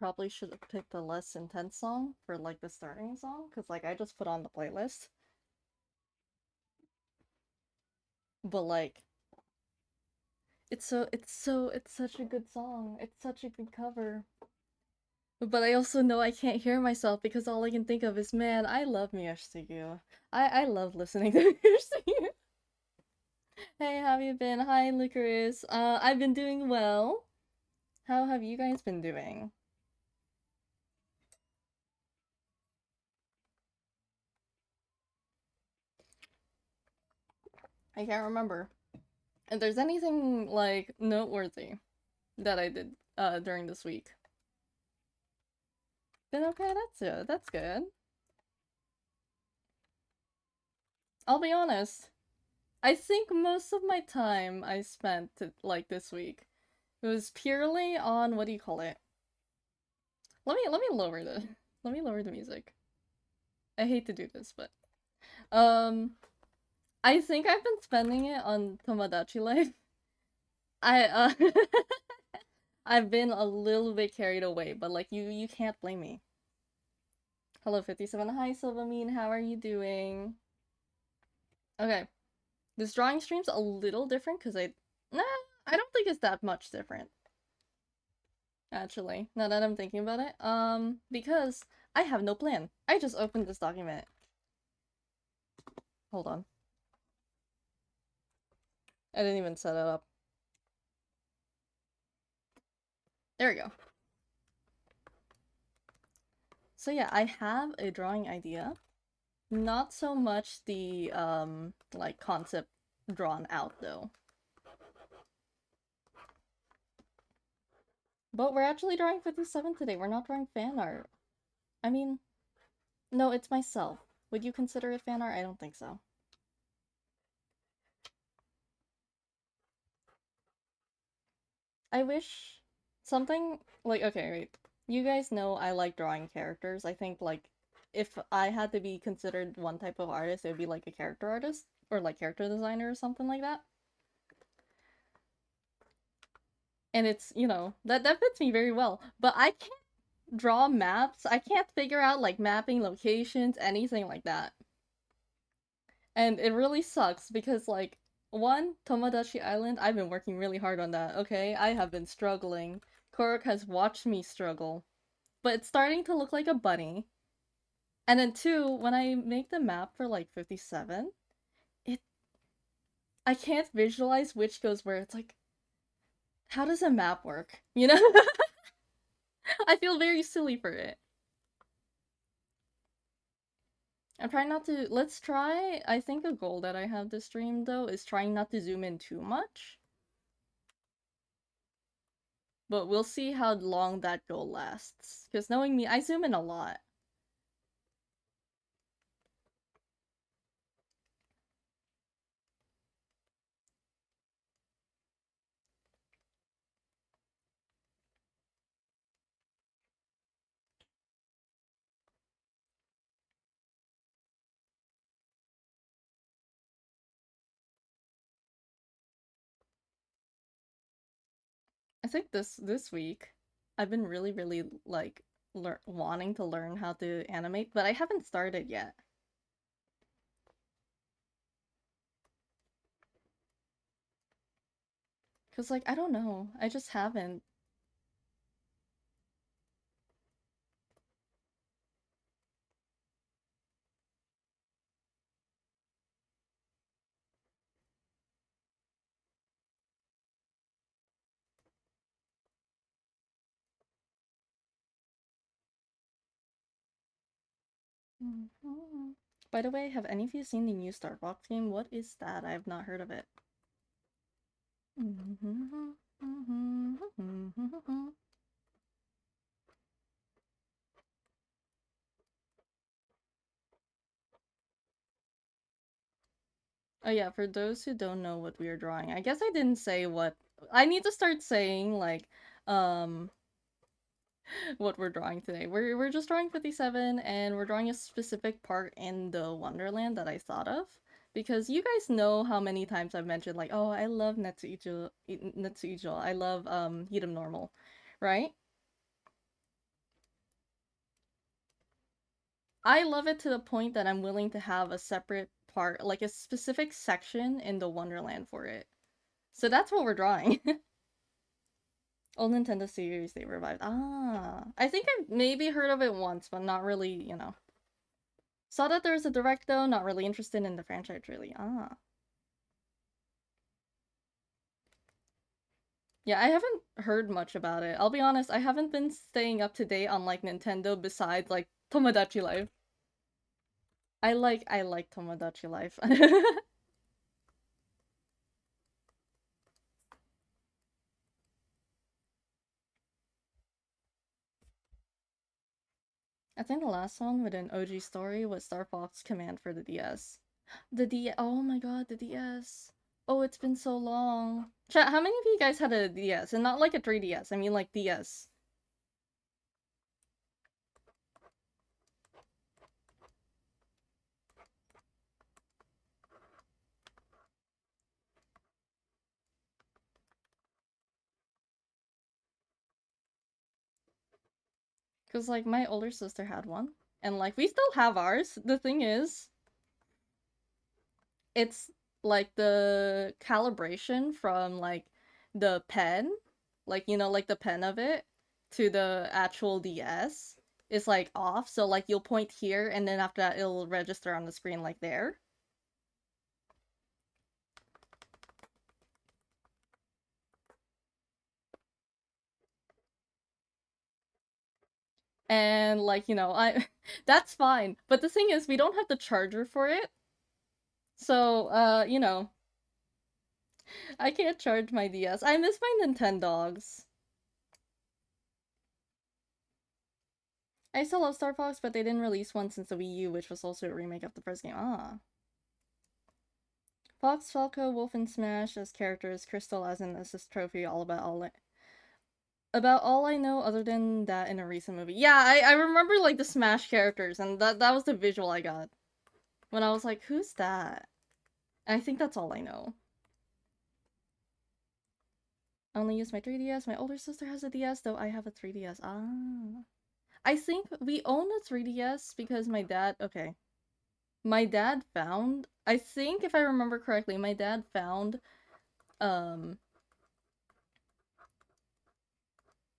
probably should have picked a less intense song for like the starting song, because like I just put on the playlist. But like it's such a good song. It's such a good cover. But I also know I can't hear myself because all I can think of is, man, I love Miyashige. I love listening to Miyashige. Hey, how have you been? Hi, Licorice. I've been doing well. How have you guys been doing? I can't remember. If there's anything like noteworthy that I did during this week. Then okay, that's good. That's good. I'll be honest. I think most of my time I spent like this week it was purely on what do you call it? Let me lower the let me lower the music. I hate to do this, but um I think I've been spending it on Tomodachi Life. I I've been a little bit carried away, but like you can't blame me. Hello 57. Hi Silvamine, how are you doing? Okay. This drawing stream's a little different because nah, I don't think it's that much different. Actually, now that I'm thinking about it. Because I have no plan. I just opened this document. Hold on. I didn't even set it up. There we go. So yeah, I have a drawing idea. Not so much the, like, concept drawn out, though. But we're actually drawing 57 today. We're not drawing fan art. I mean, no, it's myself. Would you consider it fan art? I don't think so. I wish something like okay, wait. You guys know I like drawing characters. I think like if I had to be considered one type of artist, it would be like a character artist or like character designer or something like that. And it's, that fits me very well. But I can't draw maps. I can't figure out like mapping locations, anything like that. And it really sucks because like one, Tomodachi Island, I've been working really hard on that, okay? I have been struggling. Korok has watched me struggle. But it's starting to look like a bunny. And then two, when I make the map for like 57, it I can't visualize which goes where. It's like, how does a map work? You know? I feel very silly for it. I'm trying not to let's try I think a goal that I have this stream though is trying not to zoom in too much. But we'll see how long that goal lasts. Because knowing me, I zoom in a lot. I think this week I've been really like wanting to learn how to animate, but I haven't started yet. Cause like I don't know, I just haven't. By the way, have any of you seen the new Starbucks game? What is that? I have not heard of it. Oh yeah, for those who don't know what we are drawing, I guess I didn't say what I need to start saying like um what we're drawing today. We're just drawing 57 and we're drawing a specific part in the Wonderland that I thought of because you guys know how many times I've mentioned like, "Oh, I love Netsuijo, I love Hiram Normal." Right? I love it to the point that I'm willing to have a separate part, like a specific section in the Wonderland for it. So that's what we're drawing. Old Nintendo series they revived. Ah, I think I maybe heard of it once, but not really, you know. Saw that there was a direct though, not really interested in the franchise really. Ah. Yeah, I haven't heard much about it. I'll be honest, I haven't been staying up to date on like Nintendo besides like Tomodachi Life. I like Tomodachi Life. I think the last one with an OG story was Star Fox Command for the DS. Oh my god, the DS. Oh, it's been so long. Chat, how many of you guys had a DS? And not like a 3DS, I mean like DS. Because like my older sister had one. And like we still have ours. The thing is, it's like the calibration from like the pen, like you know, like the pen of it to the actual DS is like off. So like you'll point here and then after that it'll register on the screen like there. And like, you know, I that's fine. But the thing is we don't have the charger for it. So you know, I can't charge my DS. I miss my Nintendogs. I still love Star Fox, but they didn't release one since the Wii U, which was also a remake of the first game. Ah. Fox, Falco, Wolf, and Smash as characters, Crystal as an assist trophy, about all I know other than that in a recent movie. Yeah, I remember like the Smash characters, and that was the visual I got. When I was like, who's that? And I think that's all I know. I only use my 3DS. My older sister has a DS, though I have a 3DS. Ah. I think we own a 3DS because my dad. Okay. My dad found. I think if I remember correctly, my dad found um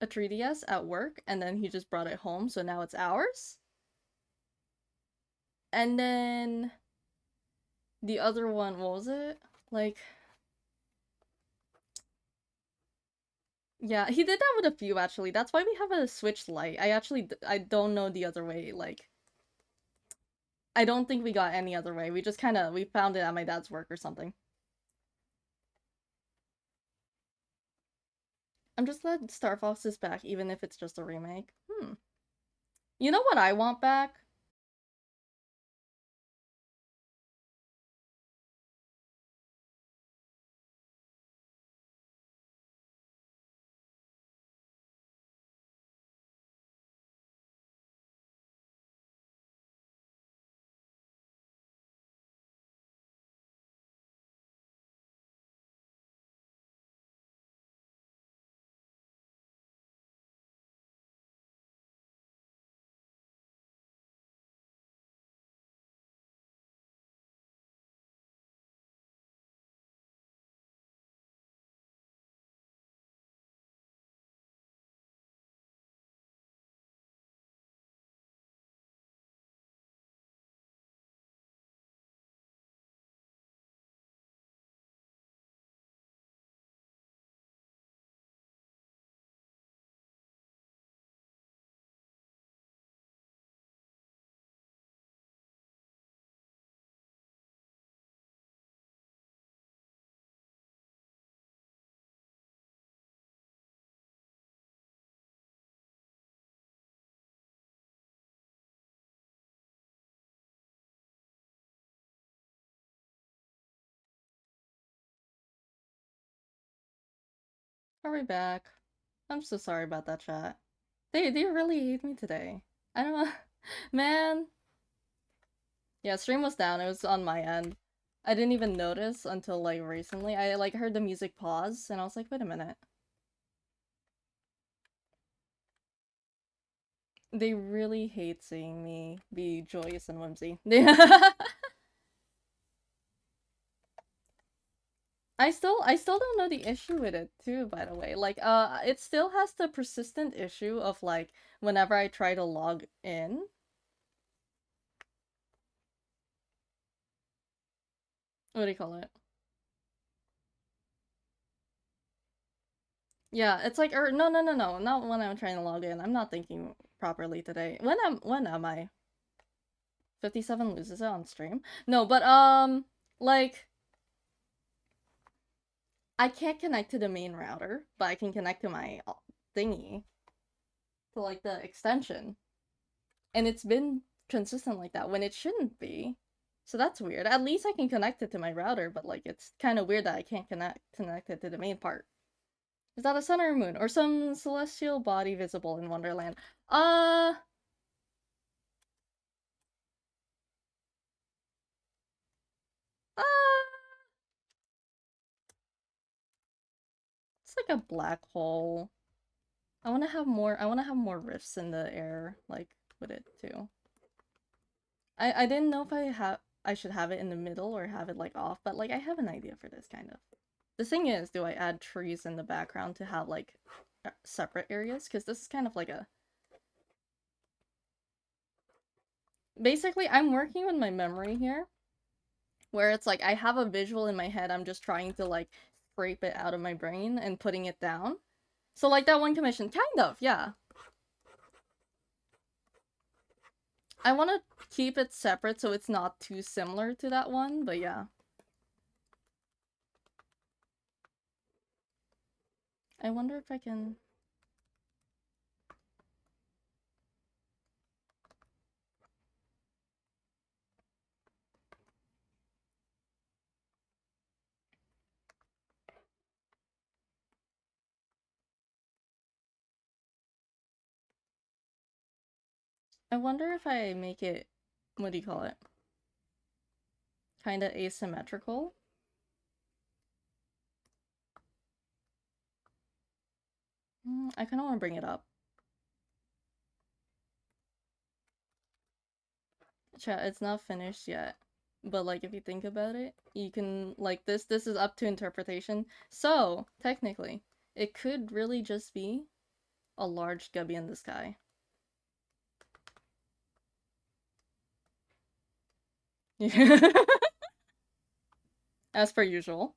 a 3DS at work and then he just brought it home, so now it's ours. And then the other one, what was it? Like, yeah, he did that with a few actually. That's why we have a Switch Lite. I don't know the other way. Like, I don't think we got any other way. We just kind of we found it at my dad's work or something. I'm just glad Star Fox is back, even if it's just a remake. Hmm. You know what I want back? Are we back? I'm so sorry about that chat. They really hate me today. I don't know. Man. Yeah, stream was down. It was on my end. I didn't even notice until like recently. I like heard the music pause and I was like, wait a minute. They really hate seeing me be joyous and whimsy. I still don't know the issue with it too, by the way. Like, it still has the persistent issue of like whenever I try to log in. What do you call it? Yeah, it's like, or no, no, no, no, not when I'm trying to log in. I'm not thinking properly today. When am I? 57 loses it on stream? No, but like I can't connect to the main router, but I can connect to my thingy, to like the extension. And it's been consistent like that when it shouldn't be. So that's weird. At least I can connect it to my router, but like it's kind of weird that I can't connect it to the main part. Is that a sun or a moon or some celestial body visible in Wonderland? Uh, uh, it's like a black hole. I want to have more. I want to have more rifts in the air, like with it too. I didn't know if I should have it in the middle or have it like off, but like I have an idea for this kind of. The thing is, do I add trees in the background to have like separate areas? Because this is kind of like a. Basically, I'm working with my memory here, where it's like I have a visual in my head. I'm just trying to like scrape it out of my brain and putting it down. So like that one commission, kind of, yeah. I want to keep it separate so it's not too similar to that one, but yeah. I wonder if I can. I wonder if I make it. What do you call it? Kind of asymmetrical. I kind of want to bring it up. Chat, it's not finished yet. But like if you think about it, you can like this is up to interpretation. So, technically, it could really just be a large gubby in the sky. As per usual.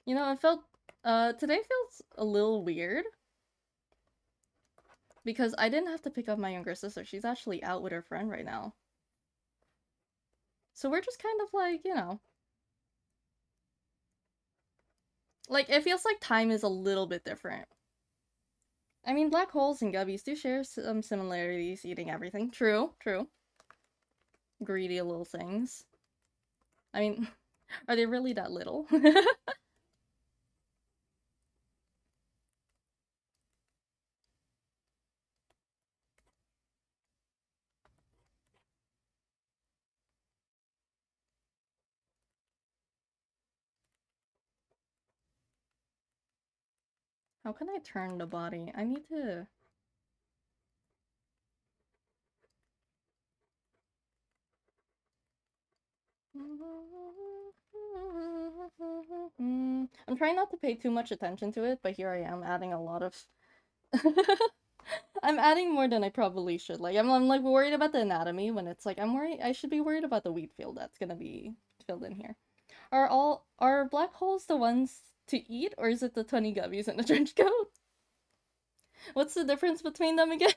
You know, it felt today feels a little weird because I didn't have to pick up my younger sister. She's actually out with her friend right now. So we're just kind of like, you know, like it feels like time is a little bit different. I mean, black holes and gubbies do share some similarities, eating everything. True, true. Greedy little things. I mean, are they really that little? How can I turn the body? I need to. I'm trying not to pay too much attention to it, but here I am adding a lot of I'm adding more than I probably should. Like I'm like worried about the anatomy when it's like I'm worried I should be worried about the wheat field that's gonna be filled in here. Are black holes the ones to eat, or is it the 20 guppies in the trench coat? What's the difference between them again?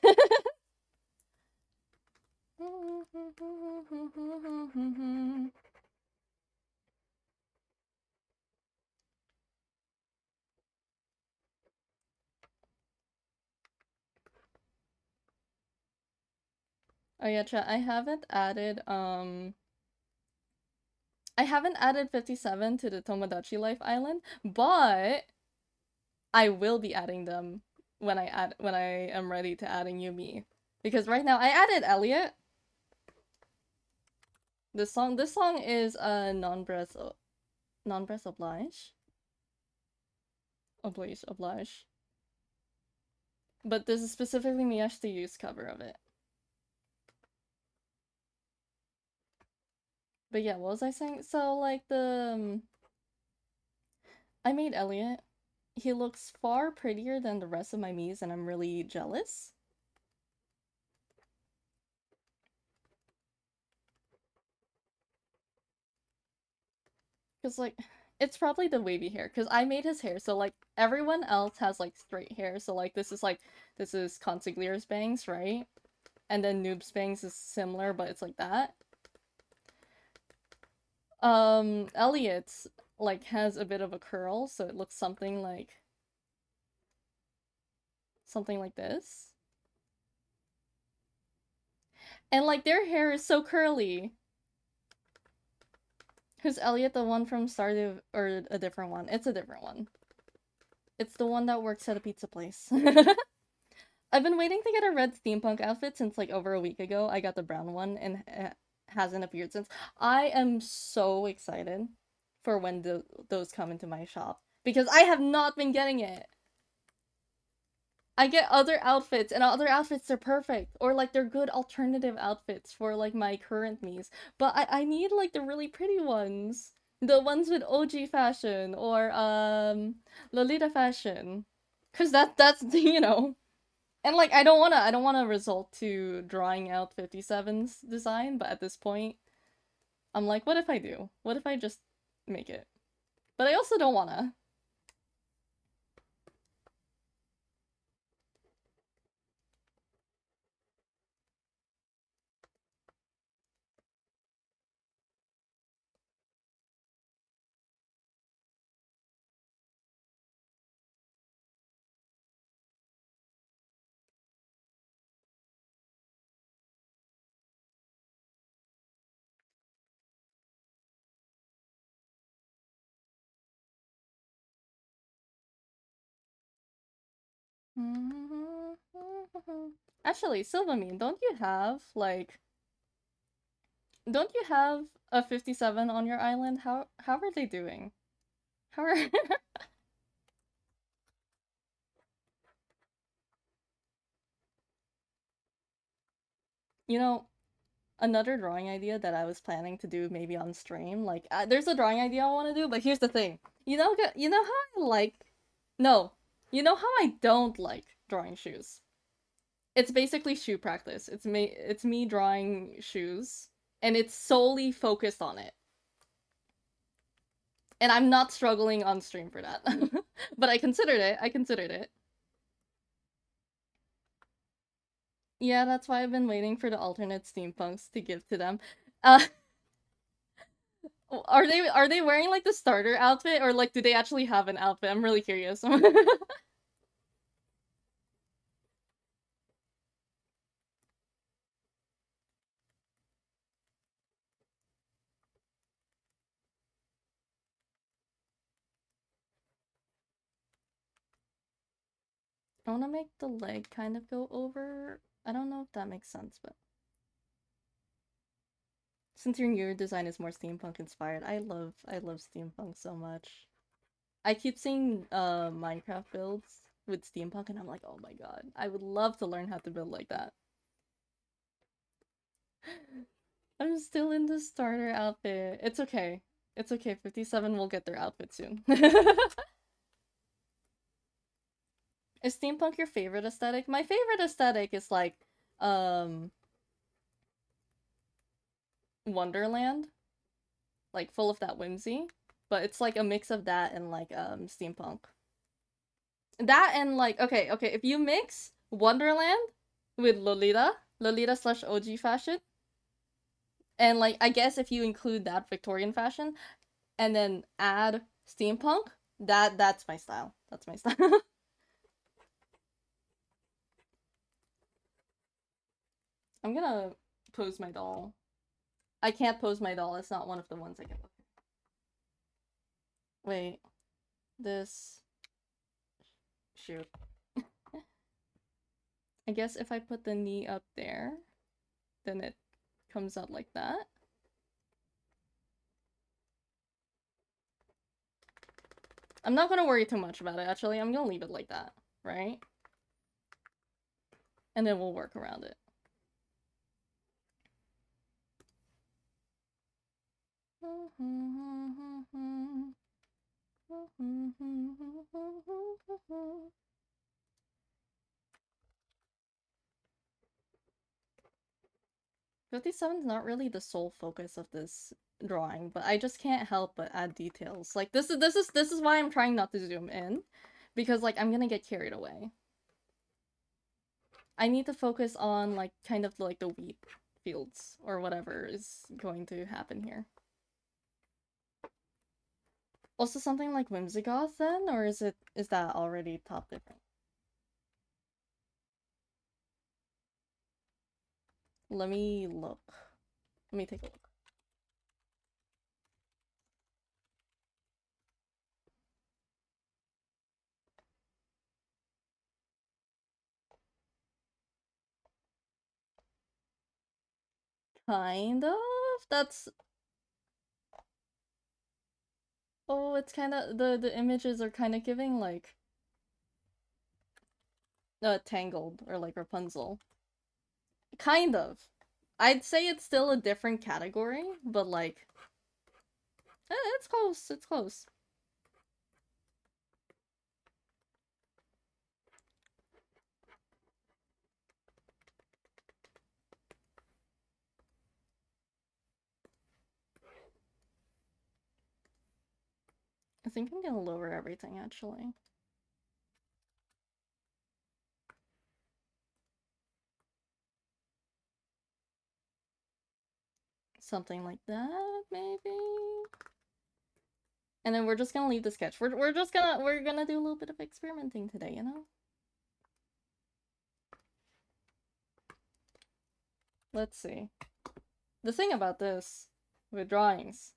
Oh yeah, chat. I haven't added 57 to the Tomodachi Life Island, but I will be adding them when I am ready to adding Yumi. Because right now I added Elliot. This song is non-breath oblige. But this is specifically Miyashi Yu's cover of it. But yeah, what was I saying? So like I made Elliot. He looks far prettier than the rest of my Miis, and I'm really jealous. Cause like it's probably the wavy hair, cause I made his hair, so like everyone else has like straight hair, so like this is Consiglier's bangs, right? And then Noob's bangs is similar, but it's like that. Elliot's like has a bit of a curl, so it looks something like this. And like their hair is so curly. Who's Elliot, the one from Stardew, or a different one? It's a different one. It's the one that works at a pizza place. I've been waiting to get a red steampunk outfit since like over a week ago. I got the brown one and it hasn't appeared since. I am so excited for when those come into my shop because I have not been getting it. I get other outfits, and other outfits are perfect, or like they're good alternative outfits for like my current Miis. But I need like the really pretty ones, the ones with OG fashion or Lolita fashion, cause that's and like I don't wanna result to drawing out 57's design, but at this point, I'm like, what if I do? What if I just make it? But I also don't wanna. Actually, Silvamine, don't you have a 57 on your island? How are they doing? How are You know, another drawing idea that I was planning to do maybe on stream, like there's a drawing idea I want to do, but here's the thing. You know how I like No. You know how I don't like drawing shoes? It's basically shoe practice. It's me drawing shoes and it's solely focused on it. And I'm not struggling on stream for that. But I considered it. I considered it. Yeah, that's why I've been waiting for the alternate steampunks to give to them. Uh, are they wearing like the starter outfit, or like do they actually have an outfit? I'm really curious. I want to make the leg kind of go over. I don't know if that makes sense, but since your newer design is more steampunk inspired, I love steampunk so much. I keep seeing Minecraft builds with steampunk and I'm like, "Oh my god. I would love to learn how to build like that." I'm still in the starter outfit. It's okay. It's okay. 57 will get their outfit soon. Is steampunk your favorite aesthetic? My favorite aesthetic is like, um, Wonderland, like full of that whimsy, but it's like a mix of that and like steampunk. That and like okay, if you mix Wonderland with Lolita slash OG fashion, and like I guess if you include that Victorian fashion, and then add steampunk, that's my style. That's my style. I'm gonna pose my doll. I can't pose my doll. It's not one of the ones I can look at. Wait, this shoot. I guess if I put the knee up there, then it comes out like that. I'm not gonna worry too much about it, actually. I'm gonna leave it like that, right? And then we'll work around it. '57 is not really the sole focus of this drawing, but I just can't help but add details. Like this is why I'm trying not to zoom in, because like I'm gonna get carried away. I need to focus on like kind of like the wheat fields or whatever is going to happen here. Also something like Whimsigoth then, or is that already top different? Let me look. Let me take a look. Kind of? That's oh, it's kind of the images are kind of giving like Tangled or like Rapunzel. Kind of. I'd say it's still a different category, but like it's close. It's close. I think I'm gonna lower everything actually. Something like that, maybe. And then we're just gonna leave the sketch. We're gonna do a little bit of experimenting today, you know? Let's see. The thing about this with drawings,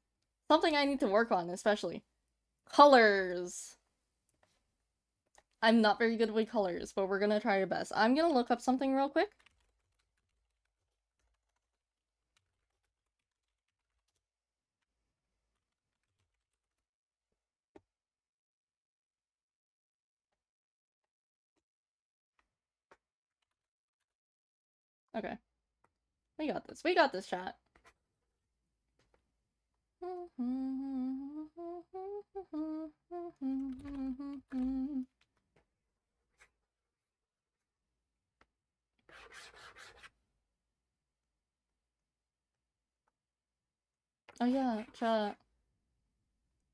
something I need to work on especially. Colors. I'm not very good with colors, but we're gonna try our best. I'm gonna look up something real quick. Okay. We got this. We got this, chat. Oh yeah, chat.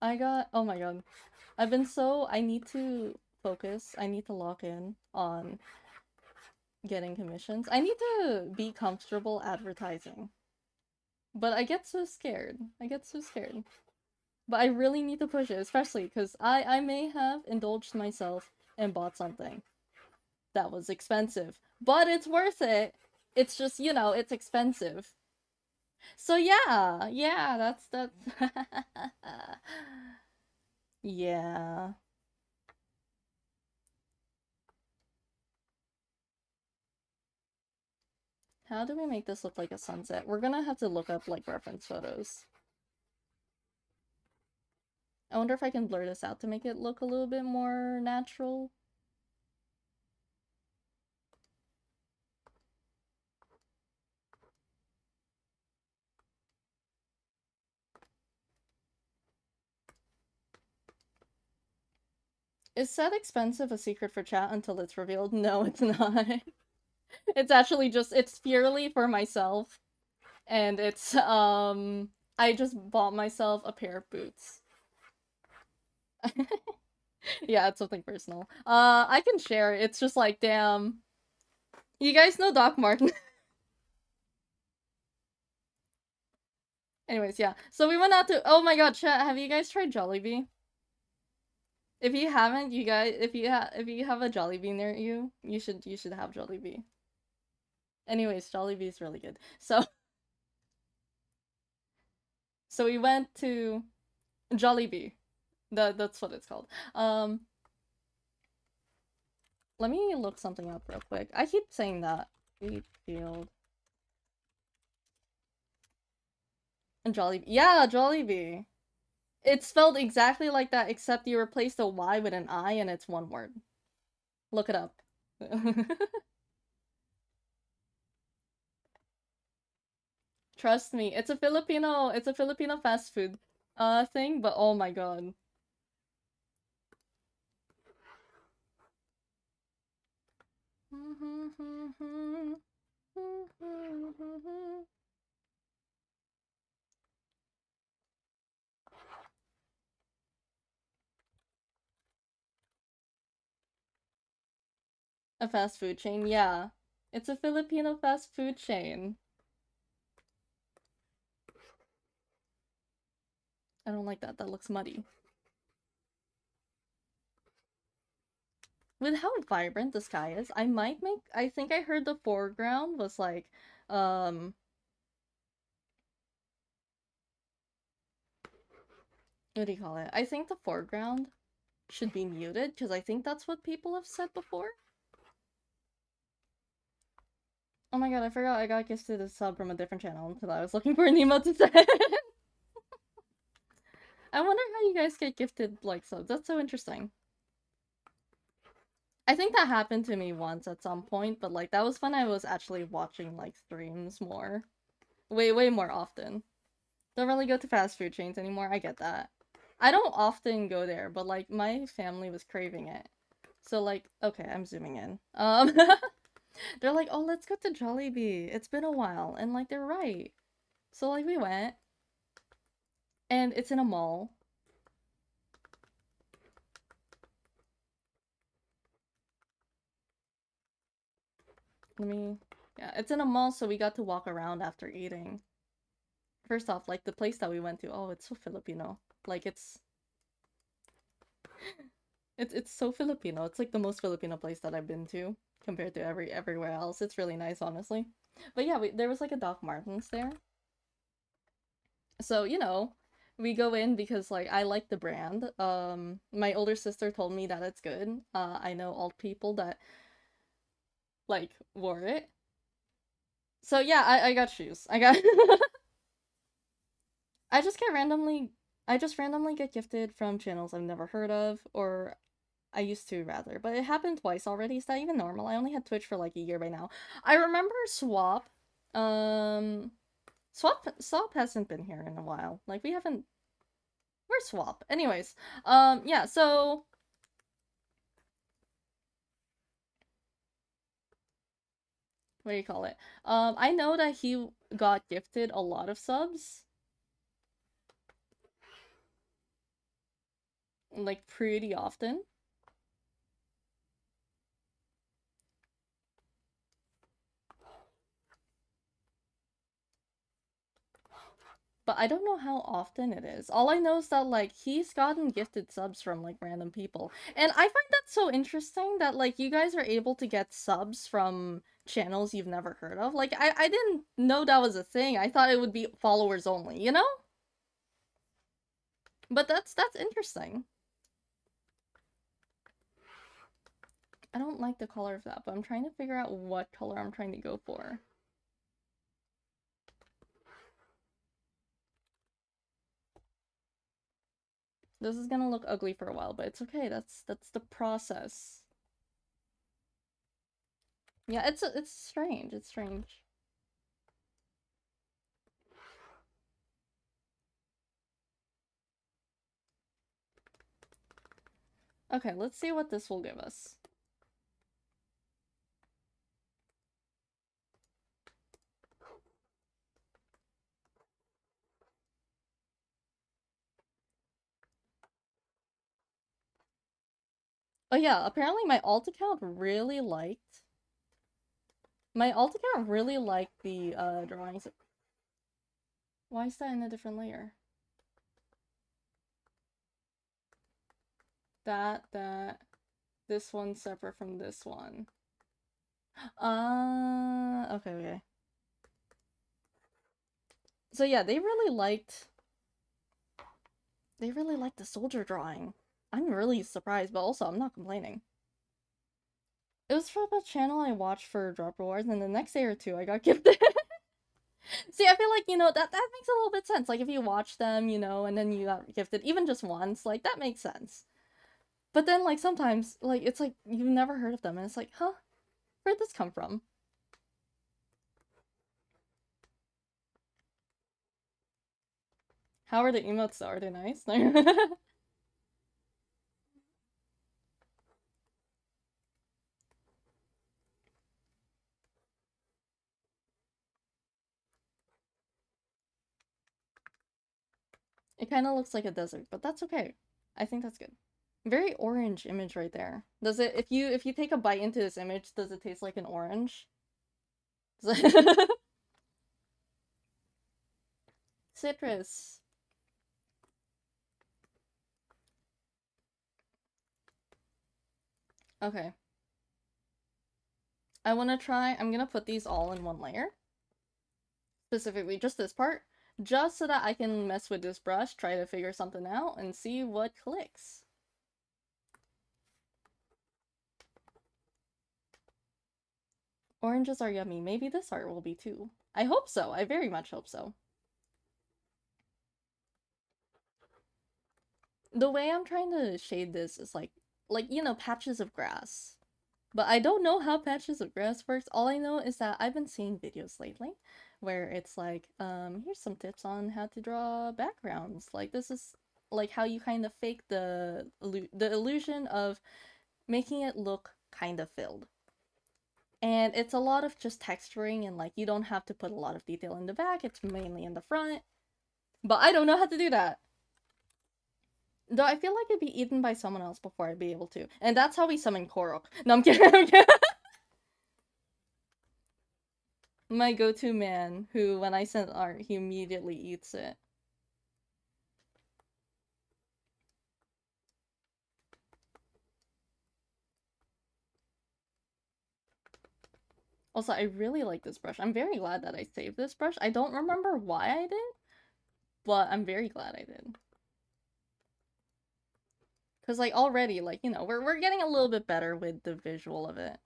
Oh my god. I need to focus. I need to lock in on getting commissions. I need to be comfortable advertising. But I get so scared. I get so scared. But I really need to push it, especially because I may have indulged myself and bought something that was expensive. But it's worth it. It's just, you know, it's expensive. So yeah, that's yeah. How do we make this look like a sunset? We're gonna have to look up like reference photos. I wonder if I can blur this out to make it look a little bit more natural. Is that expensive a secret for chat until it's revealed? No, it's not. It's actually just, it's purely for myself. And it's, I just bought myself a pair of boots. Yeah, it's something personal. I can share it. It's just like, damn. You guys know Doc Martin. Anyways, yeah. So we went out to, oh my god, chat, have you guys tried Jollibee? If you haven't, you guys, if you have a Jollibee near you, you should have Jollibee. Anyways, Jollibee is really good. So so we went to Jollibee. That's what it's called. Let me look something up real quick. I keep saying that. Wheatfield and Jollibee. Yeah, Jollibee. It's spelled exactly like that, except you replaced a Y with an I and it's one word. Look it up. Trust me, it's a Filipino fast food thing, but oh my god. A fast food chain, yeah. It's a Filipino fast food chain. I don't like that. That looks muddy. With how vibrant the sky is, I think I heard the foreground was like, um, what do you call it? I think the foreground should be muted, because I think that's what people have said before. Oh my god, I forgot I got gifted a sub from a different channel until I was looking for an emote to say. I wonder how you guys get gifted, like, subs. That's so interesting. I think that happened to me once at some point, but, like, that was when I was actually watching, like, streams more. Way more often. Don't really go to fast food chains anymore, I get that. I don't often go there, but, like, my family was craving it. So, like, okay, I'm zooming in. They're like, oh, let's go to Jollibee. It's been a while. And, like, they're right. So, like, we went. And it's in a mall. Yeah, it's in a mall, so we got to walk around after eating. First off, like, the place that we went to, oh, it's so Filipino. Like, it's so Filipino. It's, like, the most Filipino place that I've been to compared to everywhere else. It's really nice, honestly. But yeah, there was, like, a Doc Martens there. So, you know, we go in because, like, I like the brand. My older sister told me that it's good. I know old people that, like, wore it. So yeah, I got shoes. I got I just get randomly I just randomly get gifted from channels I've never heard of, or I used to rather, but it happened twice already. Is that even normal? I only had Twitch for like a year by now. I remember Swap. Um Swap hasn't been here in a while. Like we haven't Where's Swap? Anyways, yeah, so what do you call it? I know that he got gifted a lot of subs. Like pretty often. But I don't know how often it is. All I know is that, like, he's gotten gifted subs from, like, random people. And I find that so interesting that, like, you guys are able to get subs from channels you've never heard of. Like, I didn't know that was a thing. I thought it would be followers only, you know? But that's interesting. I don't like the color of that, but I'm trying to figure out what color I'm trying to go for. This is gonna look ugly for a while, but it's okay. That's the process. Yeah, it's strange. It's strange. Okay, let's see what this will give us. Oh yeah, apparently my alt account really liked... My alt account really liked the drawings. Why is that in a different layer? That, this one's separate from this one. Okay, okay. So yeah, they really liked the soldier drawing. I'm really surprised, but also I'm not complaining. It was from a channel I watched for Drop Rewards, and the next day or two I got gifted. See, I feel like, that makes a little bit sense. Like, if you watch them, and then you got gifted even just once, like, that makes sense. But then, like, sometimes, like, it's like, you've never heard of them, and it's like, huh? Where'd this come from? How are the emotes, though? Are they nice? It kind of looks like a desert, but that's okay. I think that's good. Very orange image right there. Does it, if you take a bite into this image, does it taste like an orange? Citrus. Okay. I'm gonna put these all in one layer. Specifically, just this part. Just so that I can mess with this brush, try to figure something out, and see what clicks. Oranges are yummy. Maybe this art will be too. I hope so. I very much hope so. The way I'm trying to shade this is like, patches of grass. But I don't know how patches of grass works. All I know is that I've been seeing videos lately where it's like, here's some tips on how to draw backgrounds. Like, this is like how you kind of fake the illusion of making it look kind of filled. And it's a lot of just texturing, and like, you don't have to put a lot of detail in the back, it's mainly in the front. But I don't know how to do that. Though I feel like it'd be eaten by someone else before I'd be able to. And that's how we summon Korok. No, I'm kidding, I'm kidding. My go-to man, who, when I send art, he immediately eats it. Also, I really like this brush. I'm very glad that I saved this brush. I don't remember why I did, but I'm very glad I did. Because, like, already, like, we're getting a little bit better with the visual of it.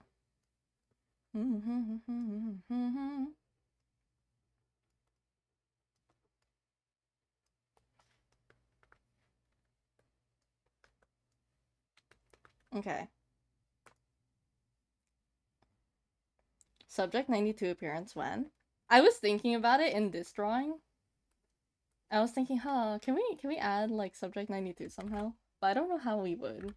Okay. Subject 92 appearance when? I was thinking about it in this drawing. I was thinking, huh, can we add, like, subject 92 somehow? But I don't know how we would.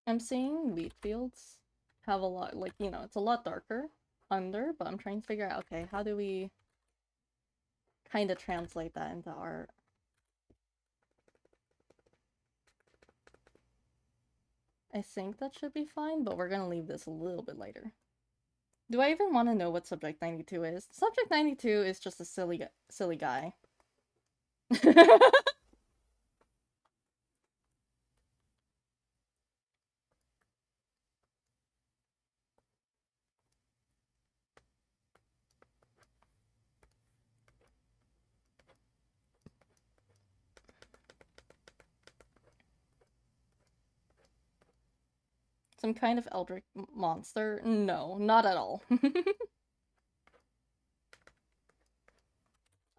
I'm seeing wheat fields have a lot, like, it's a lot darker under, but I'm trying to figure out, okay, how do we kind of translate that into art? I think that should be fine, but we're gonna leave this a little bit lighter. Do I even want to know what Subject 92 is? Subject 92 is just a silly guy. Some kind of eldritch monster? No, not at all.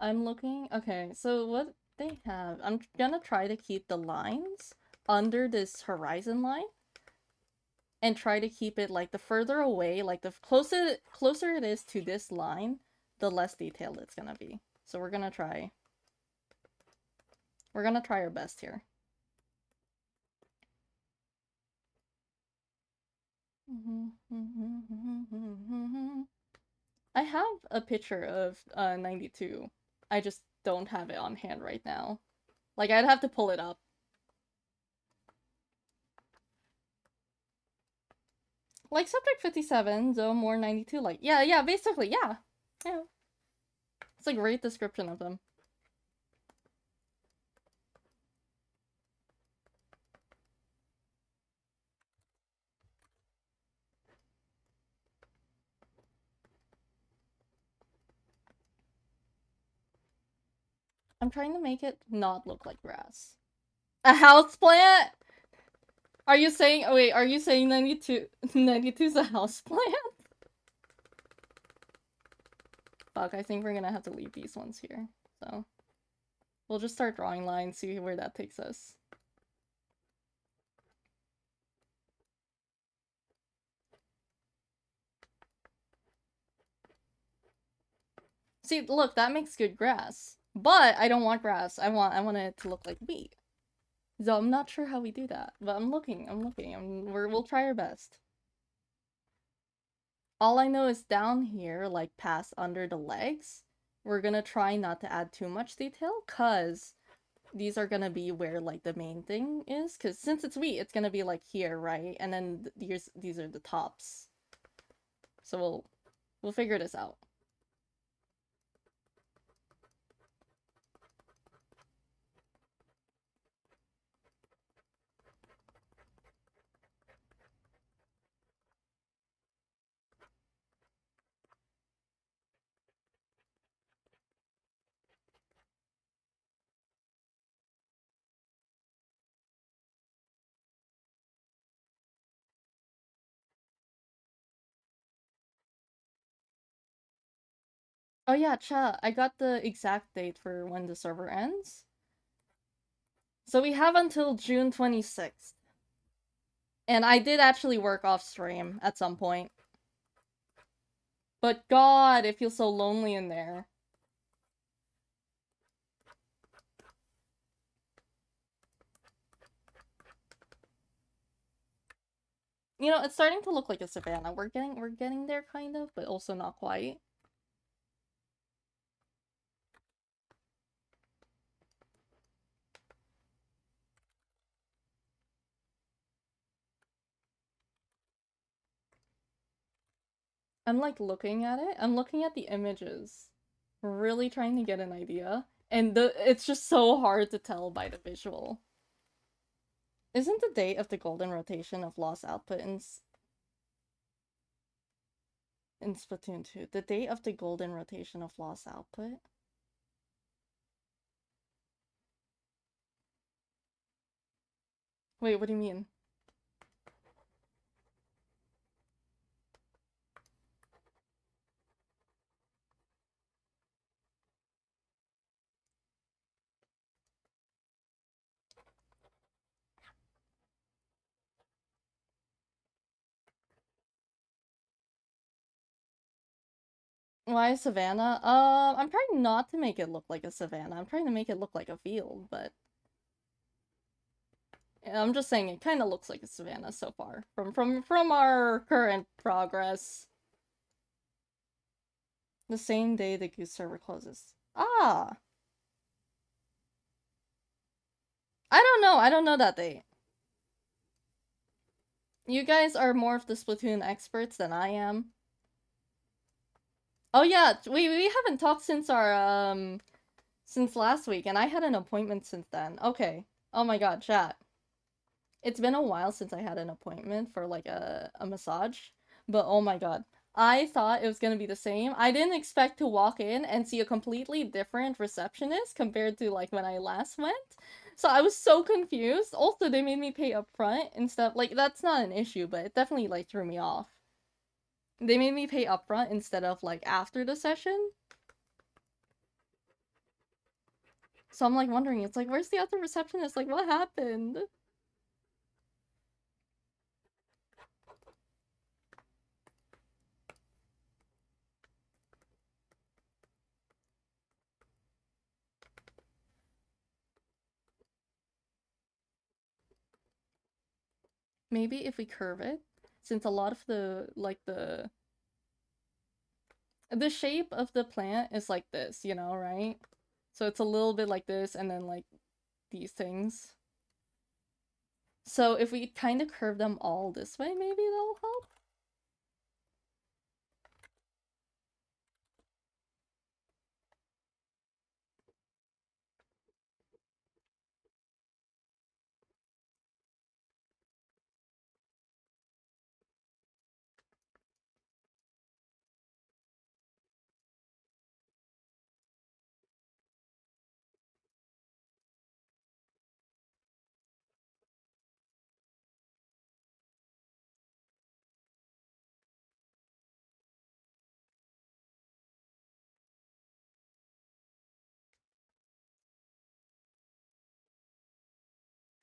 I'm looking. Okay, so what they have, I'm gonna try to keep the lines under this horizon line and try to keep it like the further away, like the closer it is to this line, the less detailed it's gonna be. So we're gonna try. We're gonna try our best here. I have a picture of 92. I just don't have it on hand right now. Like, I'd have to pull it up. Like, Subject 57, Zone More 92, like, yeah, basically, yeah. Yeah. It's a great description of them. I'm trying to make it not look like grass. A houseplant? Are you saying, oh wait, are you saying 92, 92's a houseplant? Fuck, I think we're gonna have to leave these ones here, so. We'll just start drawing lines, see where that takes us. See, look, that makes good grass. But I don't want grass. I want it to look like wheat. So I'm not sure how we do that. But I'm looking. We'll try our best. All I know is down here, like past under the legs, we're gonna try not to add too much detail, cause these are gonna be where like the main thing is. Cause since it's wheat, it's gonna be like here, right? And then these are the tops. So we'll figure this out. Oh yeah, chat, I got the exact date for when the server ends. So we have until June 26th. And I did actually work off stream at some point. But god, it feels so lonely in there. You know, it's starting to look like a savannah. We're getting there kind of, but also not quite. I'm like looking at it. I'm looking at the images. Really trying to get an idea. And it's just so hard to tell by the visual. Isn't the date of the golden rotation of lost output in Splatoon 2 the date of the golden rotation of lost output? Wait, what do you mean? Why savannah? I'm trying not to make it look like a savannah. I'm trying to make it look like a field, but I'm just saying it kind of looks like a savannah so far from our current progress. The same day the Goose server closes. Ah, I don't know. I don't know that date. You guys are more of the Splatoon experts than I am. Oh yeah, we haven't talked since our since last week, and I had an appointment since then. Okay. Oh my god, chat. It's been a while since I had an appointment for like a massage, but oh my god. I thought it was gonna be the same. I didn't expect to walk in and see a completely different receptionist compared to like when I last went. So I was so confused. Also, they made me pay up front and stuff. Like, that's not an issue, but it definitely like threw me off. They made me pay upfront instead of like after the session. So I'm like wondering, it's like, where's the other receptionist? Like, what happened? Maybe if we curve it, since a lot of the shape of the plant is like this, you know, right? So it's a little bit like this, and then like these things. So if we kind of curve them all this way, maybe that'll help.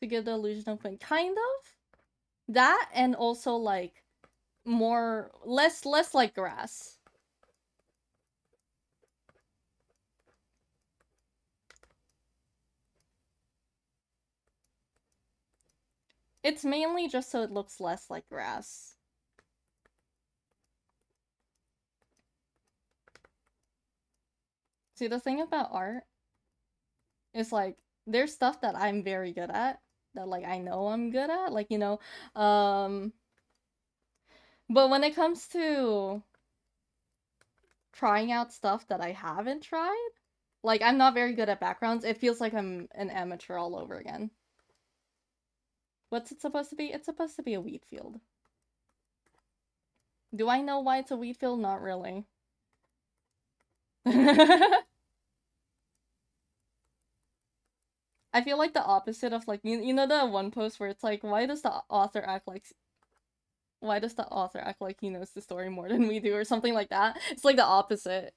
To give the illusion of wind. Kind of. That, and also like less like grass. It's mainly just so it looks less like grass. See, the thing about art is like there's stuff that I'm very good at, that like I know I'm good at, like, you know, but when it comes to trying out stuff that I haven't tried, like I'm not very good at backgrounds. It feels like I'm an amateur all over again. What's it supposed to be? It's supposed to be a wheat field. Do I know why it's a wheat field? Not really. I feel like the opposite of like you know the one post where it's like, why does the author act like he knows the story more than we do, or something like that? It's like the opposite.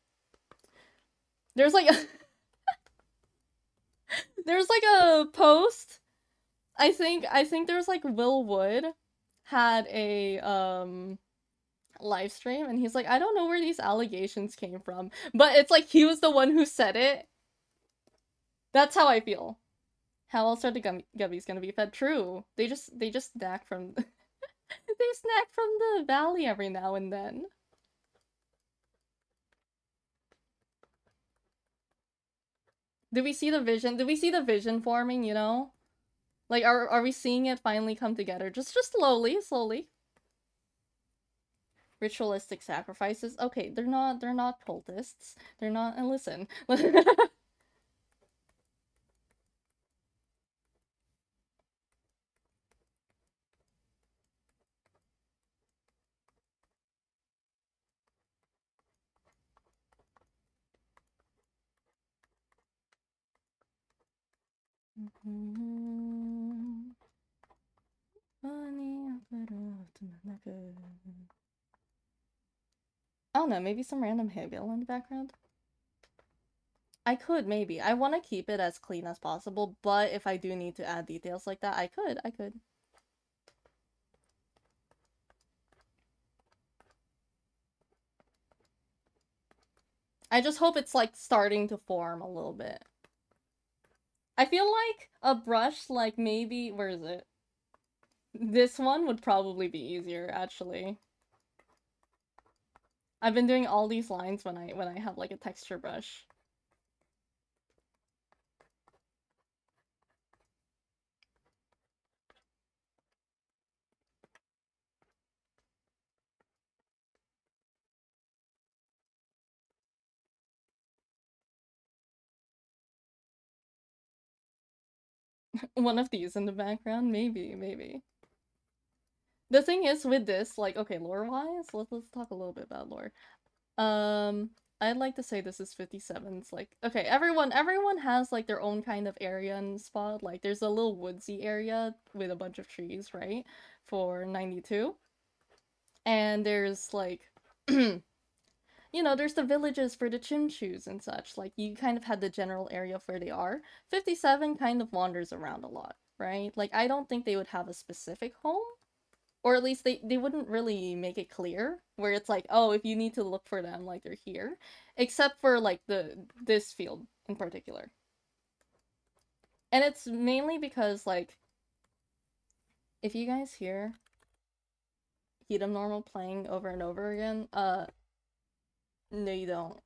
There's like there's like a post. I think there's like Will Wood had a live stream, and he's like, I don't know where these allegations came from, but it's like he was the one who said it. That's how I feel. How else are the guppies gonna be fed? True. They just snack from they snack from the valley every now and then. Do we see the vision? Do we see the vision forming, you know? Like are we seeing it finally come together? Just slowly. Ritualistic sacrifices. Okay, they're not cultists. They're not, and listen. I don't know, maybe some random Hegel in the background? I could, maybe. I want to keep it as clean as possible, but if I do need to add details like that, I could. I just hope it's, like, starting to form a little bit. I feel like a brush, like, maybe, where is it? This one would probably be easier, actually. I've been doing all these lines when I have, like, a texture brush. One of these in the background, maybe. The thing is with this, like, okay, lore-wise, let's talk a little bit about lore. I'd like to say this is 57's, like, okay, everyone has, like, their own kind of area and spot. Like, there's a little woodsy area with a bunch of trees, right? For 92. And there's, like, you know, there's the villages for the Chimchus and such. Like, you kind of had the general area of where they are. 57 kind of wanders around a lot, right? Like, I don't think they would have a specific home. Or at least they wouldn't really make it clear where it's like, oh, if you need to look for them, like, they're here. Except for, like, this field in particular. And it's mainly because, like, if you guys hear Heat Normal playing over and over again, no you don't.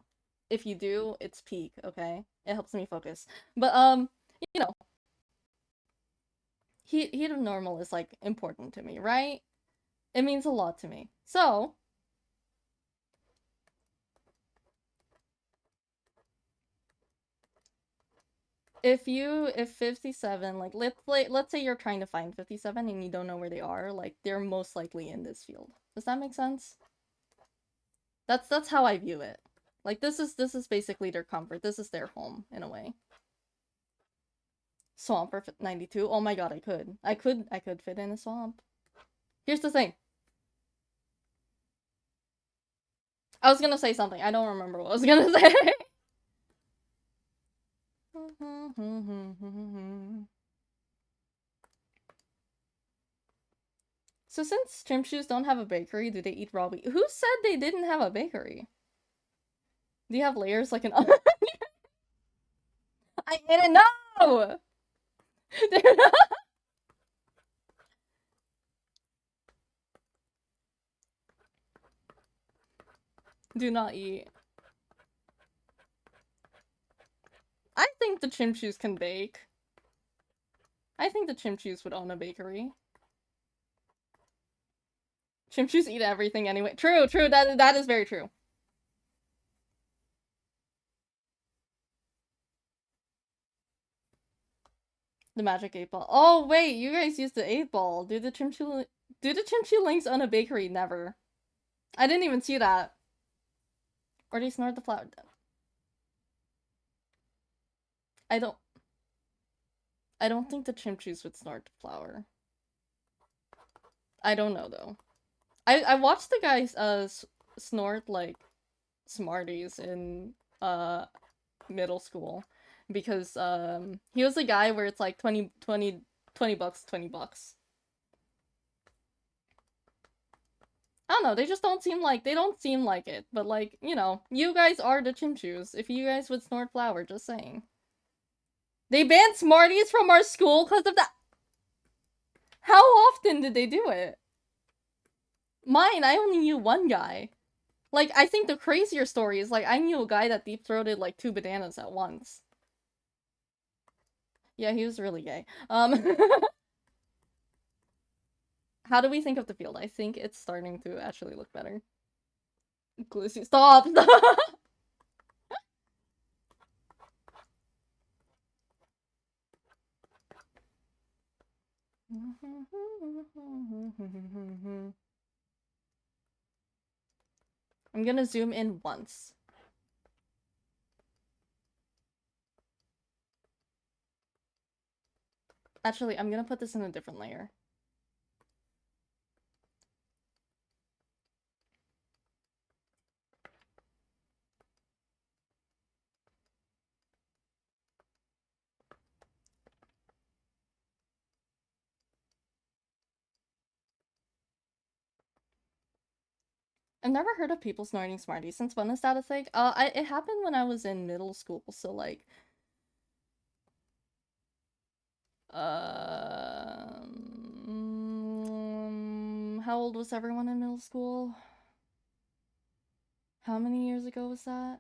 If you do, it's peak, okay? It helps me focus. But, you know, Heat of Normal is, like, important to me, right? It means a lot to me. So, if 57, like, let's say you're trying to find 57 and you don't know where they are, like, they're most likely in this field. Does that make sense? That's how I view it. Like, this is basically their comfort. This is their home in a way. Swamp for 92. Oh my god, I could fit in a swamp. Here's the thing. I was gonna say something. I don't remember what I was gonna say. So since Chimchus don't have a bakery, do they eat raw wheat? Who said they didn't have a bakery? Do you have layers like an oven? I didn't know! They're not- Do not eat. I think the Chimchus can bake. I think the Chimchus would own a bakery. Chimchus eat everything anyway. True, that is very true. The magic 8 ball. Oh wait, you guys used the 8 ball. Do the Chimchu links own a bakery? Never. I didn't even see that. Or they snort the flour. I don't I don't think the Chimchus would snort the flour. I don't know though. I watched the guys snort like Smarties in middle school because he was a guy where it's like 20 bucks, 20 bucks. I don't know, they just don't seem like it, but like, you know, you guys are the Chimchus. If you guys would snort flour, just saying. They banned Smarties from our school because of that. How often did they do it? Mine, I only knew one guy. Like, I think the crazier story is, like, I knew a guy that deep-throated, like, 2 bananas at once. Yeah, he was really gay. How do we think of the field? I think it's starting to actually look better. Glucy, stop! I'm gonna zoom in once. Actually, I'm gonna put this in a different layer. I've never heard of people snorting Smarties. Since when is that a thing? It happened when I was in middle school, so like... How old was everyone in middle school? How many years ago was that?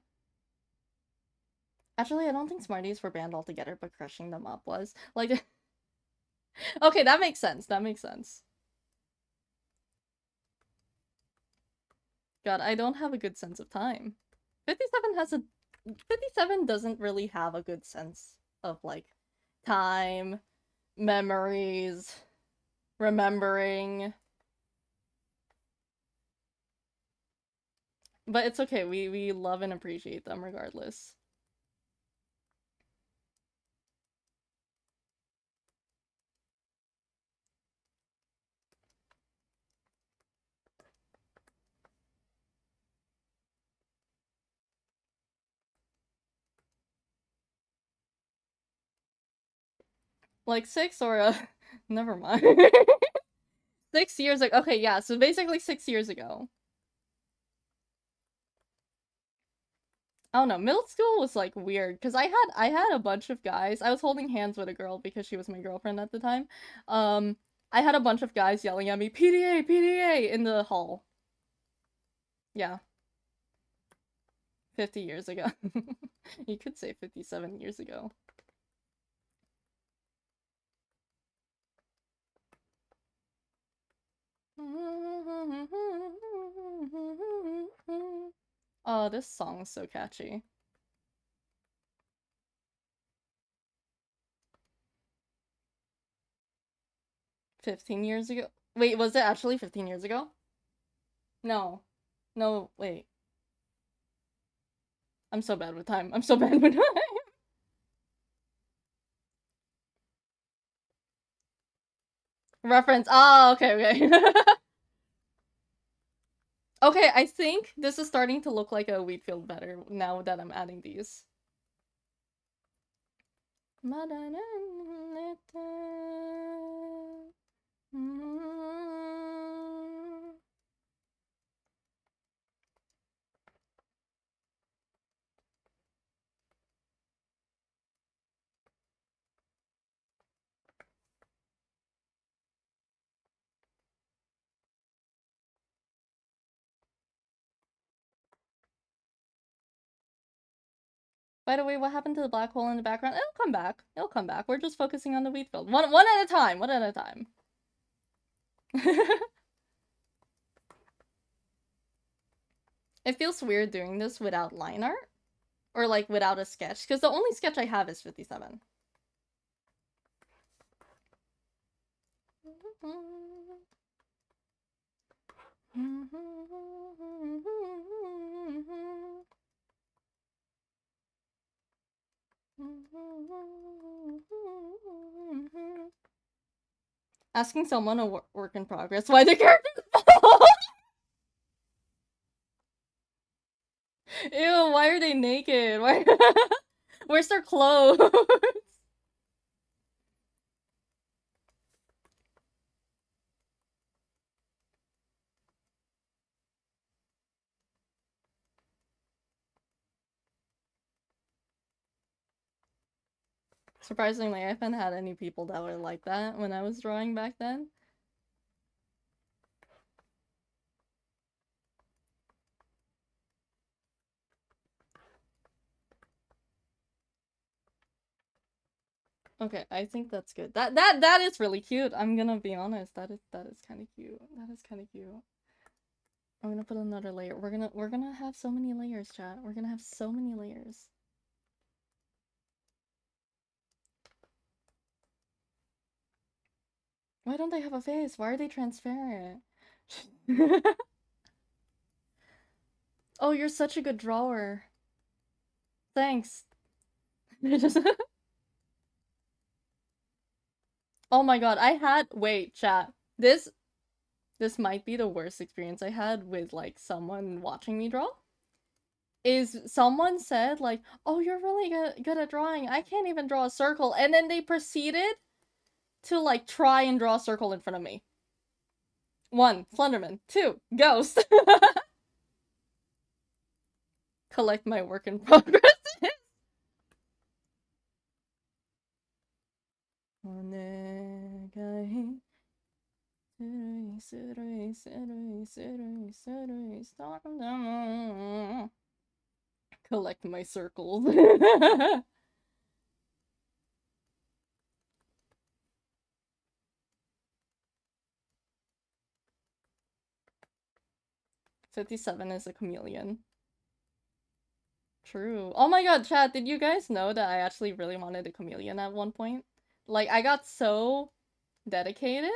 Actually, I don't think Smarties were banned altogether, but crushing them up was. Like... Okay, that makes sense. That makes sense. God, I don't have a good sense of time. 57 doesn't really have a good sense of, like, time, memories, remembering. But it's okay, we love and appreciate them regardless. Like 6 or never mind. 6 years ago. Okay, yeah, so basically 6 years ago. I don't know. Middle school was like weird because I had a bunch of guys. I was holding hands with a girl because she was my girlfriend at the time. Um, I had a bunch of guys yelling at me, PDA, PDA, in the hall. Yeah, 50 years ago. You could say 57 years ago. Oh, this song is so catchy. 15 years ago? Wait, was it actually 15 years ago? No. No, wait. I'm so bad with time. I'm so bad with time. Reference. Oh, okay, okay. Okay, I think this is starting to look like a wheat field better now that I'm adding these. By the way, what happened to the black hole in the background? It'll come back. It'll come back. We're just focusing on the wheat field. One at a time. One at a time. It feels weird doing this without line art. Or like without a sketch. Because the only sketch I have is 57. Asking someone a work in progress why the characters fall. Ew, why are they naked? Why? Where's their clothes? Surprisingly, I haven't had any people that were like that when I was drawing back then. Okay, I think that's good. That is really cute. I'm gonna be honest. That is kind of cute. That is kind of cute. I'm gonna put another layer. We're gonna have so many layers, chat. We're gonna have so many layers. Why don't they have a face? Why are they transparent? Oh, you're such a good drawer. Thanks. Oh my god, wait, chat. This might be the worst experience I had with like someone watching me draw. Is someone said like, "Oh, you're really good at drawing. I can't even draw a circle." And then they proceeded to like try and draw a circle in front of me. 1, Slenderman. 2, Ghost. Collect my work in progress. Collect my circles. 57 is a chameleon. True. Oh my god, chat, did you guys know that I actually really wanted a chameleon at one point? Like, I got so dedicated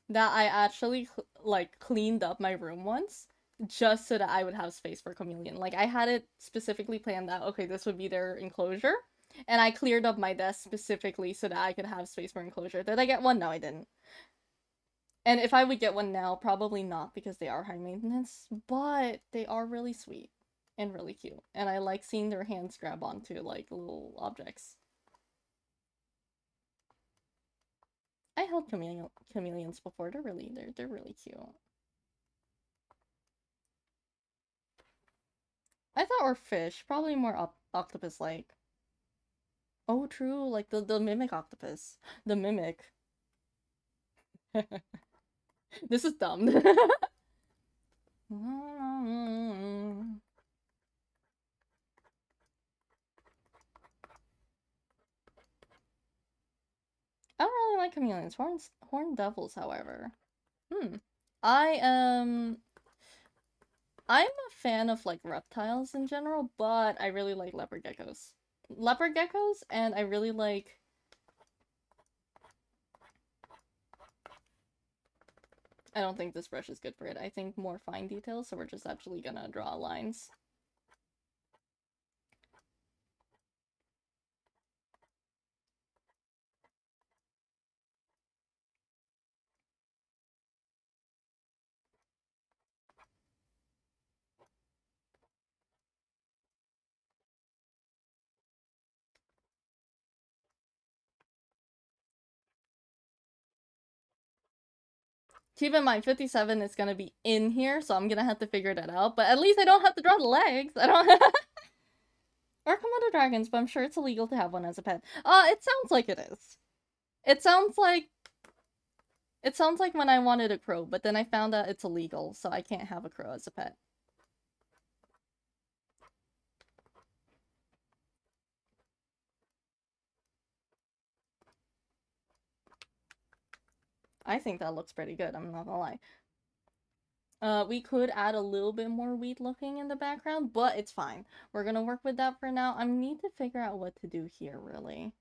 that I actually like cleaned up my room once just so that I would have space for chameleon. Like, I had it specifically planned that okay, this would be their enclosure, and I cleared up my desk specifically so that I could have space for enclosure. Did I get one? No, I didn't. And if I would get one now, probably not because they are high maintenance, but they are really sweet and really cute. And I like seeing their hands grab onto like little objects. I held chameleons before. They're really cute. I thought were fish, probably more octopus-like. Oh, true, like the mimic octopus. The mimic. This is dumb. I don't really like chameleons. Horned devils, however. Hmm. I I'm a fan of like reptiles in general, but I really like leopard geckos. Leopard geckos, and I really like. I don't think this brush is good for it. I think more fine details, so we're just actually gonna draw lines. Keep in mind, 57 is gonna be in here, so I'm gonna have to figure that out. But at least I don't have to draw the legs. I don't. Or Komodo dragons, but I'm sure it's illegal to have one as a pet. It sounds like it is. It sounds like. It sounds like when I wanted a crow, but then I found out it's illegal, so I can't have a crow as a pet. I think that looks pretty good, I'm not gonna lie. We could add a little bit more wheat looking in the background, but it's fine. We're gonna work with that for now. I need to figure out what to do here, really.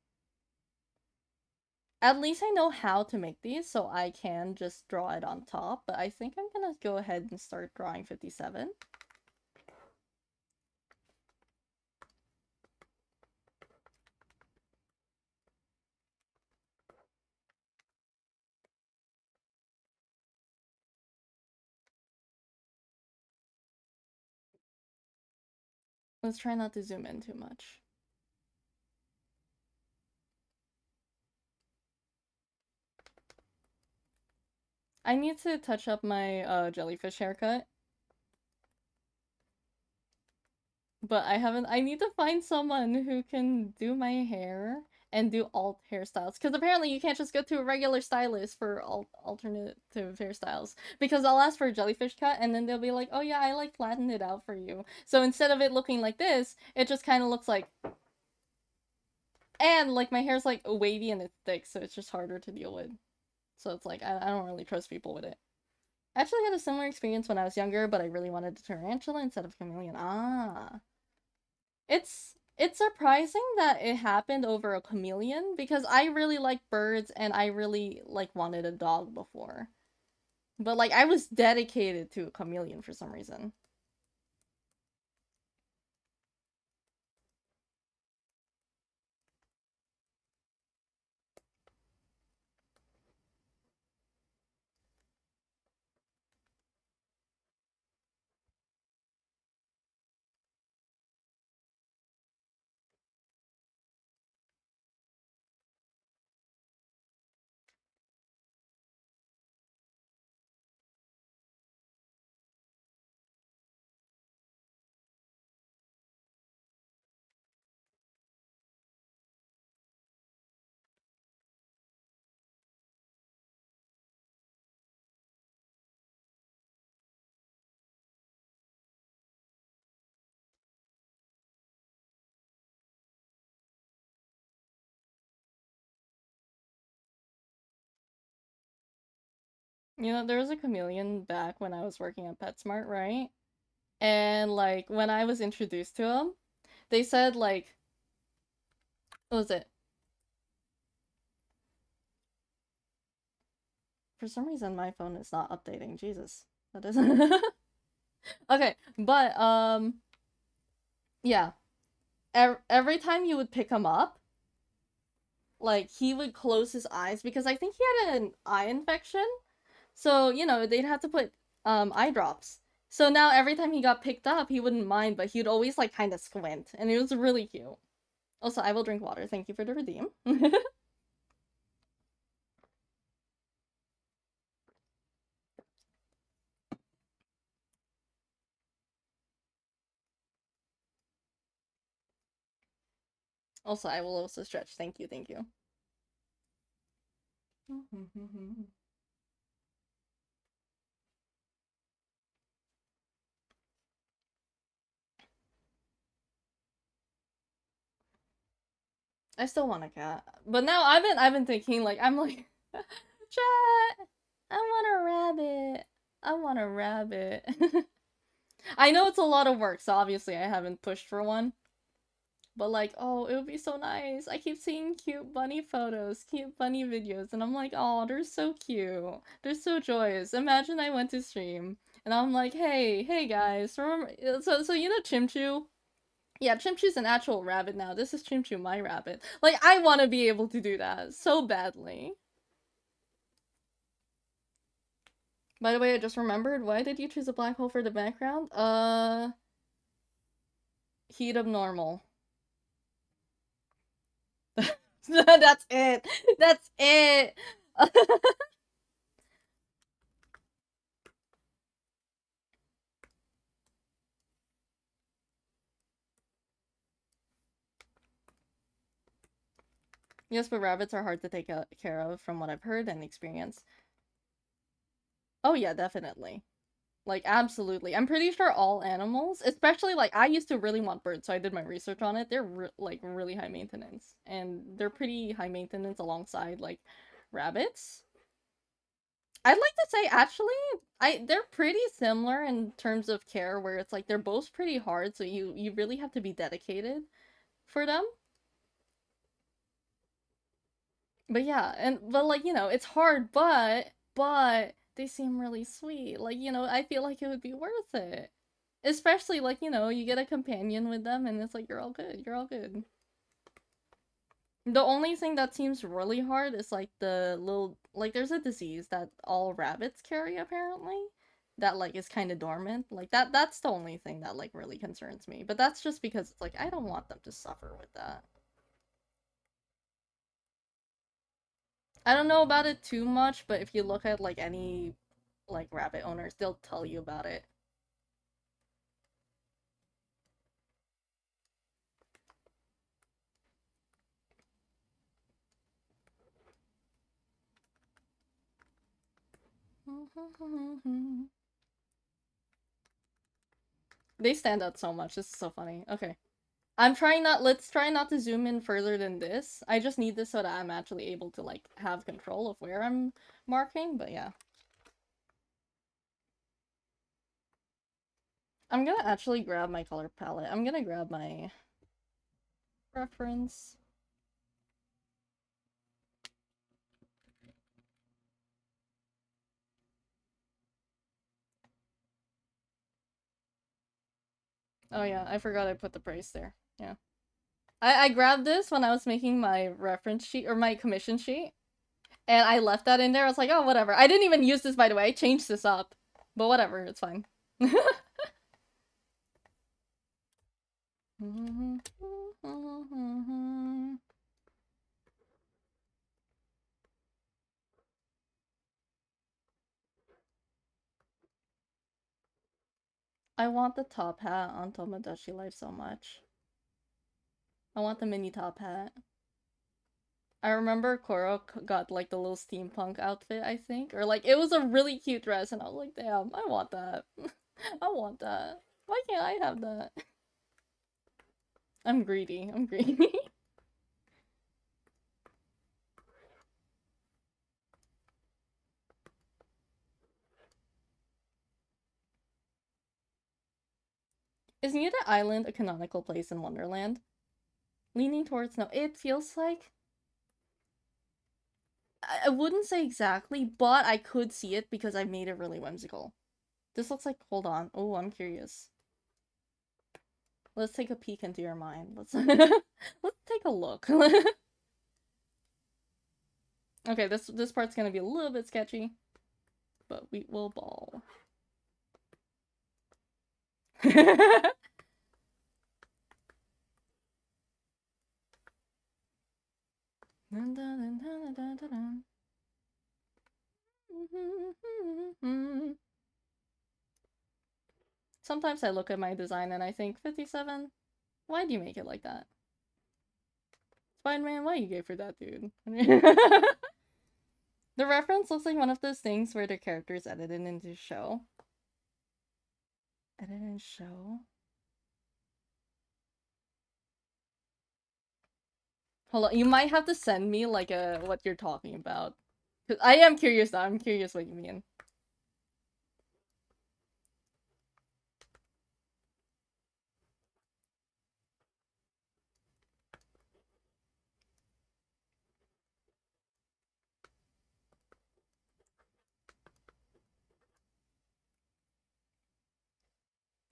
At least I know how to make these, so I can just draw it on top, but I think I'm gonna go ahead and start drawing 57. Let's try not to zoom in too much. I need to touch up my jellyfish haircut. But I need to find someone who can do my hair and do alt hairstyles. Because apparently you can't just go to a regular stylist for alternative hairstyles. Because I'll ask for a jellyfish cut and then they'll be like, oh yeah, I like flattened it out for you. So instead of it looking like this, it just kind of looks like. And like my hair's like wavy and it's thick, so it's just harder to deal with. So it's like, I don't really trust people with it. I actually had a similar experience when I was younger, but I really wanted a tarantula instead of chameleon. Ah. It's surprising that it happened over a chameleon because I really like birds and I really like wanted a dog before. But like I was dedicated to a chameleon for some reason. You know, there was a chameleon back when I was working at PetSmart, right? And like when I was introduced to him, they said like what was it? For some reason my phone is not updating. Jesus. That isn't Okay, but yeah. Every time you would pick him up, like he would close his eyes because I think he had an eye infection. So, you know, they'd have to put eye drops. So now every time he got picked up, he wouldn't mind, but he'd always like kind of squint, and it was really cute. Also, I will drink water. Thank you for the redeem. Also, I will also stretch. Thank you, thank you. I still want a cat, but now I've been thinking like I'm like, chat. I want a rabbit. I want a rabbit. I know it's a lot of work, so obviously I haven't pushed for one. But like, oh, it would be so nice. I keep seeing cute bunny photos, cute bunny videos, and I'm like, oh, they're so cute. They're so joyous. Imagine I went to stream and I'm like, hey guys, remember? So you know Chimchu? Yeah, Chimchu's an actual rabbit now. This is Chimchu, my rabbit. Like, I want to be able to do that so badly. By the way, I just remembered. Why did you choose a black hole for the background? Heat of normal. That's it. That's it. Yes, but rabbits are hard to take care of from what I've heard and experienced. Oh yeah, definitely. Like absolutely. I'm pretty sure all animals, especially like I used to really want birds, so I did my research on it. They're like really high maintenance and they're pretty high maintenance alongside like rabbits. I'd like to say actually they're pretty similar in terms of care where it's like they're both pretty hard, so you really have to be dedicated for them. But yeah, but like, it's hard, but they seem really sweet. Like, I feel like it would be worth it. Especially like, you get a companion with them and it's like you're all good. You're all good. The only thing that seems really hard is like the little like there's a disease that all rabbits carry apparently that like is kind of dormant. Like that's the only thing that like really concerns me. But that's just because it's like I don't want them to suffer with that. I don't know about it too much, but if you look at like any like rabbit owners, they'll tell you about it. They stand out so much. This is so funny. Okay. Let's try not to zoom in further than this. I just need this so that I'm actually able to like have control of where I'm marking, but yeah. I'm gonna actually grab my color palette. I'm gonna grab my reference. Oh yeah, I forgot I put the price there. Yeah. I grabbed this when I was making my reference sheet or my commission sheet. And I left that in there. I was like, oh, whatever. I didn't even use this, by the way. I changed this up. But whatever, it's fine. I want the top hat on Tomodachi Life so much. I want the mini top hat. I remember Koro got like the little steampunk outfit, I think. Or like, it was a really cute dress, and I was like, damn, I want that. I want that. Why can't I have that? I'm greedy. I'm greedy. Is Nuda Island a canonical place in Wonderland? Leaning towards no. It feels like I wouldn't say exactly, but I could see it because I made it really whimsical. This looks like, hold on. Oh, I'm curious. Let's take a peek into your mind. Let's let's take a look. Okay, this part's gonna be a little bit sketchy, but we will ball. Sometimes I look at my design and I think 57. Why do you make it like that? Spider-Man, why you gay for that dude? The reference looks like one of those things where the character is edited into show. Edited in show? Hold on, you might have to send me like what you're talking about. Cause I am curious now, I'm curious what you mean.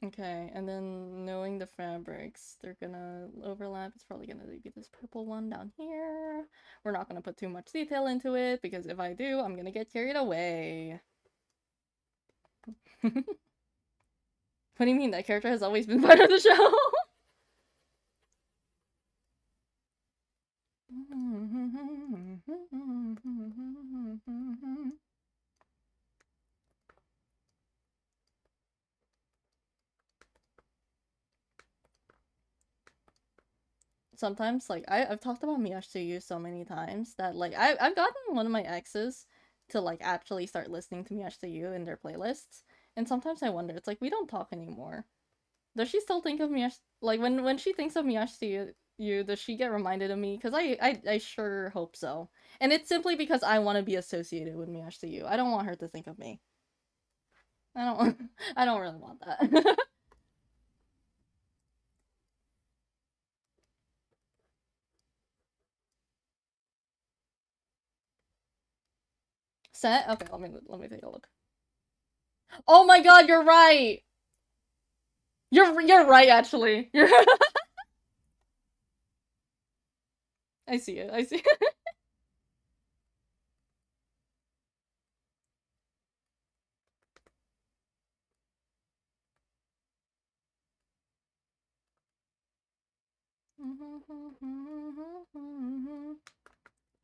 Okay, and then knowing the fabrics, they're gonna overlap. It's probably gonna be this purple one down here. We're not gonna put too much detail into it, because if I do, I'm gonna get carried away. What do you mean? That character has always been part of the show? Sometimes, like, I've talked about Miyash to you so many times that, like, I've gotten one of my exes to, like, actually start listening to Miyash to you in their playlists. And sometimes I wonder, it's like, we don't talk anymore. Does she still think of Miyash? Like, when she thinks of Miyash to you, does she get reminded of me? Because I sure hope so. And it's simply because I want to be associated with Miyash to you. I don't want her to think of me. I don't, I don't really want that. Set? Okay, let me take a look. Oh my god, you're right! You're right, actually. You're I see it. I see it.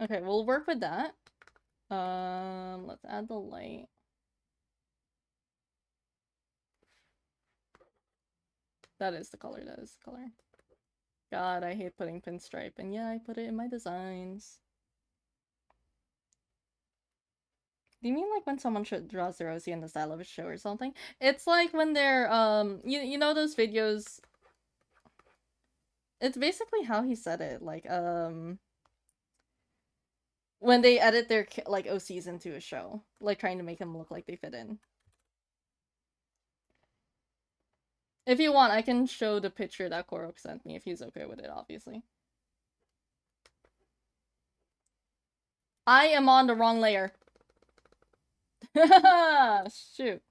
Okay, we'll work with that. Let's add the light. That is the color. That is the color. God, I hate putting pinstripe, and yeah, I put it in my designs. Do you mean like when someone draws their OC in the style of a show or something? It's like when they're you know those videos. It's basically how he said it, like when they edit their like OCs into a show, like trying to make them look like they fit in. If you want, I can show the picture that Korok sent me if he's okay with it, obviously. I am on the wrong layer. Shoot.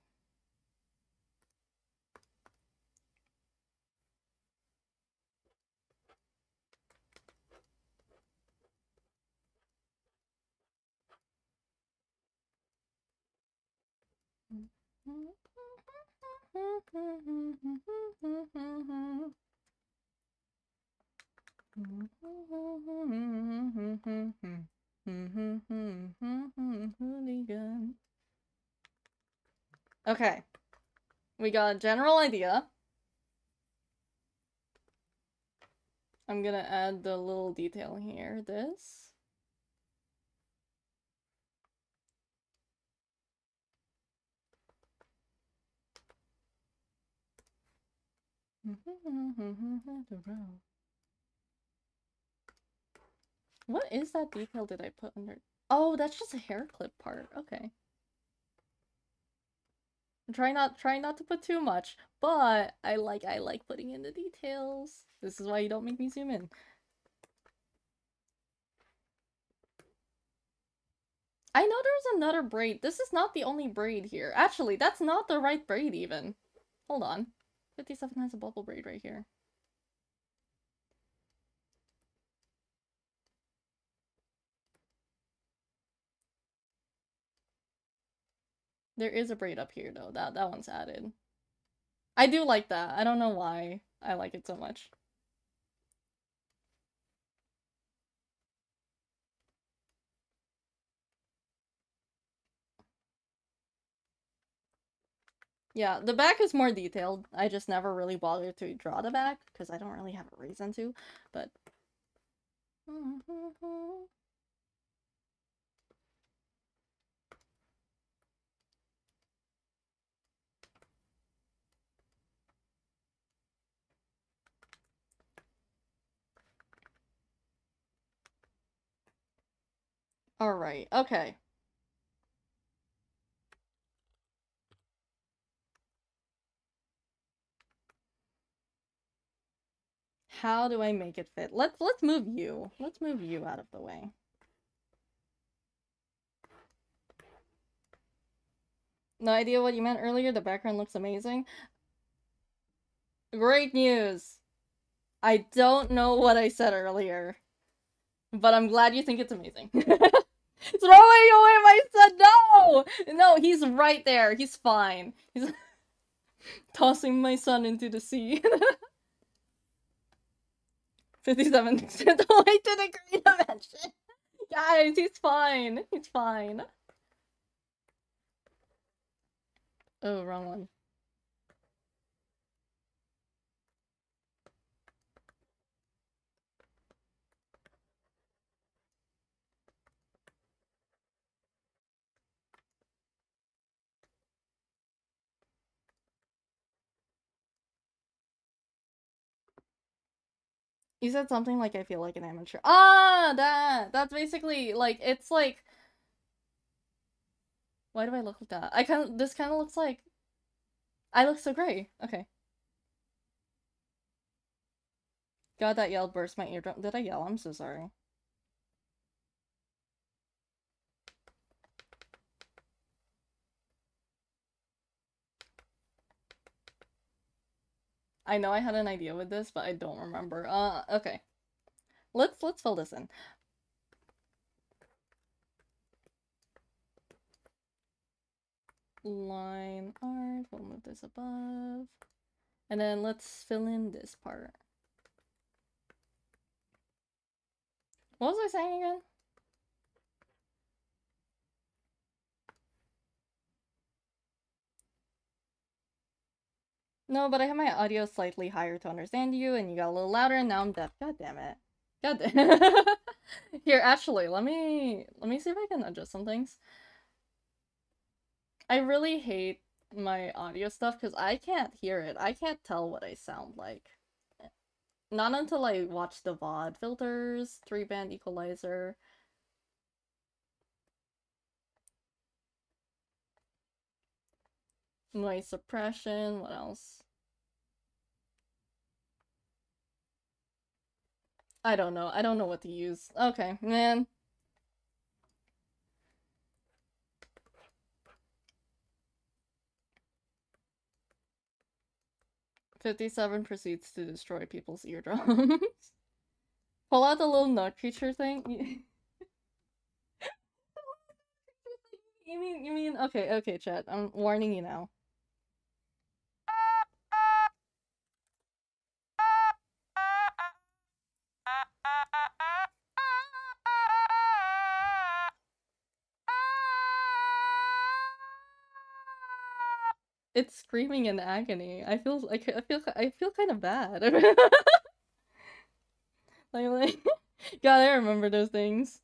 Okay. We got a general idea. I'm gonna add the little detail here. This. What is that detail did I put under? Oh, that's just a hair clip part. Okay. Try not to put too much, but I like putting in the details. This is why you don't make me zoom in. I know there's another braid. This is not the only braid here. Actually, that's not the right braid even. Hold on. 57 has a bubble braid right here. There is a braid up here though. That one's added. I do like that. I don't know why I like it so much. Yeah, the back is more detailed. I just never really bothered to draw the back because I don't really have a reason to, but Alright, okay. How do I make it fit? Let's move you. Let's move you out of the way. No idea what you meant earlier. The background looks amazing. Great news. I don't know what I said earlier, but I'm glad you think it's amazing. Throwing away my son! No! No, he's right there. He's fine. He's tossing my son into the sea. 57% away to the green dimension. Guys, he's fine. He's fine. Oh, wrong one. You said something like I feel like an amateur. Ah, that's basically like it's like why do I look like that? This kind of looks like I look so gray. Okay. God, that yell burst my eardrum. Did I yell? I'm so sorry. I know I had an idea with this, but I don't remember. Okay. Let's fill this in. Line art, we'll move this above. And then let's fill in this part. What was I saying again? No, but I have my audio slightly higher to understand you, and you got a little louder, and now I'm deaf. God damn it. God damn. Here, actually, let me see if I can adjust some things. I really hate my audio stuff because I can't hear it. I can't tell what I sound like. Not until I watch the VOD filters, 3-band equalizer. Noise suppression, what else? I don't know. I don't know what to use. Okay, man. "57 proceeds to destroy people's eardrums." Pull out the little nut creature thing? You mean, okay, chat. I'm warning you now. It's screaming in agony. I feel kind of bad. like, God, I remember those things.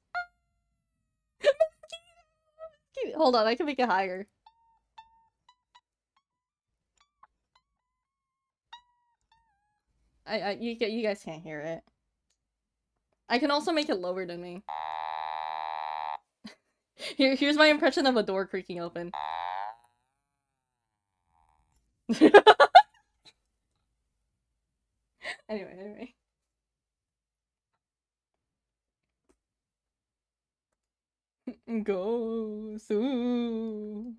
Hold on, I can make it higher. You guys can't hear it. I can also make it lower than me. Here's my impression of a door creaking open. Anyway. Go Sue.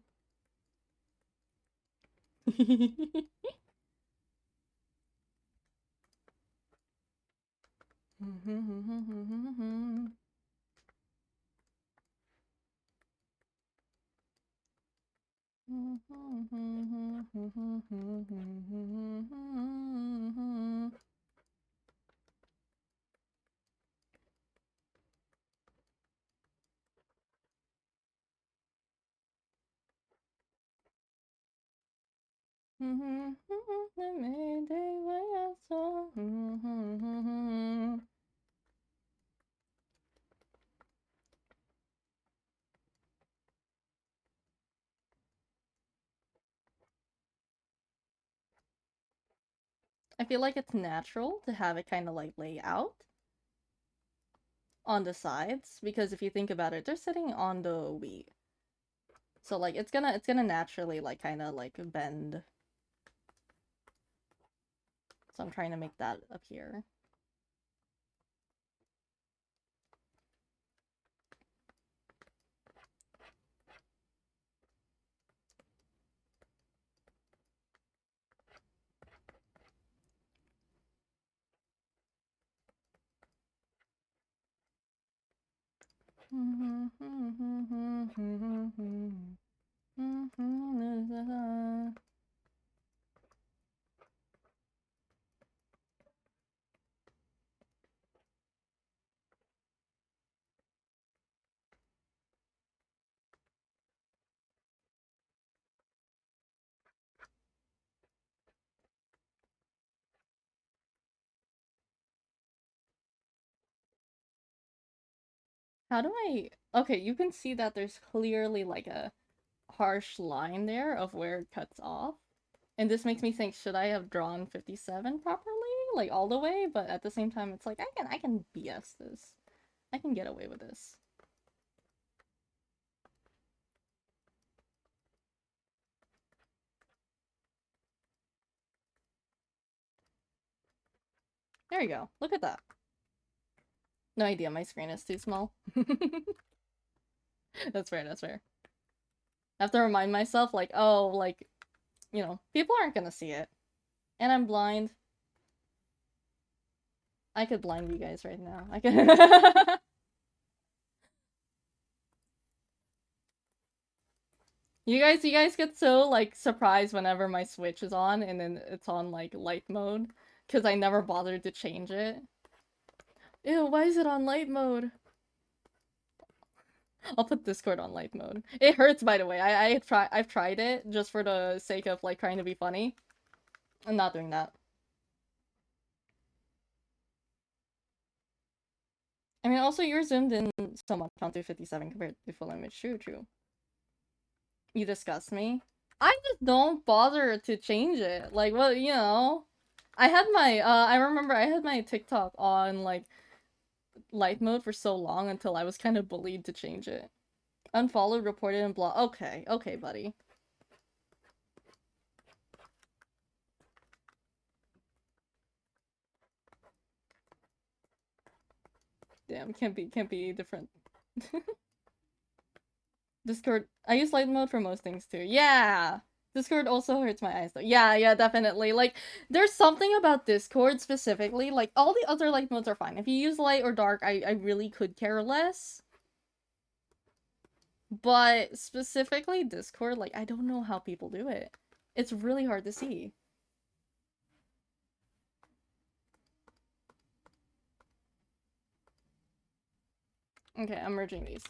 I feel like it's natural to have it kind of like lay out on the sides because if you think about it, they're sitting on the Wii. So like it's gonna naturally like kind of like bend. So I'm trying to make that up here. How do I... Okay, you can see that there's clearly like a harsh line there of where it cuts off. And this makes me think, should I have drawn 57 properly? Like all the way? But at the same time, it's like, I can BS this. I can get away with this. There you go. Look at that. No idea, my screen is too small. That's fair, that's fair. I have to remind myself, like, oh, like, you know, people aren't gonna see it. And I'm blind. I could blind you guys right now. I could... You guys get so, like, surprised whenever my Switch is on and then it's on, like, light mode. Because I never bothered to change it. Ew, why is it on light mode? I'll put Discord on light mode. It hurts, by the way. I've tried it just for the sake of, like, trying to be funny. I'm not doing that. I mean, also, you're zoomed in so much onto 57 compared to full image. True, true. You disgust me. I just don't bother to change it. Like, well, you know, I had my, I remember I had my TikTok on, like, light mode for so long until I was kind of bullied to change it. Unfollowed, reported, and blah. Okay, okay, buddy. Damn, can't be different. Discord, I use light mode for most things too. Yeah! Discord also hurts my eyes though. Yeah, yeah, definitely. Like, there's something about Discord specifically. Like, all the other light modes are fine. If you use light or dark, I really could care less. But specifically Discord, like, I don't know how people do it. It's really hard to see. Okay, I'm merging these.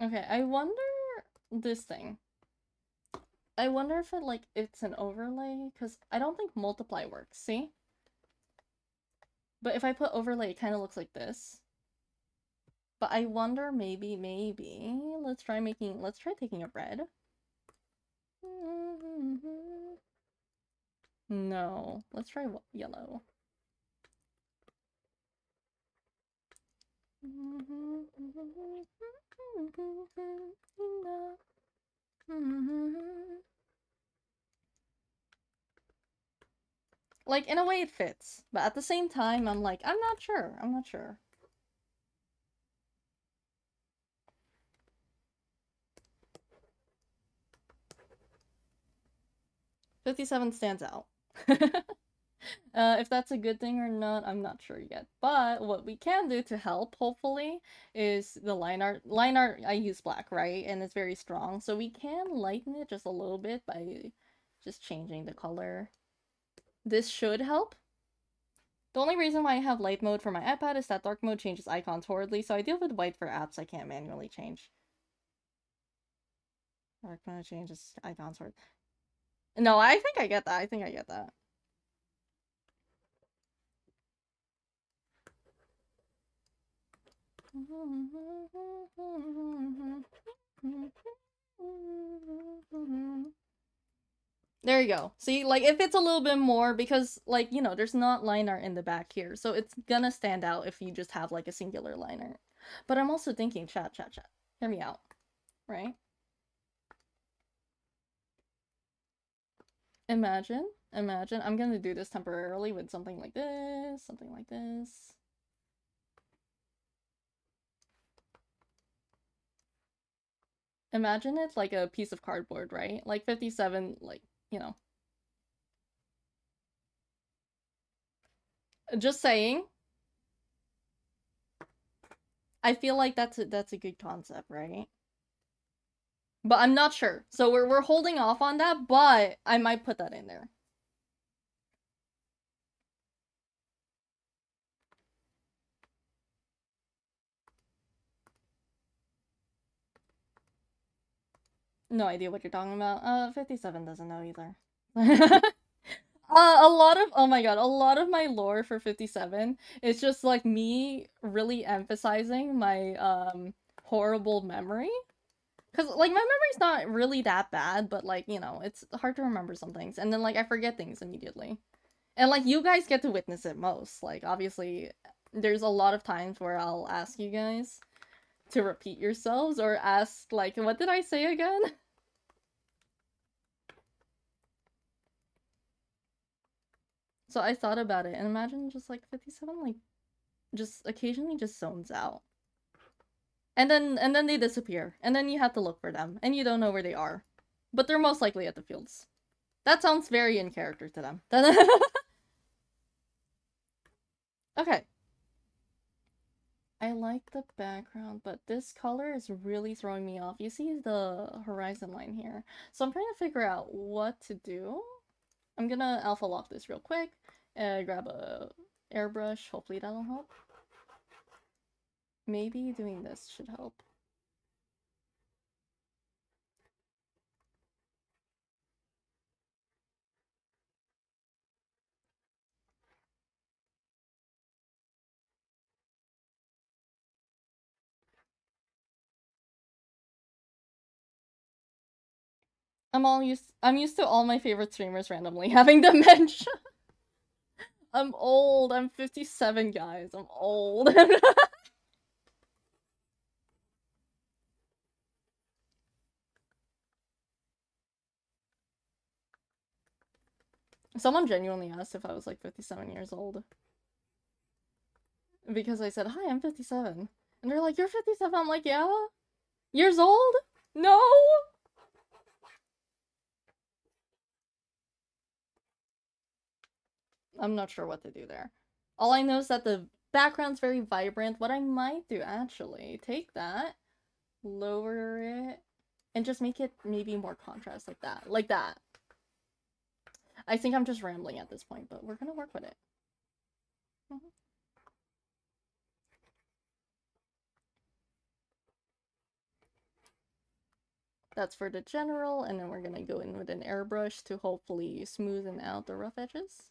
Okay, I wonder this thing. I wonder if it, like, it's an overlay, because I don't think multiply works, see? But if I put overlay, it kind of looks like this. But I wonder, maybe, let's try taking a red. No, let's try yellow. Like, in a way it fits, but at the same time, I'm like, I'm not sure. 57 stands out. If that's a good thing or not, I'm not sure yet. But what we can do to help, hopefully, is the line art. Line art, I use black, right? And it's very strong. So we can lighten it just a little bit by just changing the color. This should help. The only reason why I have light mode for my iPad is that dark mode changes icons horridly, so I deal with white for apps I can't manually change. Dark mode changes icons horrid. No, I think I get that. I think I get that. There you go. See, like, if it's a little bit more, because, like, you know, there's not line art in the back here, so it's gonna stand out if you just have, like, a singular line art. But I'm also thinking, chat. Hear me out, right? Imagine, I'm gonna do this temporarily with something like this, something like this. Imagine it like a piece of cardboard, right? Like 57, like, you know. Just saying. I feel like that's a good concept, right? But I'm not sure. So we're holding off on that, but I might put that in there. No idea what you're talking about. 57 doesn't know either. A lot of, oh my god, a lot of my lore for 57 is just like me really emphasizing my horrible memory. Cause like my memory's not really that bad, but like, you know, it's hard to remember some things. And then like I forget things immediately. And like you guys get to witness it most. Like obviously there's a lot of times where I'll ask you guys to repeat yourselves or ask like what did I say again? So I thought about it and imagine just like 57 like just occasionally just zones out. And then they disappear. And then you have to look for them and you don't know where they are. But they're most likely at the fields. That sounds very in character to them. Okay. I like the background, but this color is really throwing me off. You see the horizon line here. So I'm trying to figure out what to do. I'm gonna alpha lock this real quick. Grab a airbrush. Hopefully that'll help. Maybe doing this should help. I'm used to all my favorite streamers randomly having dementia. I'm old. I'm 57, guys. I'm old. Someone genuinely asked if I was like 57 years old. Because I said, "Hi, I'm 57." And they're like, "You're 57?" I'm like, "Yeah." Years old? No. I'm not sure what to do there. All I know is that the background's very vibrant. What I might do, actually, take that, lower it, and just make it maybe more contrast like that. Like that. I think I'm just rambling at this point, but we're gonna work with it. Mhm. That's for the general, and then we're gonna go in with an airbrush to hopefully smoothen out the rough edges.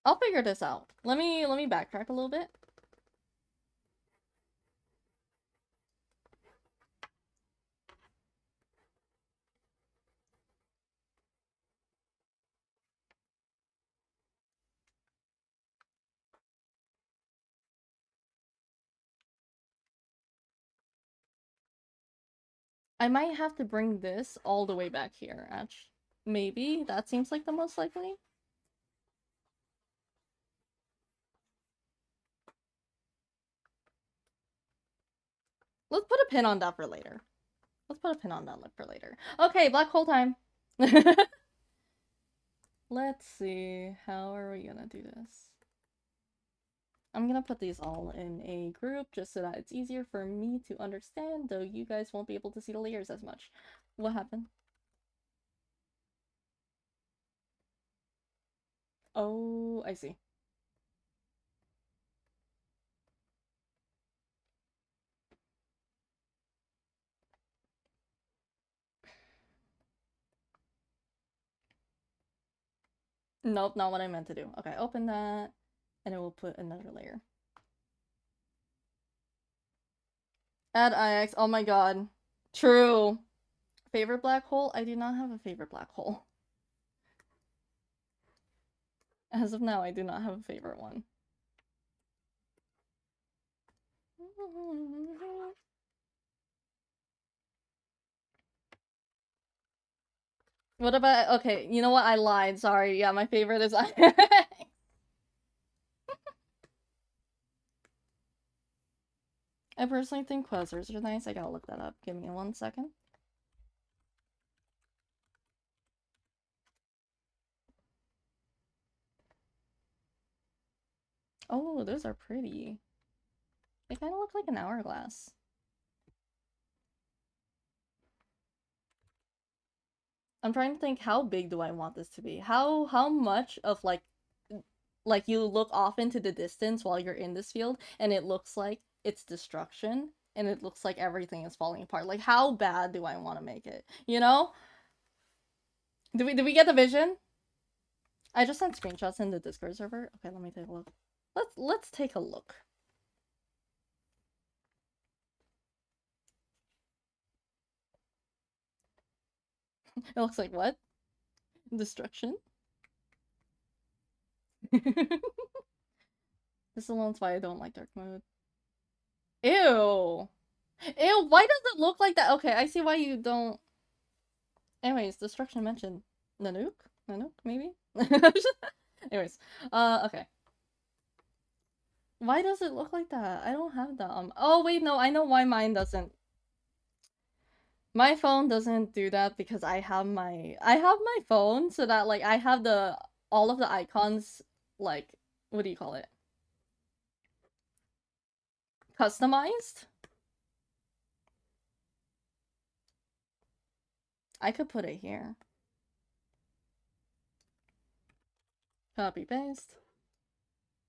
I'll figure this out. Let me backtrack a little bit. I might have to bring this all the way back here, actually. Maybe that seems like the most likely. Let's put a pin on that for later. Let's put a pin on that for later. Okay, black hole time. Let's see. How are we gonna do this? I'm gonna put these all in a group just so that it's easier for me to understand, though you guys won't be able to see the layers as much. What happened? Oh, I see. Nope, not what I meant to do. Okay, open that, and it will put another layer. Add IX. Oh my god. True. Favorite black hole? I do not have a favorite black hole. As of now, I do not have a favorite one. What about, okay, you know what? I lied. Sorry. Yeah, my favorite is I personally think quasars are nice. I gotta look that up. Give me 1 second. Oh, those are pretty. They kind of look like an hourglass. I'm trying to think, how big do I want this to be? How much of like you look off into the distance while you're in this field and it looks like it's destruction and it looks like everything is falling apart. Like how bad do I want to make it? You know? Do we get the vision? I just sent screenshots in the Discord server. Okay, let me take a look. Let's take a look. It looks like what? Destruction? This alone's why I don't like dark mode. Ew. Ew, why does it look like that? Okay, I see why you don't. Anyways, destruction mentioned. Nanook? Nanook, maybe? Anyways, okay. Why does it look like that? I don't have that. Oh wait, no, I know why mine doesn't. My phone doesn't do that because I have my phone so that like I have all of the icons like what do you call it? Customized? I could put it here. Copy paste.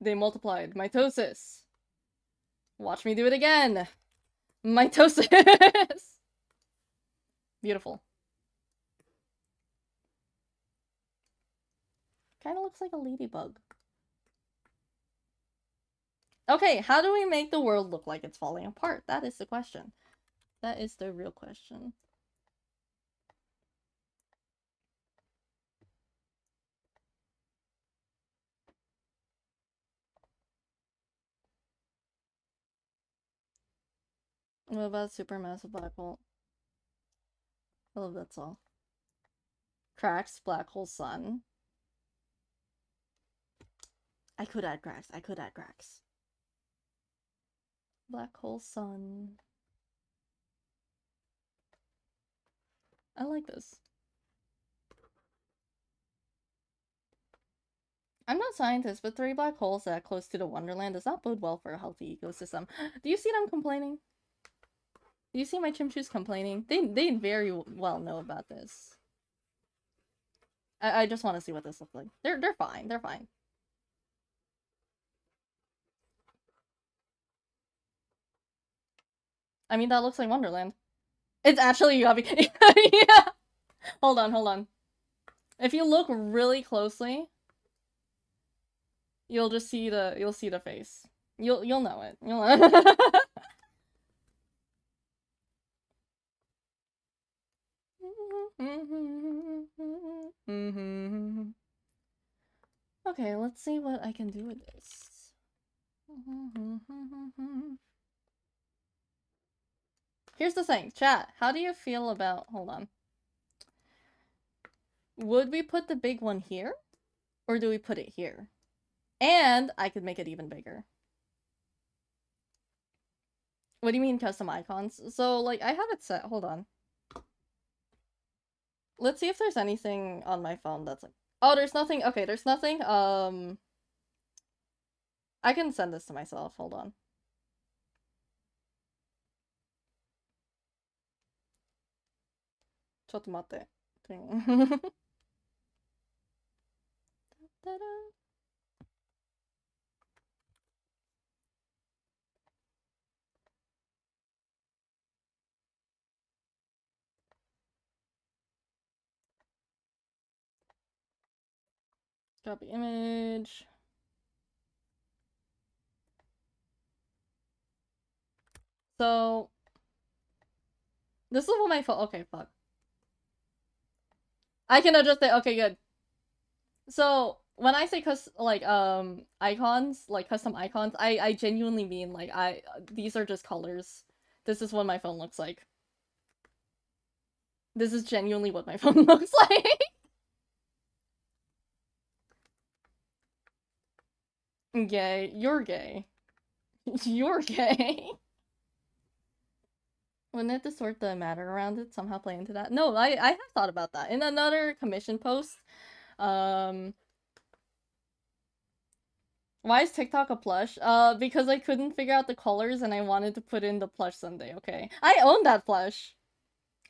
They multiplied. Mitosis. Watch me do it again. Mitosis. Beautiful. Kind of looks like a ladybug. Okay, how do we make the world look like it's falling apart? That is the question. That is the real question. What about supermassive black hole? I love that song. Cracks, black hole sun. I could add cracks. I could add cracks. Black hole sun. I like this. I'm not a scientist, but 3 black holes that close to the Wonderland does not bode well for a healthy ecosystem. Do you see them complaining? Do you see my chimchus complaining? They very well know about this. I just want to see what this looks like. They're fine. They're fine. I mean, that looks like Wonderland. It's actually Yubby. Yeah. Hold on. If you look really closely, you'll see the face. You'll know it. You'll know. Okay, let's see what I can do with this. Here's the thing, chat. How do you feel about... Hold on. Would we put the big one here? Or do we put it here? And I could make it even bigger. What do you mean custom icons? So, like, I have it set. Hold on. Let's see if there's anything on my phone that's like... Oh, there's nothing. Okay, there's nothing. I can send this to myself. Hold on. Chotomate. Copy image. So this is what my phone. Okay, fuck. I can adjust it. Okay, good. So when I say icons, like custom icons, I genuinely mean like these are just colors. This is what my phone looks like. This is genuinely what my phone looks like. Gay. You're gay. You're gay. Wouldn't it distort the matter around it, somehow play into that? No, I have thought about that. In another commission post, why is TikTok a plush? Because I couldn't figure out the colors and I wanted to put in the plush someday, okay? I own that plush!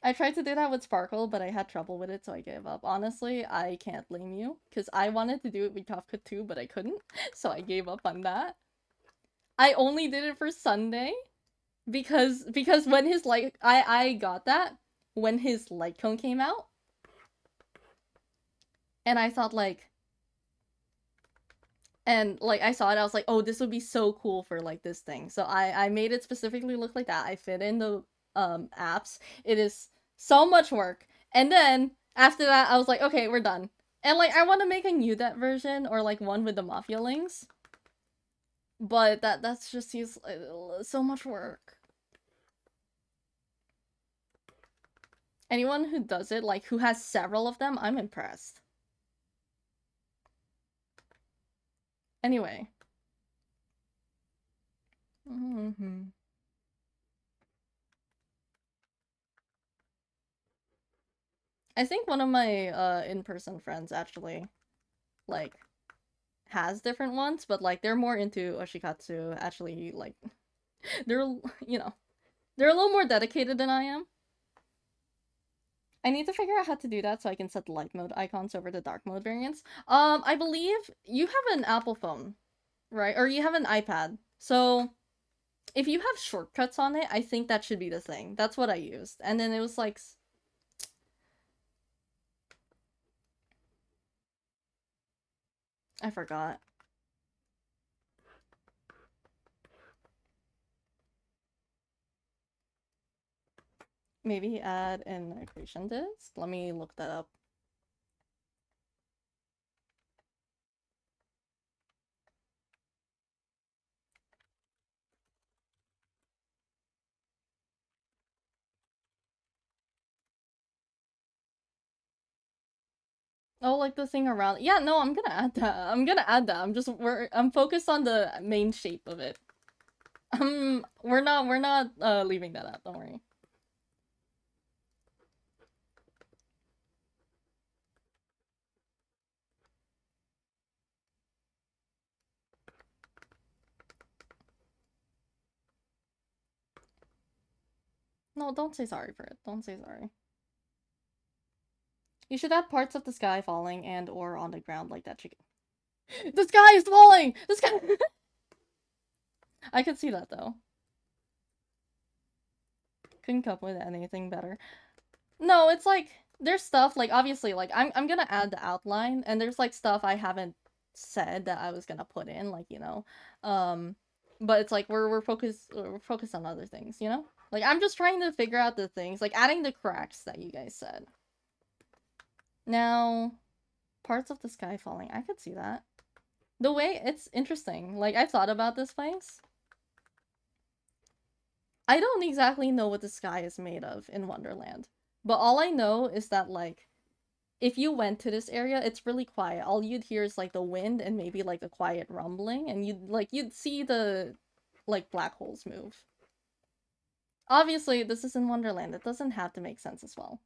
I tried to do that with Sparkle, but I had trouble with it, so I gave up. Honestly, I can't blame you, because I wanted to do it with Kafka too, but I couldn't, so I gave up on that. I only did it for Sunday, because when his I got that when his light cone came out, and I thought I saw it, I was like, oh, this would be so cool for like this thing. So I made it specifically look like that. I fit in the apps. It is so much work. And then after that, I was like, okay, we're done. And like I want to make a new that version or like one with the Mafia links. But that's just so much work. Anyone who does it, like who has several of them, I'm impressed. Anyway. I think one of my in-person friends actually like has different ones, but like they're more into Oshikatsu. Actually, like they're they're a little more dedicated than I am. I need to figure out how to do that so I can set the light mode icons over the dark mode variants. I believe you have an Apple phone, right? Or you have an iPad. So if you have shortcuts on it, I think that should be the thing. That's what I used. And then it was like I forgot. Maybe add an accretion disk? Let me look that up. Oh, like the thing around. Yeah, no, I'm gonna add that. I'm gonna add that. I'm focused on the main shape of it. We're not leaving that out, don't worry. No, don't say sorry for it. Don't say sorry. You should add parts of the sky falling and or on the ground like that chicken. The sky is falling! The sky I could see that though. Couldn't come up with anything better. No, it's like there's stuff like obviously like I'm gonna add the outline and there's like stuff I haven't said that I was gonna put in, like, but it's like we're focused on other things, you know? Like I'm just trying to figure out the things, like adding the cracks that you guys said. Now, parts of the sky falling, I could see that. The way it's interesting, like I've thought about this place. I don't exactly know what the sky is made of in Wonderland, but all I know is that like if you went to this area, it's really quiet. All you'd hear is like the wind and maybe like a quiet rumbling, and you'd see the like black holes move. Obviously, this is in Wonderland. It doesn't have to make sense as well.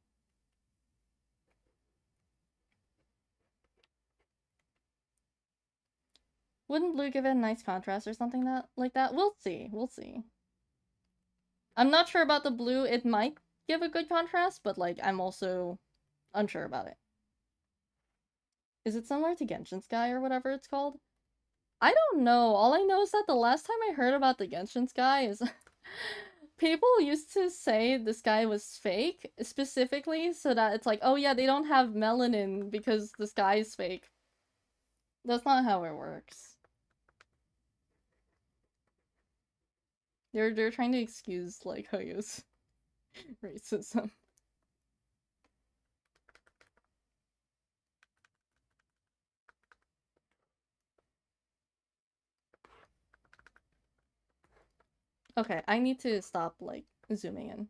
Wouldn't blue give it a nice contrast or something like that? We'll see. We'll see. I'm not sure about the blue. It might give a good contrast, but like I'm also unsure about it. Is it similar to Genshin Sky or whatever it's called? I don't know. All I know is that the last time I heard about the Genshin Sky is people used to say this guy was fake, specifically so that it's like, oh yeah, they don't have melanin because the sky is fake. That's not how it works. They're trying to excuse like Hoyo's racism. Okay, I need to stop like zooming in.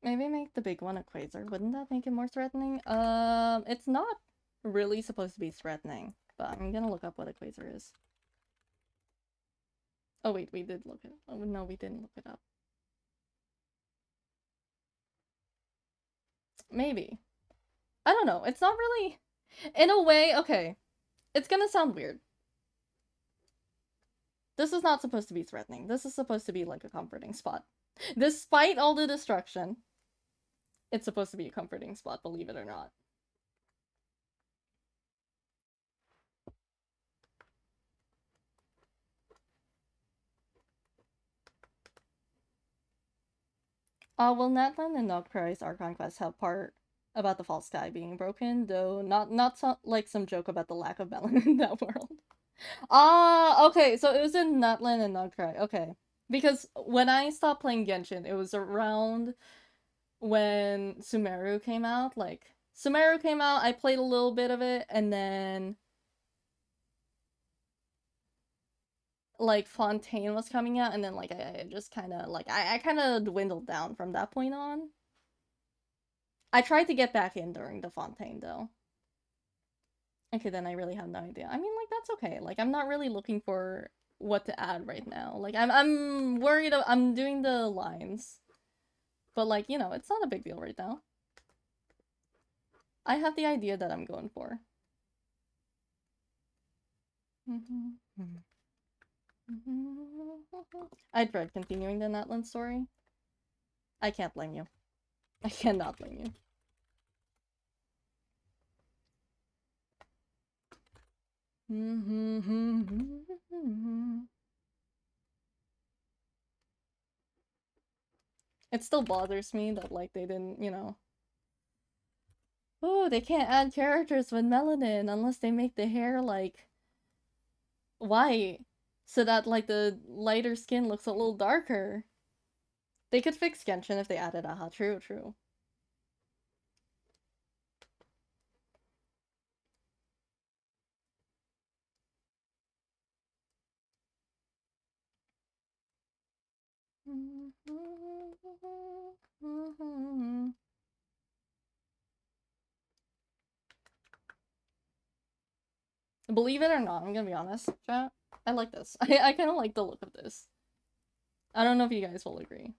Maybe make the big one a quasar. Wouldn't that make it more threatening? It's not really supposed to be threatening, but I'm gonna look up what a quasar is. Oh wait, we did look it. Oh no, we didn't look it up. Maybe. I don't know. It's not really. In a way, okay. It's gonna sound weird. This is not supposed to be threatening. This is supposed to be like a comforting spot. Despite all the destruction, it's supposed to be a comforting spot, believe it or not. Will Natlan and Nocturi's Archon quest have part about the false sky being broken, though not so, like some joke about the lack of melon in that world. Ah, okay, so it was in Natlan and Nocturi. Okay. Because when I stopped playing Genshin, it was around when Sumeru came out. Like, Sumeru came out, I played a little bit of it, and then like Fontaine was coming out, and then like I just kind of like I kind of dwindled down from that point on. I tried to get back in during the Fontaine though. Okay, then I really have no idea. I mean, like that's okay. Like I'm not really looking for what to add right now. Like I'm worried. I'm doing the lines, but like you know, it's not a big deal right now. I have the idea that I'm going for. I dread continuing the Natlan story. I can't blame you. I cannot blame you. It still bothers me that like they didn't, you know. Oh, they can't add characters with melanin unless they make the hair like white so that like the lighter skin looks a little darker. They could fix Genshin if they added aha. True, true. Believe it or not, I'm gonna be honest, chat. I like this. I kind of like the look of this. I don't know if you guys will agree.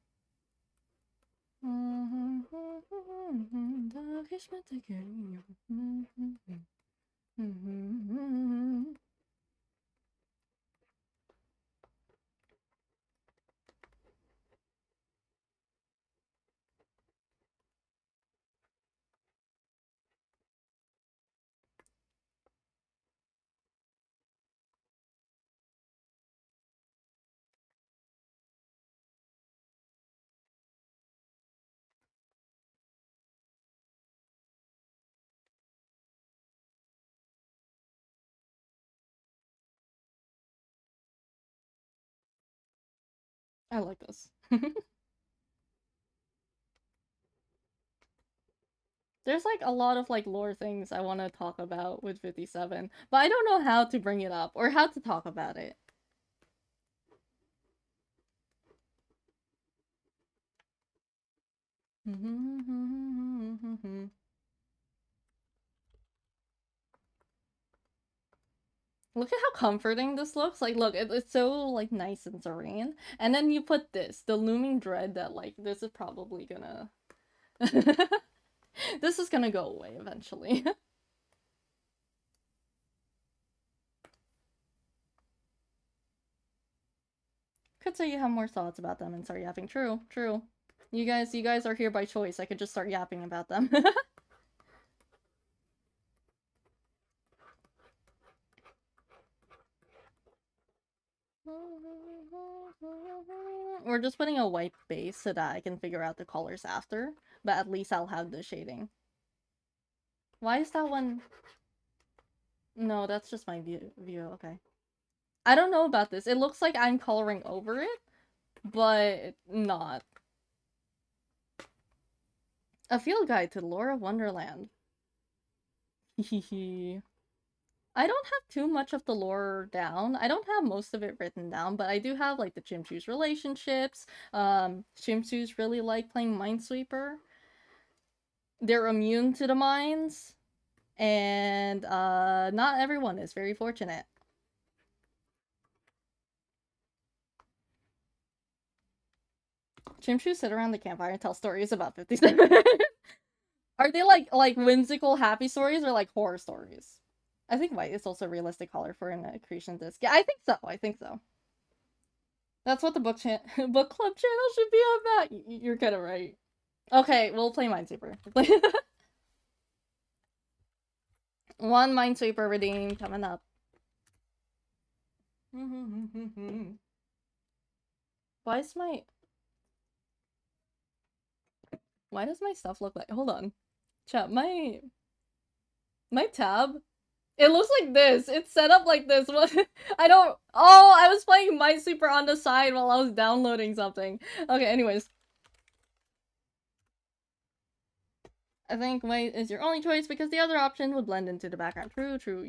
I like this. There's like a lot of like lore things I want to talk about with 57, but I don't know how to bring it up or how to talk about it. Look at how comforting this looks. Like, look, it's so like nice and serene. And then you put this, the looming dread that like this is probably gonna this is gonna go away eventually. Could say you have more thoughts about them and start yapping. True, true. You guys are here by choice. I could just start yapping about them. we're just putting a white base so that I can figure out the colors after, but at least I'll have the shading. Why is that one? No, that's just my view. Okay. I don't know about this. It looks like I'm coloring over it, but not. A field guide to the lore of Wonderland. Hehehe. I don't have too much of the lore down. I don't have most of it written down, but I do have like the Chimchu's relationships. Chimchu's really like playing Minesweeper. They're immune to the mines, and not everyone is very fortunate. Chimchus sit around the campfire and tell stories about 57. Are they like whimsical happy stories or like horror stories? I think white is also a realistic color for an accretion disc. Yeah, I think so. I think so. That's what the book club channel should be about. You're kind of right. Okay, we'll play Minesweeper. One Minesweeper redeem coming up. Why is my... Why does my stuff look like... Hold on. Chat, my tab... It looks like this. It's set up like this. I don't... Oh, I was playing Minesweeper on the side while I was downloading something. Okay, anyways. I think white is your only choice because the other option would blend into the background. True, true.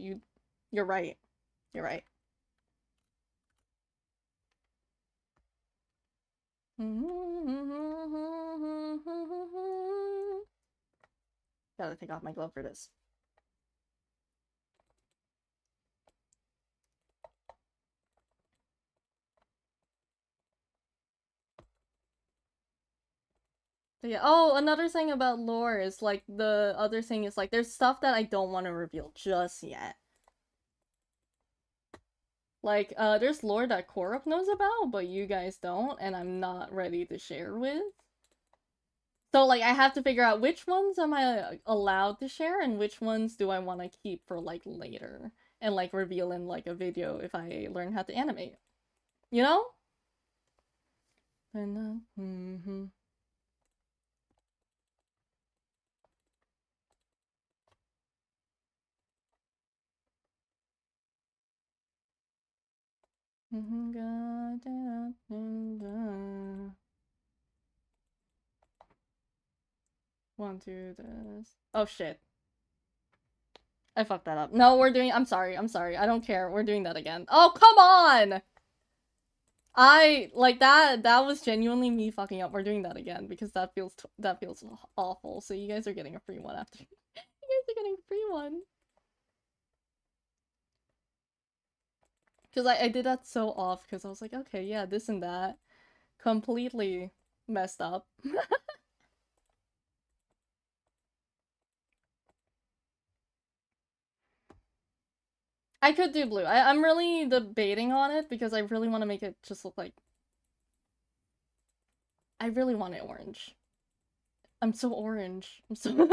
You're right. You're right. Gotta take off my glove for this. So yeah. Oh, another thing about lore is like the other thing is like there's stuff that I don't want to reveal just yet. Like, there's lore that Korup knows about, but you guys don't, and I'm not ready to share with. So, like, I have to figure out which ones am I allowed to share, and which ones do I want to keep for, like, later. And, like, reveal in, like, a video if I learn how to animate. You know? And, One, two, this. Oh shit. I fucked that up. No, we're doing- I'm sorry. I don't care. We're doing that again. Oh, come on! Like, that was genuinely me fucking up. We're doing that again because that feels awful. So you guys are getting a free one after. You guys are getting a free one. Because I did that so off because I was like, okay, yeah, this and that. Completely messed up. I could do blue. I'm really debating on it because I really want to make it just look like... I really want it orange. I'm so orange. I'm so...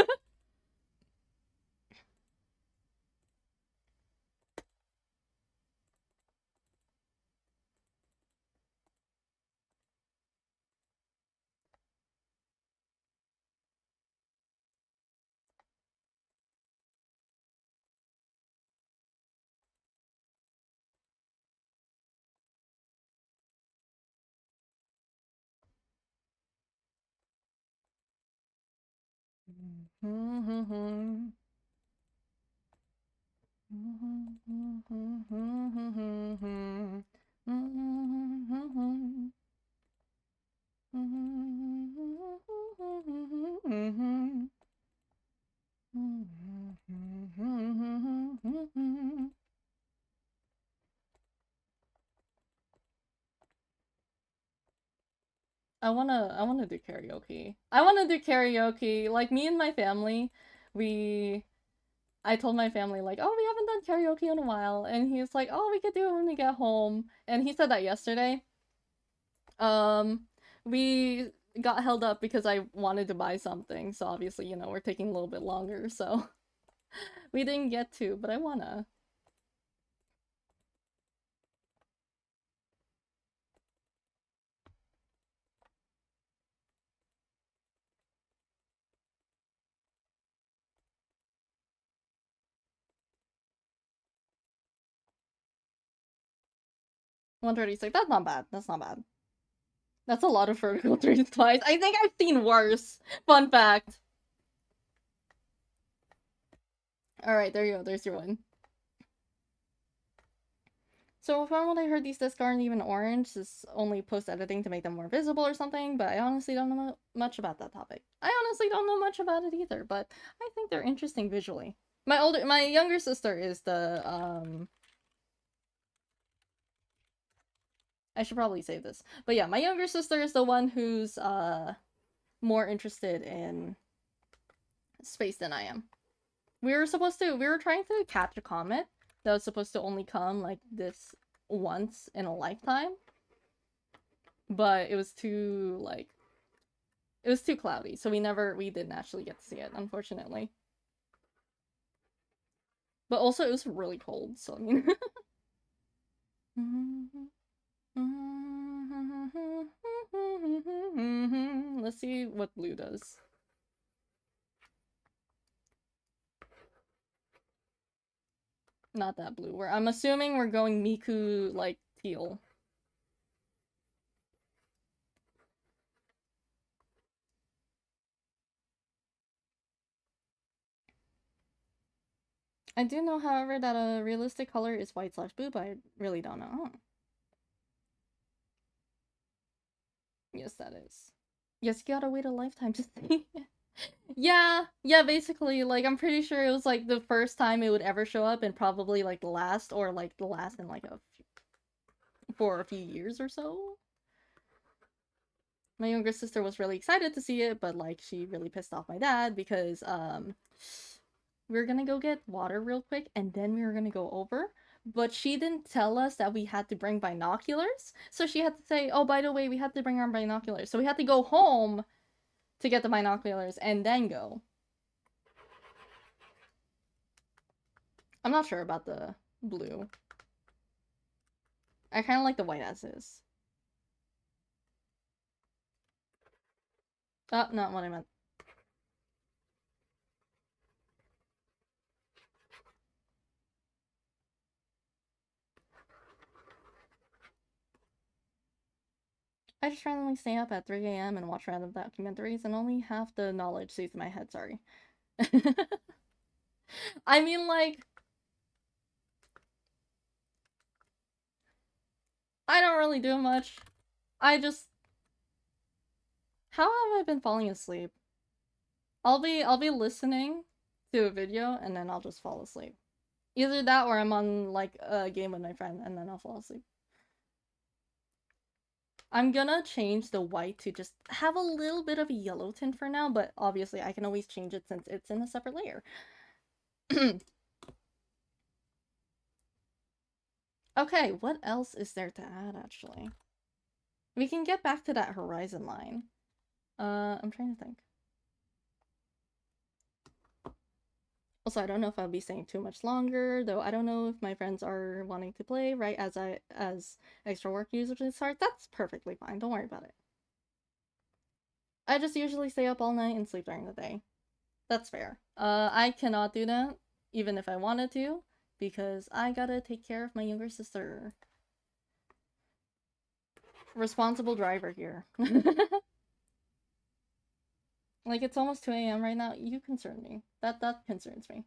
I wanna do karaoke. I wanna do karaoke. Like, me and my family, I told my family, like, oh, we haven't done karaoke in a while. And he's like, oh, we could do it when we get home. And he said that yesterday. We got held up because I wanted to buy something. So obviously, you know, we're taking a little bit longer. So we didn't get to, but I wanna. 136. That's not bad. That's not bad. That's a lot of vertical trees twice. I think I've seen worse. Fun fact. Alright, there you go. There's your one. So from what I heard, these discs aren't even orange. This only post-editing to make them more visible or something, but I honestly don't know much about that topic. I honestly don't know much about it either, but I think they're interesting visually. My younger sister is the, I should probably save this. But yeah, my younger sister is the one who's, more interested in space than I am. We were trying to catch a comet that was supposed to only come, like, this once in a lifetime. But it was too, like, it was too cloudy, so we didn't actually get to see it, unfortunately. But also, it was really cold, so I mean... Let's see what blue does. Not that blue. I'm assuming we're going Miku, like, teal. I do know, however, that a realistic color is white/blue, but I really don't know. Oh. Yes, that is. Yes, you gotta wait a lifetime to see it. Yeah, basically, like, I'm pretty sure it was, like, the first time it would ever show up and probably, like, the last in, like, for a few years or so. My younger sister was really excited to see it, but, like, she really pissed off my dad because, we were gonna go get water real quick and then we were gonna go over. But she didn't tell us that we had to bring binoculars. So she had to say, oh, by the way, we had to bring our binoculars. So we had to go home to get the binoculars and then go. I'm not sure about the blue. I kind of like the white as is. Oh, not what I meant. I just randomly stay up at 3 a.m. and watch random documentaries and only half the knowledge stays in my head, sorry. I mean, like... I don't really do much. I just... How have I been falling asleep? I'll be listening to a video and then I'll just fall asleep. Either that or I'm on, like, a game with my friend and then I'll fall asleep. I'm gonna change the white to just have a little bit of a yellow tint for now, but obviously I can always change it since it's in a separate layer. Okay, what else is there to add, actually? We can get back to that horizon line. I'm trying to think. Also, I don't know if I'll be staying too much longer, though I don't know if my friends are wanting to play right as extra work usually starts. That's perfectly fine, don't worry about it. I just usually stay up all night and sleep during the day. That's fair. I cannot do that, even if I wanted to, because I gotta take care of my younger sister. Responsible driver here. Like, it's almost 2 a.m. right now. You concern me. That concerns me.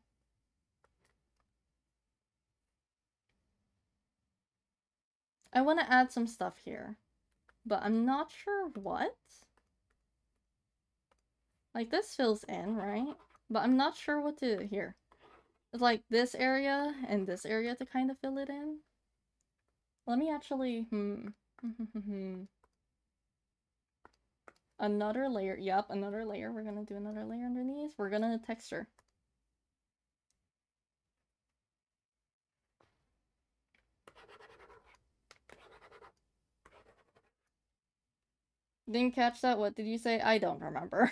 I want to add some stuff here, but I'm not sure what. Like, this fills in, right? But I'm not sure what to here. It's like this area and this area to kind of fill it in. Let me actually, Another layer. Yep, another layer. We're gonna do another layer underneath. We're gonna texture. Didn't catch that. What did you say? I don't remember.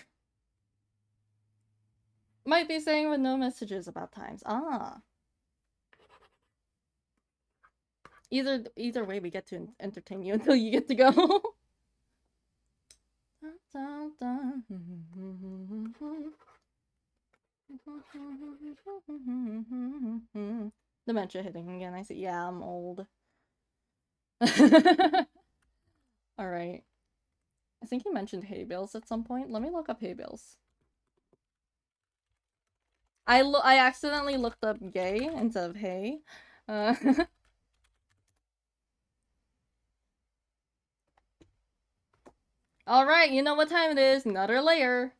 Might be saying with no messages about times. Ah. Either way, we get to entertain you until you get to go. Dementia hitting again. I see. Yeah, I'm old. Alright. I think you mentioned hay bales at some point. Let me look up hay bales. I accidentally looked up gay instead of hay. Alright, you know what time it is. Another layer.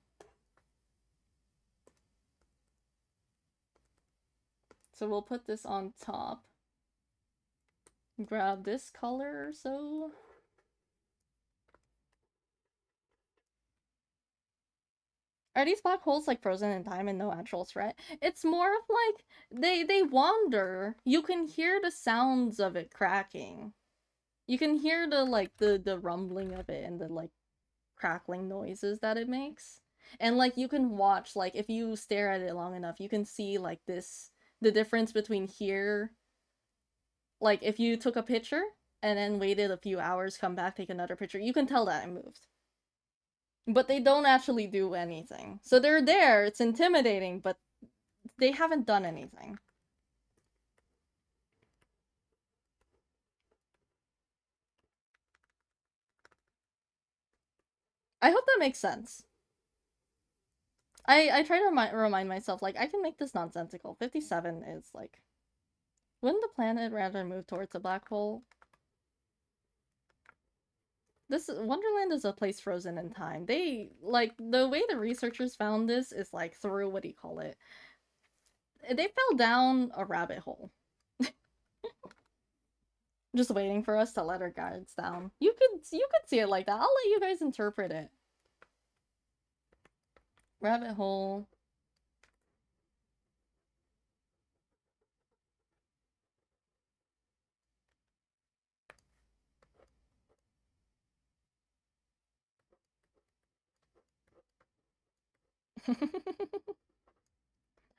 So we'll put this on top. Grab this color or so. Are these black holes like frozen in time and no actual threat? It's more of like they wander. You can hear the sounds of it cracking. You can hear the like the rumbling of it and the like crackling noises that it makes. And like you can watch, like if you stare at it long enough, you can see like the difference between here, like if you took a picture and then waited a few hours, come back, take another picture, you can tell that it moved. But they don't actually do anything. So they're there, it's intimidating, but they haven't done anything. I hope that makes sense. I try to remind myself, like, I can make this nonsensical. 57 is, like... Wouldn't the planet rather move towards a black hole? This Wonderland is a place frozen in time. They, like, the way the researchers found this is, like, through, what do you call it? They fell down a rabbit hole. Just waiting for us to let our guards down. You could see it like that. I'll let you guys interpret it. Rabbit hole.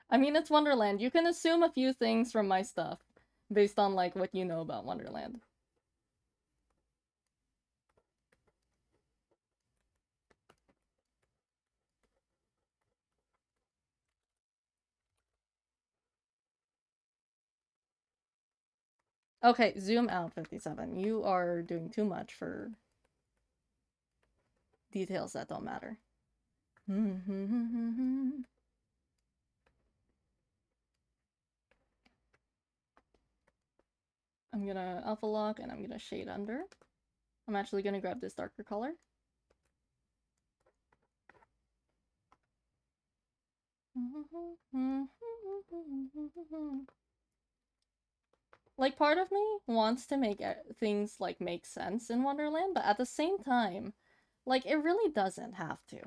I mean, it's Wonderland. You can assume a few things from my stuff based on, like, what you know about Wonderland. Okay, zoom out, 57. You are doing too much for details that don't matter. I'm gonna alpha lock and I'm gonna shade under. I'm actually gonna grab this darker color. Like, part of me wants to make things, like, make sense in Wonderland, but at the same time, like, it really doesn't have to.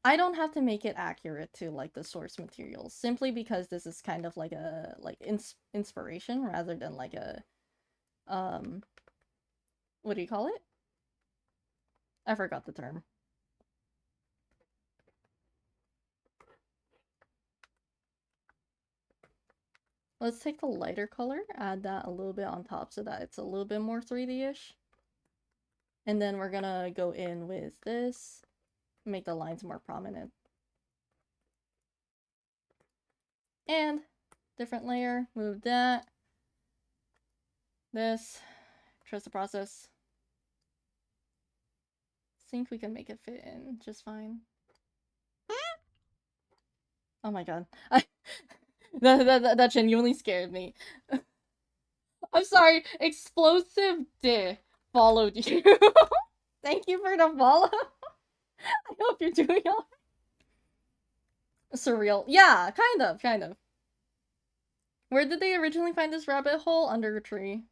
I don't have to make it accurate to, like, the source materials, simply because this is kind of like a, like, inspiration rather than, like, a, what do you call it? I forgot the term. Let's take the lighter color, add that a little bit on top so that it's a little bit more 3D-ish. And then we're gonna go in with this, make the lines more prominent. And different layer, move that. This, trust the process. Think we can make it fit in just fine. Oh my god. That genuinely scared me. I'm sorry, explosive dick followed you. Thank you for the follow. I hope you're doing all right. Surreal. Yeah, kind of. Where did they originally find this rabbit hole? Under a tree.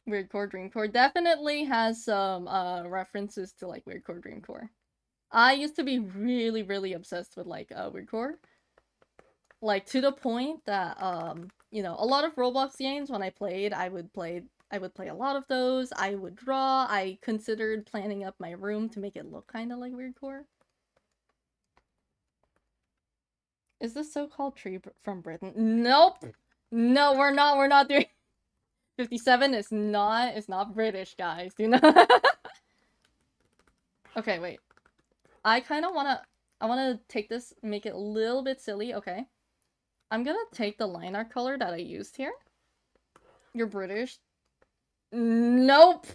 Weirdcore Dreamcore definitely has some references to like Weirdcore Dreamcore. I used to be really, really obsessed with like Weirdcore. Like to the point that you know, a lot of Roblox games when I played, I would play a lot of those. I would draw. I considered planning up my room to make it look kind of like Weirdcore. Is this so-called tree from Britain? Nope. No, we're not. We're not doing. 57 is not. It's not British, guys. Do not. Okay, wait. I kind of wanna take this, make it a little bit silly. Okay, I'm gonna take the line art color that I used here. You're British. Nope.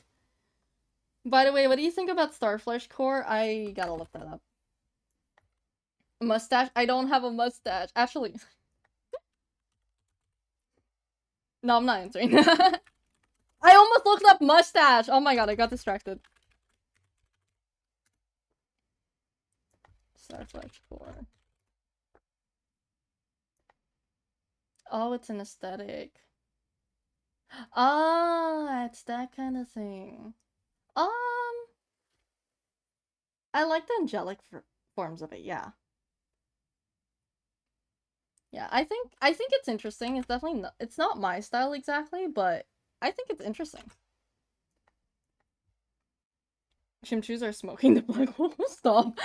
By the way, what do you think about Starflesh Core? I gotta look that up. Mustache? I don't have a mustache. Actually, no, I'm not answering. I almost looked up mustache! Oh my god, I got distracted. Starflesh Core. Oh, it's an aesthetic. Ah, it's that kind of thing. Um, I like the angelic forms of it, yeah. Yeah, I think it's interesting. It's definitely not, it's not my style exactly, but I think it's interesting. Chimchus are smoking the black hole. Stop.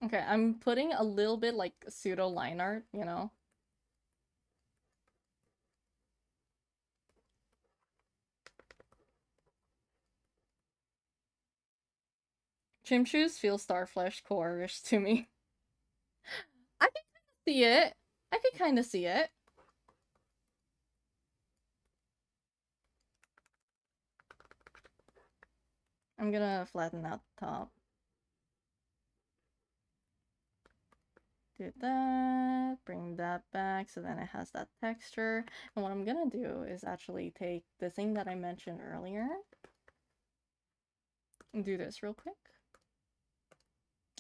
Okay, I'm putting a little bit like pseudo line art, you know? Chimchus feel Starflesh core-ish to me. I can see it. I could kind of see it. I'm gonna flatten out the top. Do that, bring that back so then it has that texture. And what I'm gonna do is actually take the thing that I mentioned earlier and do this real quick.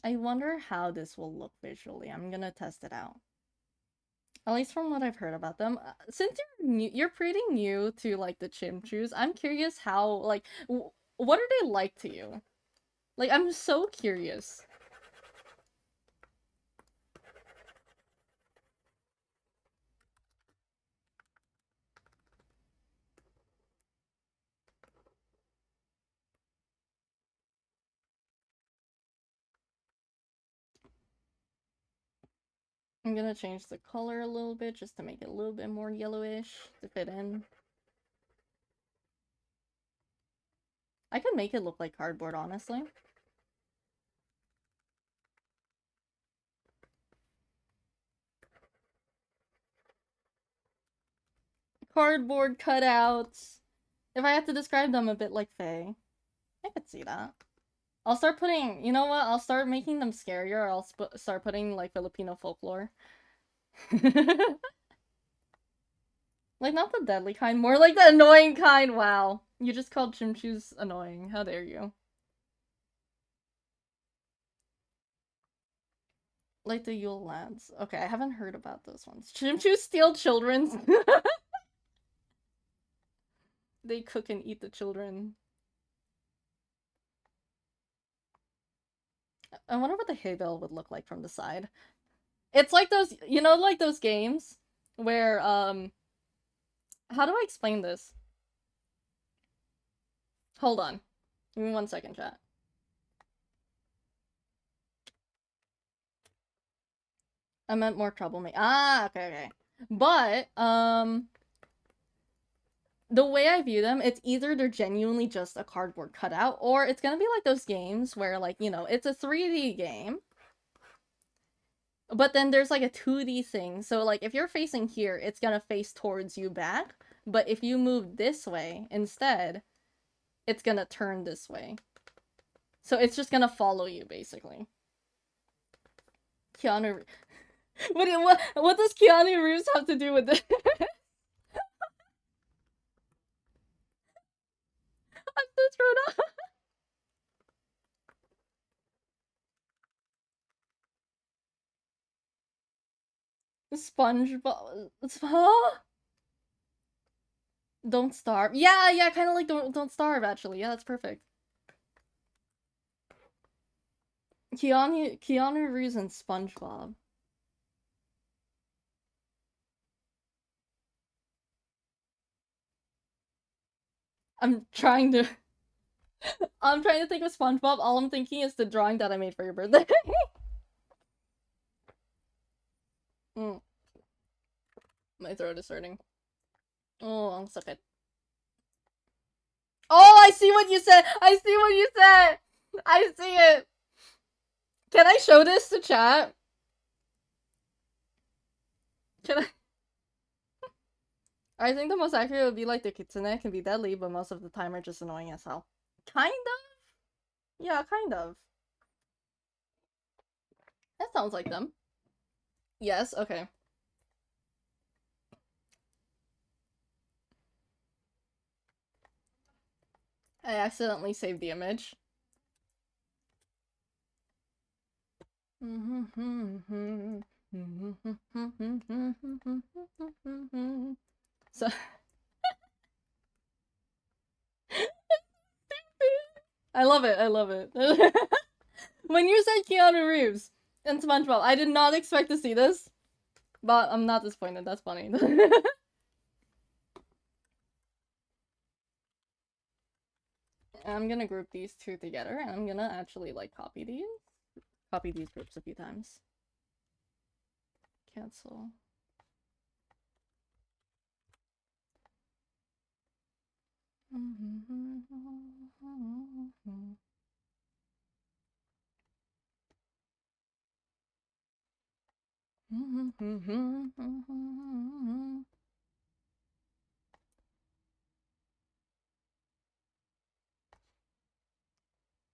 I wonder how this will look visually. I'm gonna test it out. At least from what I've heard about them. Since you're pretty new to like the Chimchus, I'm curious how like what are they like to you? Like I'm so curious. I'm gonna change the color a little bit just to make it a little bit more yellowish to fit in. I could make it look like cardboard, honestly. Cardboard cutouts. If I had to describe them a bit like Faye, I could see that. I'll start putting, you know what? I'll start making them scarier. Or I'll start putting like Filipino folklore. Like not the deadly kind, more like the annoying kind. Wow. You just called Chimchus annoying. How dare you? Like the Yule Lads. Okay, I haven't heard about those ones. Chimchus steal children's. They cook and eat the children. I wonder what the hay bale would look like from the side. It's like those, you know, like those games where, how do I explain this? Hold on. Give me 1 second, chat. I meant more troublemaker. Ah, okay, okay. But, the way I view them, it's either they're genuinely just a cardboard cutout, or it's gonna be like those games where, like, you know, it's a 3D game, but then there's like a 2D thing. So, like, if you're facing here, it's gonna face towards you back, but if you move this way instead, it's gonna turn this way. So it's just gonna follow you, basically. Keanu... what does Keanu Reeves have to do with this? I'm so screwed up. SpongeBob... Huh? Don't Starve. Yeah, yeah, kind of like Don't Starve, actually. Yeah, that's perfect. Keanu Reeves and SpongeBob. I'm trying to... I'm trying to think of SpongeBob. All I'm thinking is the drawing that I made for your birthday. mm. My throat is hurting. Oh, ang sakit. Oh, I see what you said! I see what you said! I see it! Can I show this to chat? Can I? I think the most accurate would be like the kitsune can be deadly, but most of the time are just annoying as hell. Kind of? Yeah, kind of. That sounds like them. Yes, okay. I accidentally saved the image. So I love it. I love it. When you said Keanu Reeves in SpongeBob, I did not expect to see this, but I'm not disappointed. That's funny. I'm gonna group these two together, and I'm gonna actually like copy these groups a few times. Cancel.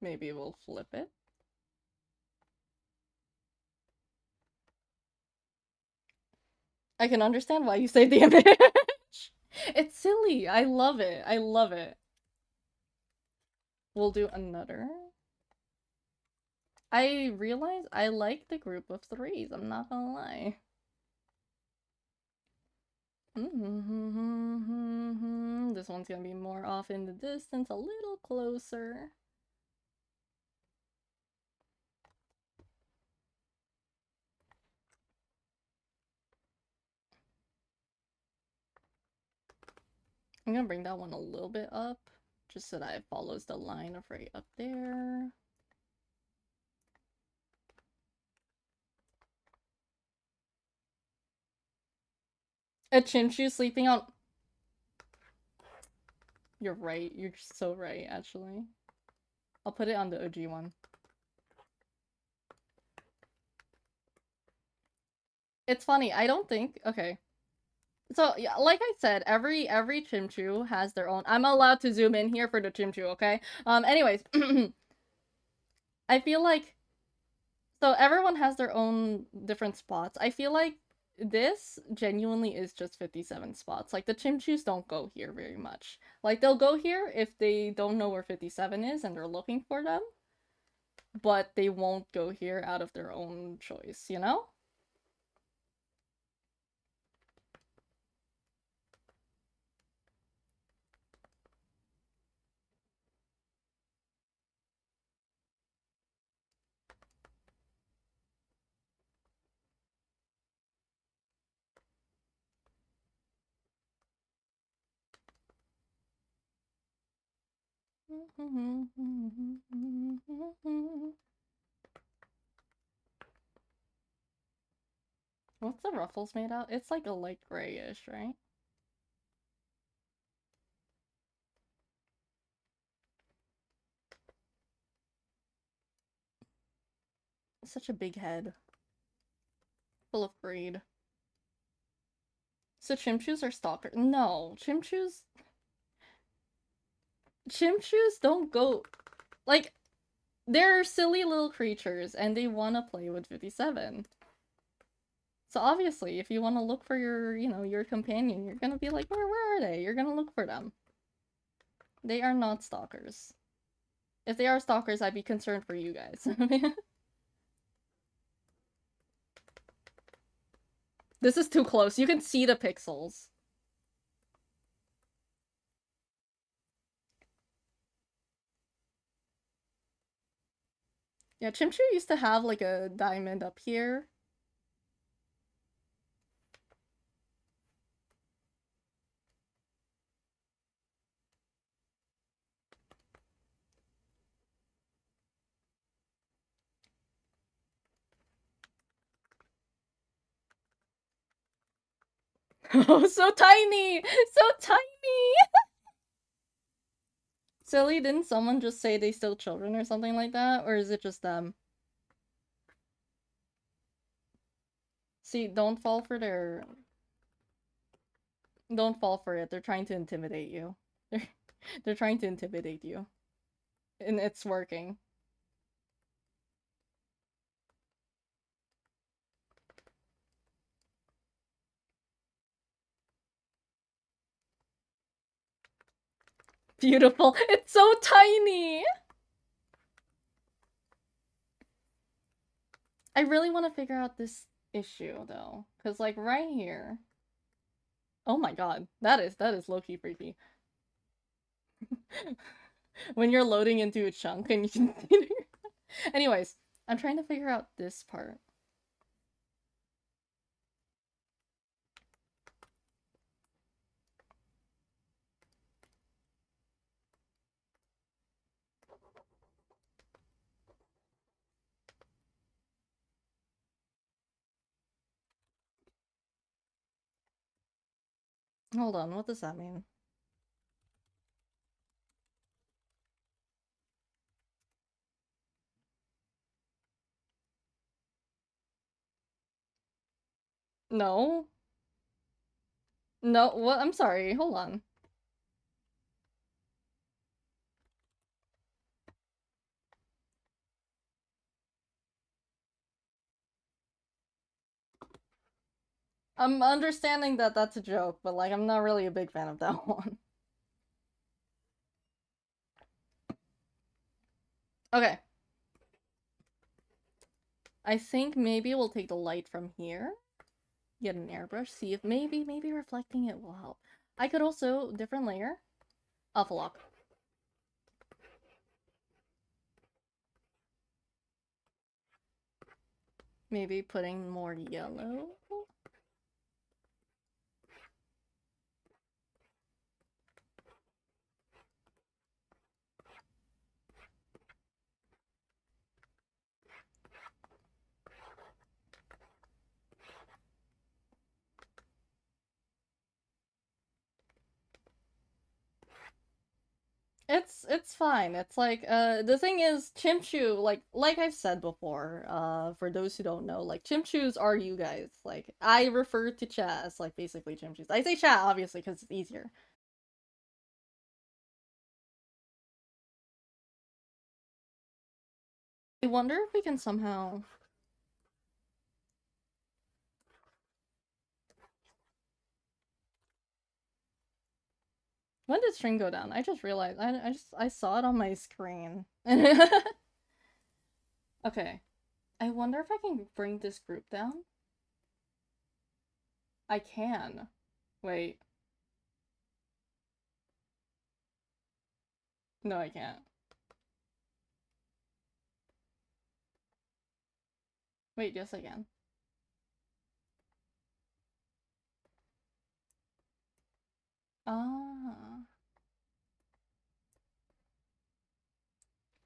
Maybe we'll flip it. I can understand why you saved the image. It's silly. I love it. I love it. We'll do another. I realize I like the group of threes. I'm not gonna lie. This one's gonna be more off in the distance, a little closer. I'm gonna bring that one a little bit up, just so that it follows the line of right up there. A Chinchu sleeping on... You're right, you're so right, actually. I'll put it on the OG one. It's funny, I don't think... Okay. So, yeah, like I said, every Chimchu has their own... I'm allowed to zoom in here for the Chimchu, okay? Anyways. I feel like... So everyone has their own different spots. I feel like this genuinely is just 57 spots. Like, the Chimchus don't go here very much. Like, they'll go here if they don't know where 57 is and they're looking for them. But they won't go here out of their own choice, you know? What's the ruffles made out? It's like a light grayish, right? Such a big head. Full of greed. So Chimchus are stalker? No, Chimchus don't go... Like, they're silly little creatures, and they want to play with 57. So obviously, if you want to look for your, your companion, you're gonna be like, where are they? You're gonna look for them. They are not stalkers. If they are stalkers, I'd be concerned for you guys. This is too close. You can see the pixels. Yeah, Chimchu used to have like a diamond up here. Oh, so tiny! So tiny! Silly, didn't someone just say they still children or something like that? Or is it just them? See, don't fall for their... Don't fall for it. They're trying to intimidate you. They're trying to intimidate you. And it's working. Beautiful. It's so tiny! I really want to figure out this issue, though. Because, like, right here... Oh my god. That is low-key freaky. When you're loading into a chunk and you can... Anyways, I'm trying to figure out this part. Hold on, what does that mean? No? No, what? I'm sorry, hold on. I'm understanding that that's a joke, but like, I'm not really a big fan of that one. Okay. I think maybe we'll take the light from here, get an airbrush, see if maybe reflecting it will help. I could also, different layer, alpha lock. Maybe putting more yellow. It's fine. It's like the thing is Chimchu, like I've said before, for those who don't know, like Chimchus are you guys. Like I refer to chat as like basically Chimchus. I say chat obviously because it's easier. I wonder if we can somehow... When did stream go down? I just realized. I saw it on my screen. Okay. I wonder if I can bring this group down. I can. Wait. No, I can't. Wait, yes I can. Ah.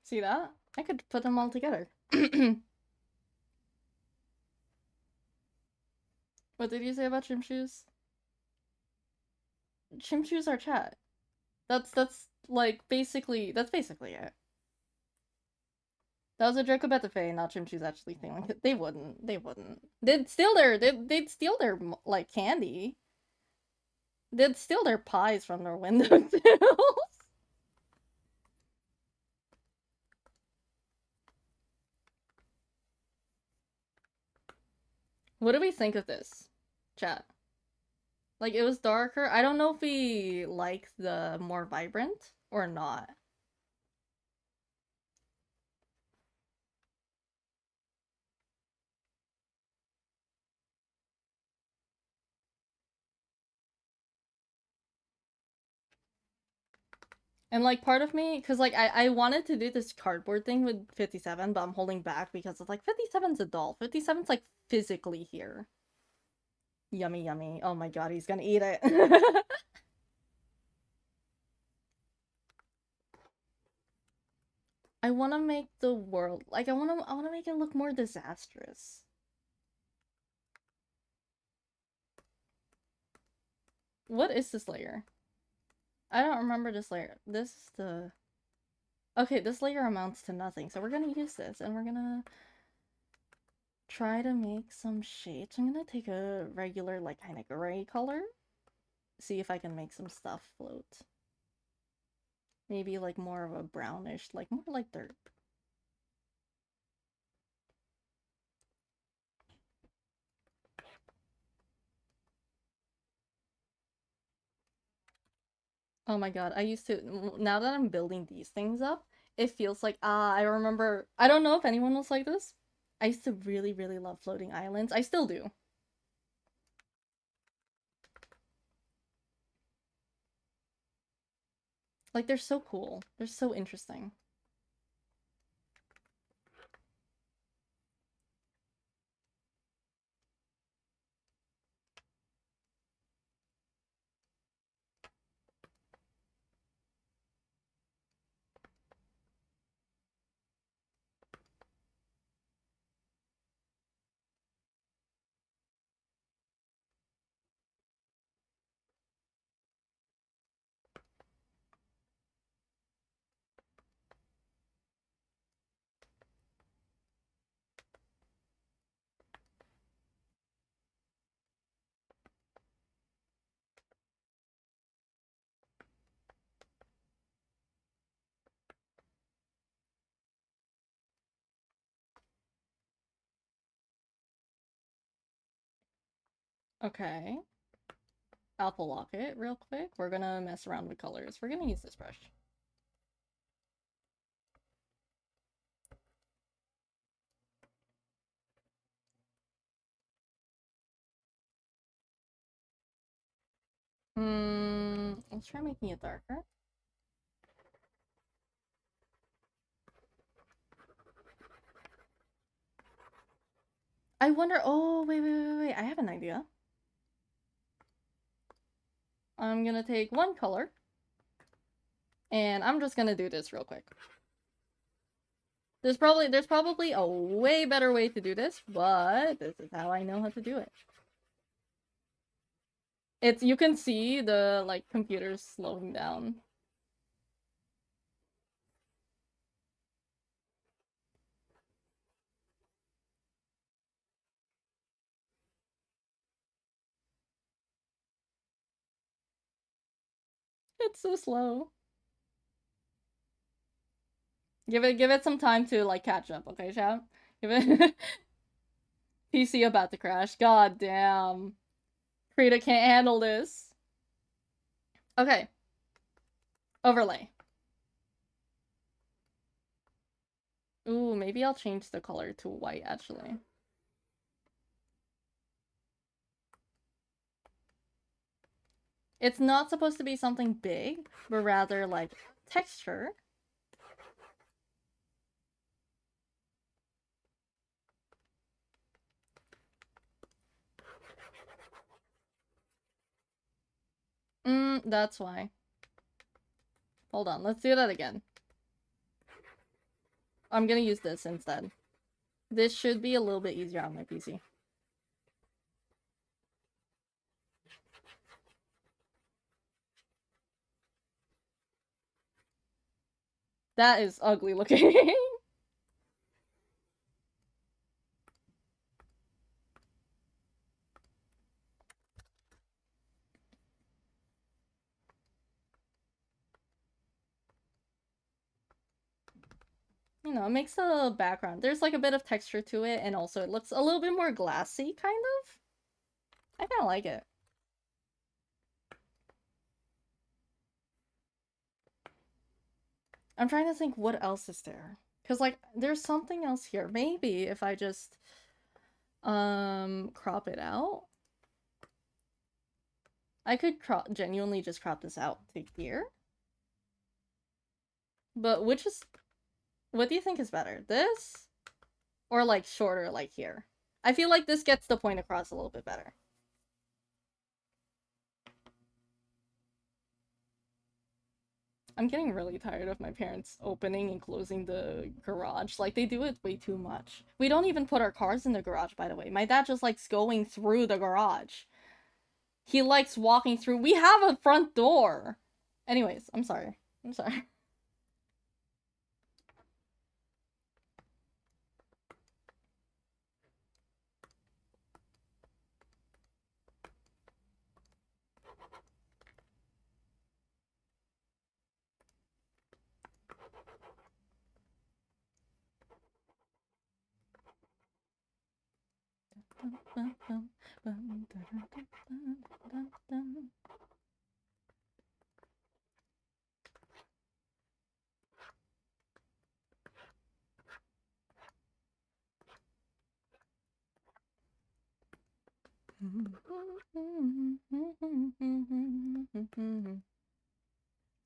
See that? I could put them all together. What did you say about Chimchus? Chimchus are chat. That's like basically it. That was a joke about the Fae, not Chimchus actually thing like it. They wouldn't. They wouldn't. They'd steal their like candy. They'd steal their pies from their windowsills. What do we think of this, chat? Like, it was darker. I don't know if we like the more vibrant or not. And like part of me, because like I wanted to do this cardboard thing with 57, but I'm holding back because it's like 57's a doll. 57's like physically here. Yummy, yummy. Oh my god, he's gonna eat it. I want to make the world like I want to make it look more disastrous. What is this layer? I don't remember this layer. This is the... Okay, this layer amounts to nothing, so we're gonna use this, and we're gonna try to make some shades. I'm gonna take a regular, like, kind of gray color. See if I can make some stuff float. Maybe, like, more of a brownish, like, more like dirt. Oh my god, I used to... Now that I'm building these things up, it feels like... I remember... I don't know if anyone was like this. I used to really, really love floating islands. I still do. Like, they're so cool. They're so interesting. Okay. Alpha lock it real quick. We're gonna mess around with colors. We're gonna use this brush. Let's try making it darker. I wonder... Oh, wait. I have an idea. I'm gonna take one color. And I'm just gonna do this real quick. There's probably a way better way to do this, but this is how I know how to do it. It's... You can see the, like, computers slowing down. It's so slow. Give it some time to, like, catch up, okay, chat? Give it... PC about to crash. God damn. Krita can't handle this. Okay. Overlay. Ooh, maybe I'll change the color to white, actually. It's not supposed to be something big, but rather, like, texture. That's why. Hold on, let's do that again. I'm gonna use this instead. This should be a little bit easier on my PC. That is ugly looking. You know, it makes the background... There's, like, a bit of texture to it, and also it looks a little bit more glassy, kind of. I kinda like it. I'm trying to think what else is there. Because, like, there's something else here. Maybe if I just, crop it out. I could genuinely just crop this out to here. But which is... What do you think is better? This? Or, like, shorter, like here? I feel like this gets the point across a little bit better. I'm getting really tired of my parents opening and closing the garage. Like, they do it way too much. We don't even put our cars in the garage, by the way. My dad just likes going through the garage. He likes walking through. We have a front door. Anyways, I'm sorry. I'm sorry.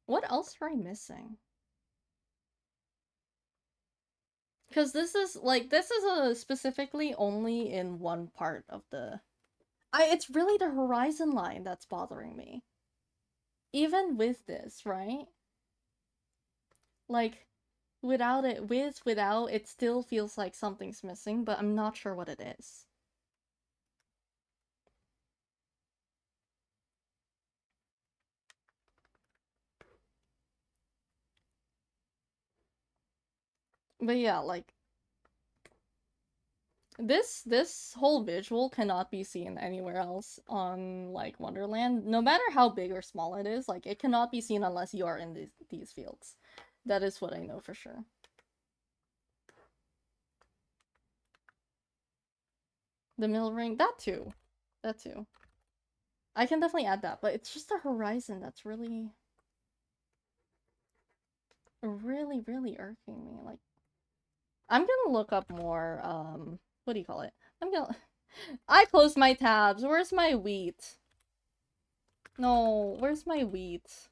What else are I missing? Because this is a specifically only in one part of the. It's really the horizon line that's bothering me. Even with this, right? Like, without it, without, it still feels like something's missing, but I'm not sure what it is. But yeah, like, this whole visual cannot be seen anywhere else on like Wonderland, no matter how big or small it is. Like, it cannot be seen unless you are in these fields. That is what I know for sure. The mill ring, that too. That too. I can definitely add that, but it's just the horizon that's really, really irking me. Like, I'm gonna look up more, what do you call it? I closed my tabs. Where's my wheat? No, where's my wheat?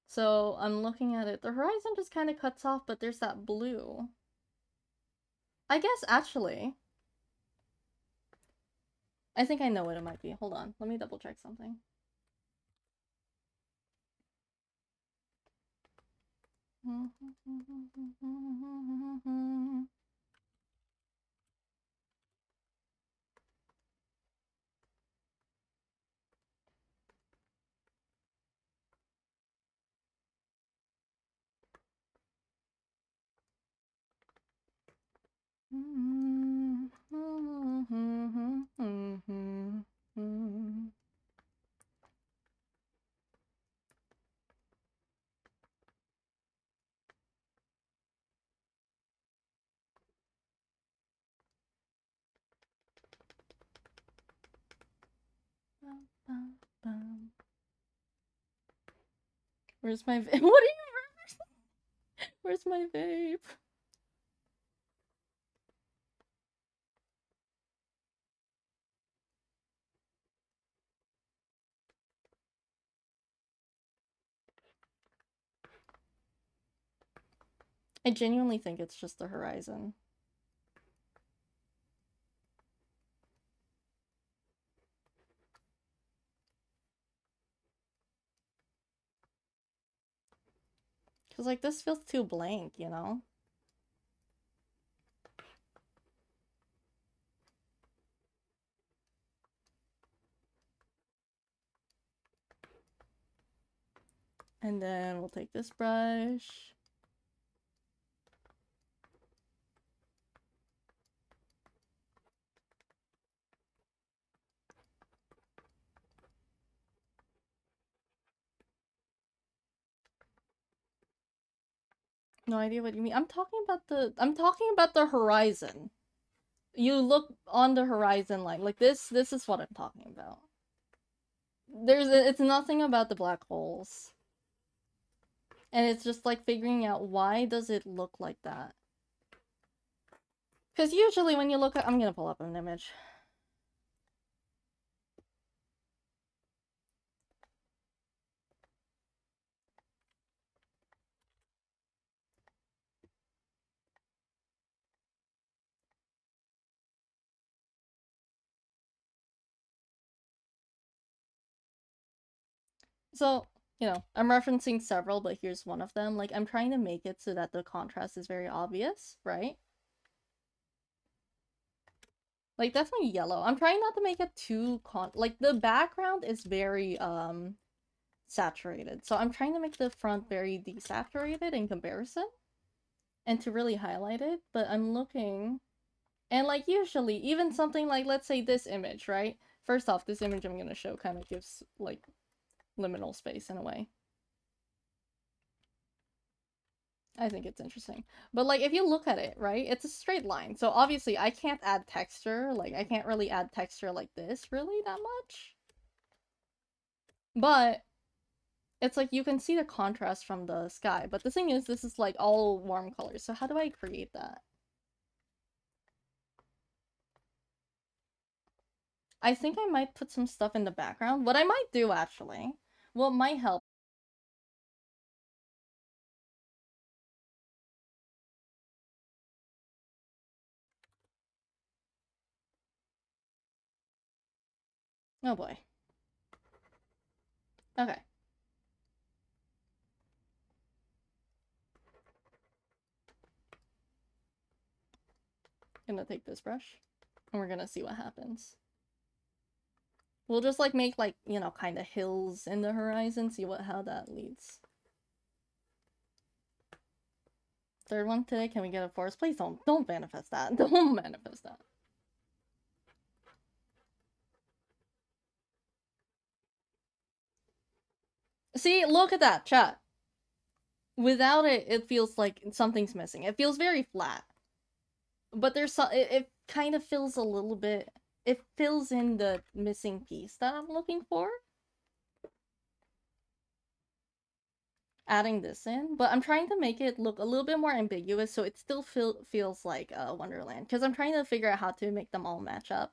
So I'm looking at it. The horizon just kind of cuts off, but there's that blue. I guess actually, I think I know what it might be. Hold on, let me double check something. Where's my vape? What are you? Where's my vape? I genuinely think it's just the horizon. Cause like this feels too blank, you know? And then we'll take this brush. No idea what you mean. I'm talking about the horizon. You look on the horizon line. Like this is what I'm talking about. It's nothing about the black holes. And it's just like figuring out why does it look like that? Because usually when you look at, I'm gonna pull up an image. So you know, I'm referencing several, but here's one of them. Like, I'm trying to make it so that the contrast is very obvious, right? Like, definitely yellow. I'm trying not to make it too like, the background is very, saturated. So I'm trying to make the front very desaturated in comparison and to really highlight it, but I'm looking, and like usually even something like, let's say this image, right? First off, this image I'm gonna show kind of gives like liminal space in a way. I think it's interesting. But like if you look at it, right? It's a straight line. So obviously I can't add texture. Like I can't really add texture like this really that much. But it's like you can see the contrast from the sky. But the thing is, this is like all warm colors. So how do I create that? I think I might put some stuff in the background. What I might do actually, what might help. Oh boy. Okay. Gonna take this brush and we're gonna see what happens. We'll just like make like, you know, kind of hills in the horizon, see how that leads. Third one today, can we get a forest? Please don't manifest that. Don't manifest that. See, look at that, chat. Without it, it feels like something's missing. It feels very flat. But there's some, it kind of fills a little bit, it fills in the missing piece that I'm looking for. Adding this in, but I'm trying to make it look a little bit more ambiguous so it still feels like Wonderland, because I'm trying to figure out how to make them all match up.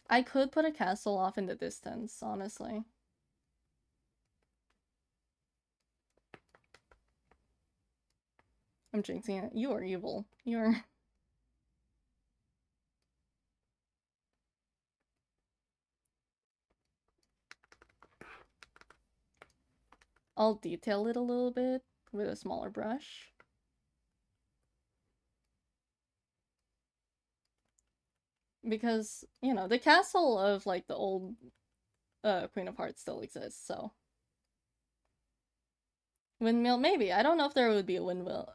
I could put a castle off in the distance, honestly. I'm jinxing it. You are evil. You're... I'll detail it a little bit with a smaller brush. Because, you know, the castle of, like, the old Queen of Hearts still exists, so... Windmill, maybe. I don't know if there would be a windmill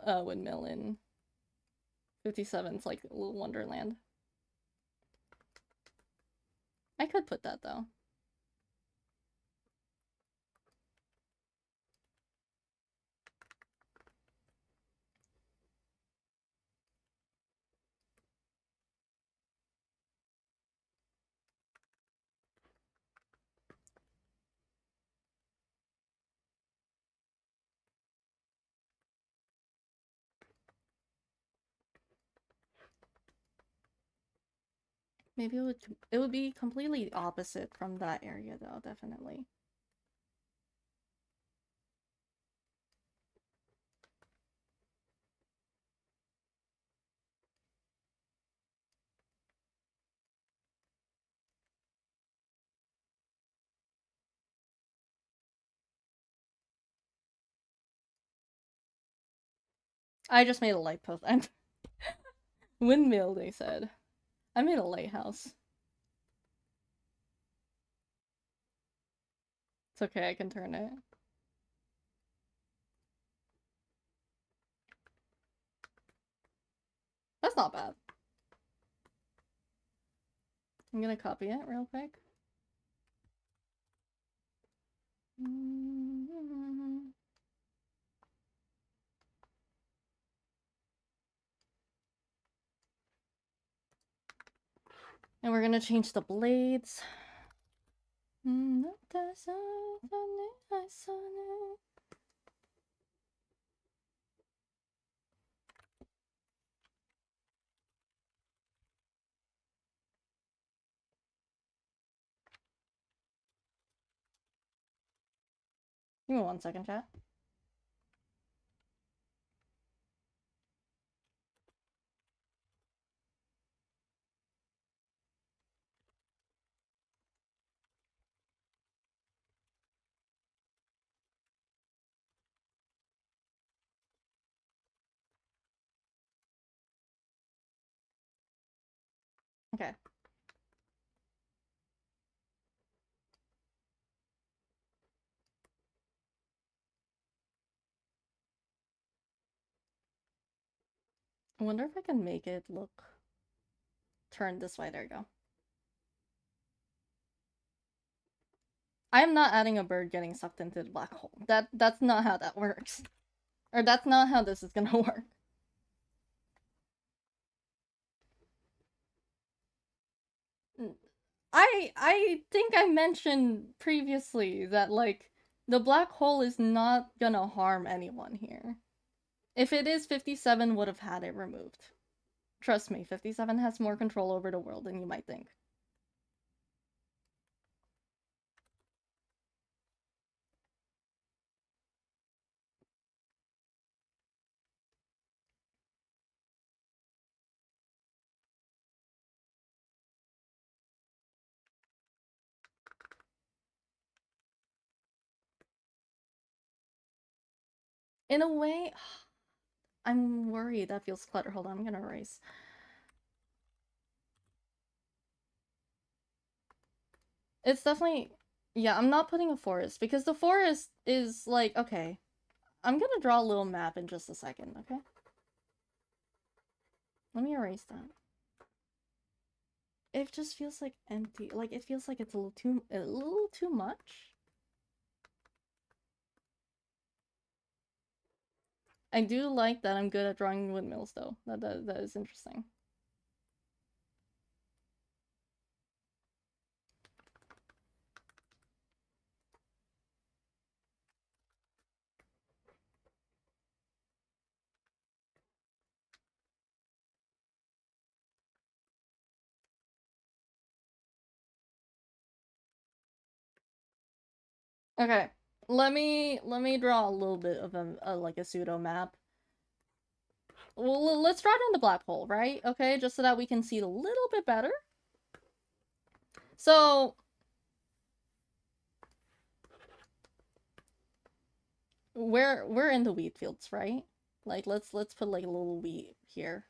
in 57's, like, Little Wonderland. I could put that, though. Maybe it would be completely opposite from that area, though, definitely. I just made a light post. I'm windmill, they said. I made a lighthouse. It's okay, I can turn it. That's not bad. I'm gonna copy it real quick. And we're gonna change the blades. Give me 1 second, chat. Okay. I wonder if I can make it look... Turn this way, there you go. I'm not adding a bird getting sucked into the black hole. That's not how that works. Or that's not how this is gonna work. I think I mentioned previously that, like, the black hole is not gonna harm anyone here. If it is, 57 would have had it removed. Trust me, 57 has more control over the world than you might think. In a way, I'm worried that feels clutter. Hold on, I'm gonna erase. It's definitely... Yeah, I'm not putting a forest, because the forest is like... Okay, I'm gonna draw a little map in just a second, okay? Let me erase that. It just feels like empty. Like, it feels like it's a little too much. I do like that I'm good at drawing windmills, though. That is interesting. Okay, let me draw a little bit of like a pseudo map. Well, let's draw it in the black hole, right? Okay, just so that we can see it a little bit better. So we're in the wheat fields, right? Like, let's put like a little wheat here.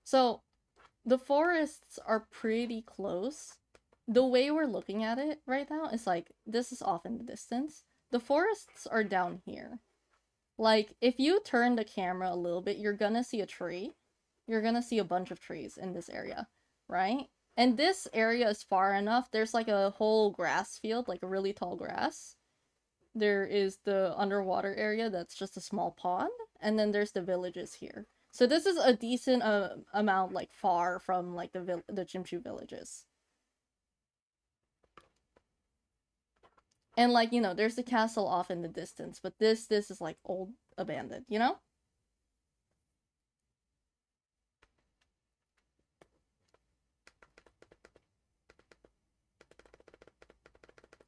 So the forests are pretty close. The way we're looking at it right now is like, this is off in the distance. The forests are down here. Like, if you turn the camera a little bit, you're gonna see a tree. You're gonna see a bunch of trees in this area, right? And this area is far enough. There's like a whole grass field, like a really tall grass. There is the underwater area that's just a small pond, and then there's the villages here. So this is a decent amount, like, far from like the Chimchu villages. And, like, you know, there's the castle off in the distance, but this is like old abandoned, you know?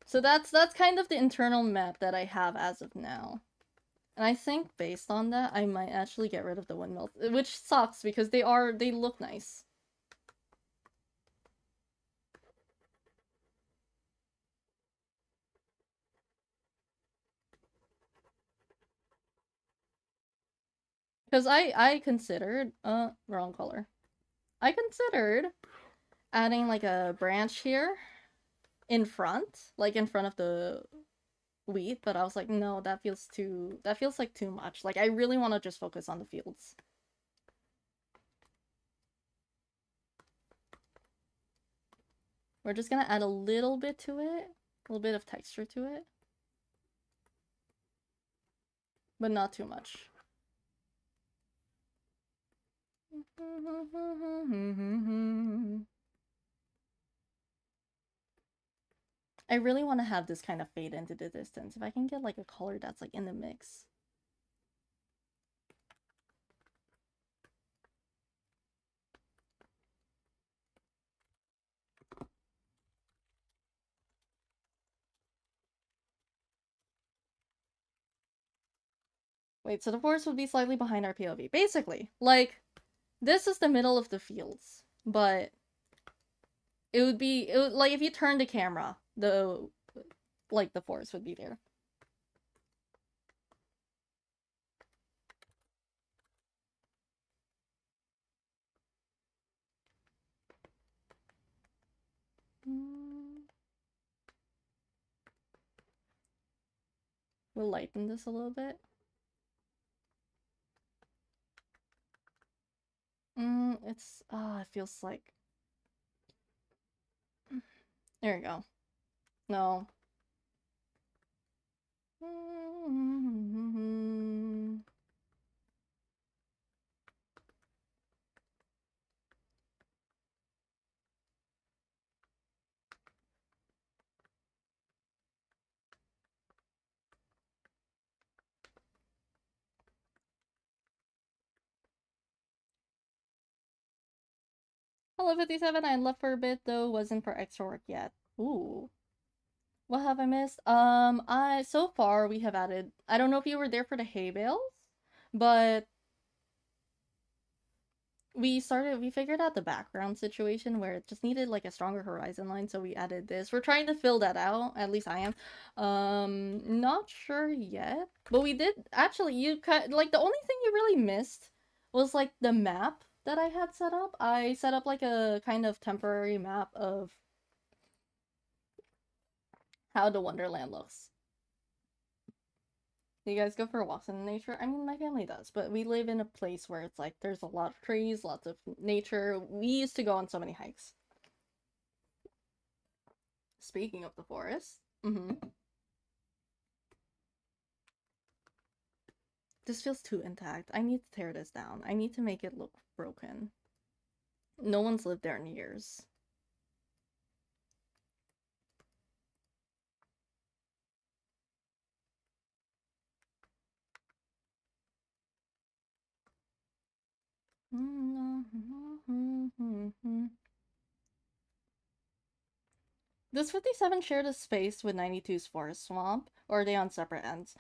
So that's kind of the internal map that I have as of now. And I think based on that, I might actually get rid of the windmills, which sucks because they look nice. Because I considered, wrong color. I considered adding like a branch here in front, like in front of the wheat, but I was like, no, that feels like too much. Like, I really want to just focus on the fields. We're just gonna add a little bit to it, a little bit of texture to it, but not too much. I really want to have this kind of fade into the distance. If I can get like a color that's like in the mix. Wait, so the forest would be slightly behind our POV. Basically, like, this is the middle of the fields, but it would like, if you turn the camera, the forest would be there. We'll lighten this a little bit. It feels like... There we go. No. Hello 57, I left for a bit though, wasn't for extra work yet. Ooh. What have I missed? So far we have added, I don't know if you were there for the hay bales, but we figured out the background situation where it just needed like a stronger horizon line, so we added this. We're trying to fill that out, at least I am. Not sure yet, but we did, actually, like the only thing you really missed was like the map that I had set up. I set up like a kind of temporary map of how the Wonderland looks. Do you guys go for walks in nature? I mean, my family does, but we live in a place where it's like there's a lot of trees, lots of nature. We used to go on so many hikes. Speaking of the forest, this feels too intact. I need to tear this down. I need to make it look broken. No one's lived there in years. Does 57 share the space with 92's forest swamp, or are they on separate ends?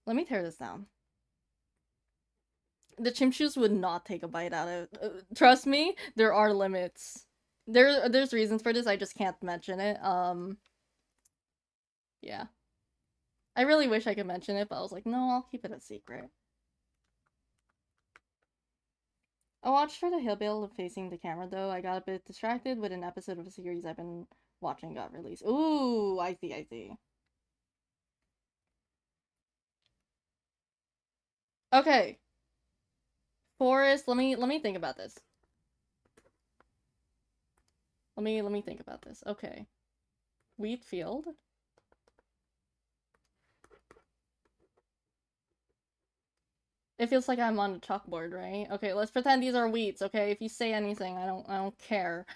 Let me tear this down. The chimchus would not take a bite out of it. Trust me, there are limits. There's reasons for this, I just can't mention it. Yeah. I really wish I could mention it, but I was like, no, I'll keep it a secret. I watched for the hillbill facing the camera though. I got a bit distracted with an episode of a series I've been watching got released. Ooh, I see. Okay. Forest, let me think about this. Let me think about this. Okay. Wheat field. It feels like I'm on a chalkboard, right? Okay, let's pretend these are wheats, okay? If you say anything, I don't care.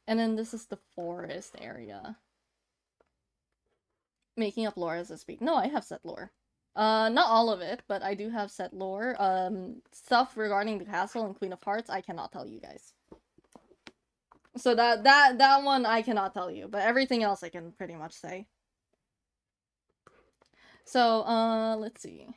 And then this is the forest area. Making up lore as I speak. No, I have set lore. Not all of it, but I do have set lore. Stuff regarding the castle and Queen of Hearts, I cannot tell you guys. So that one I cannot tell you, but everything else I can pretty much say. So, let's see.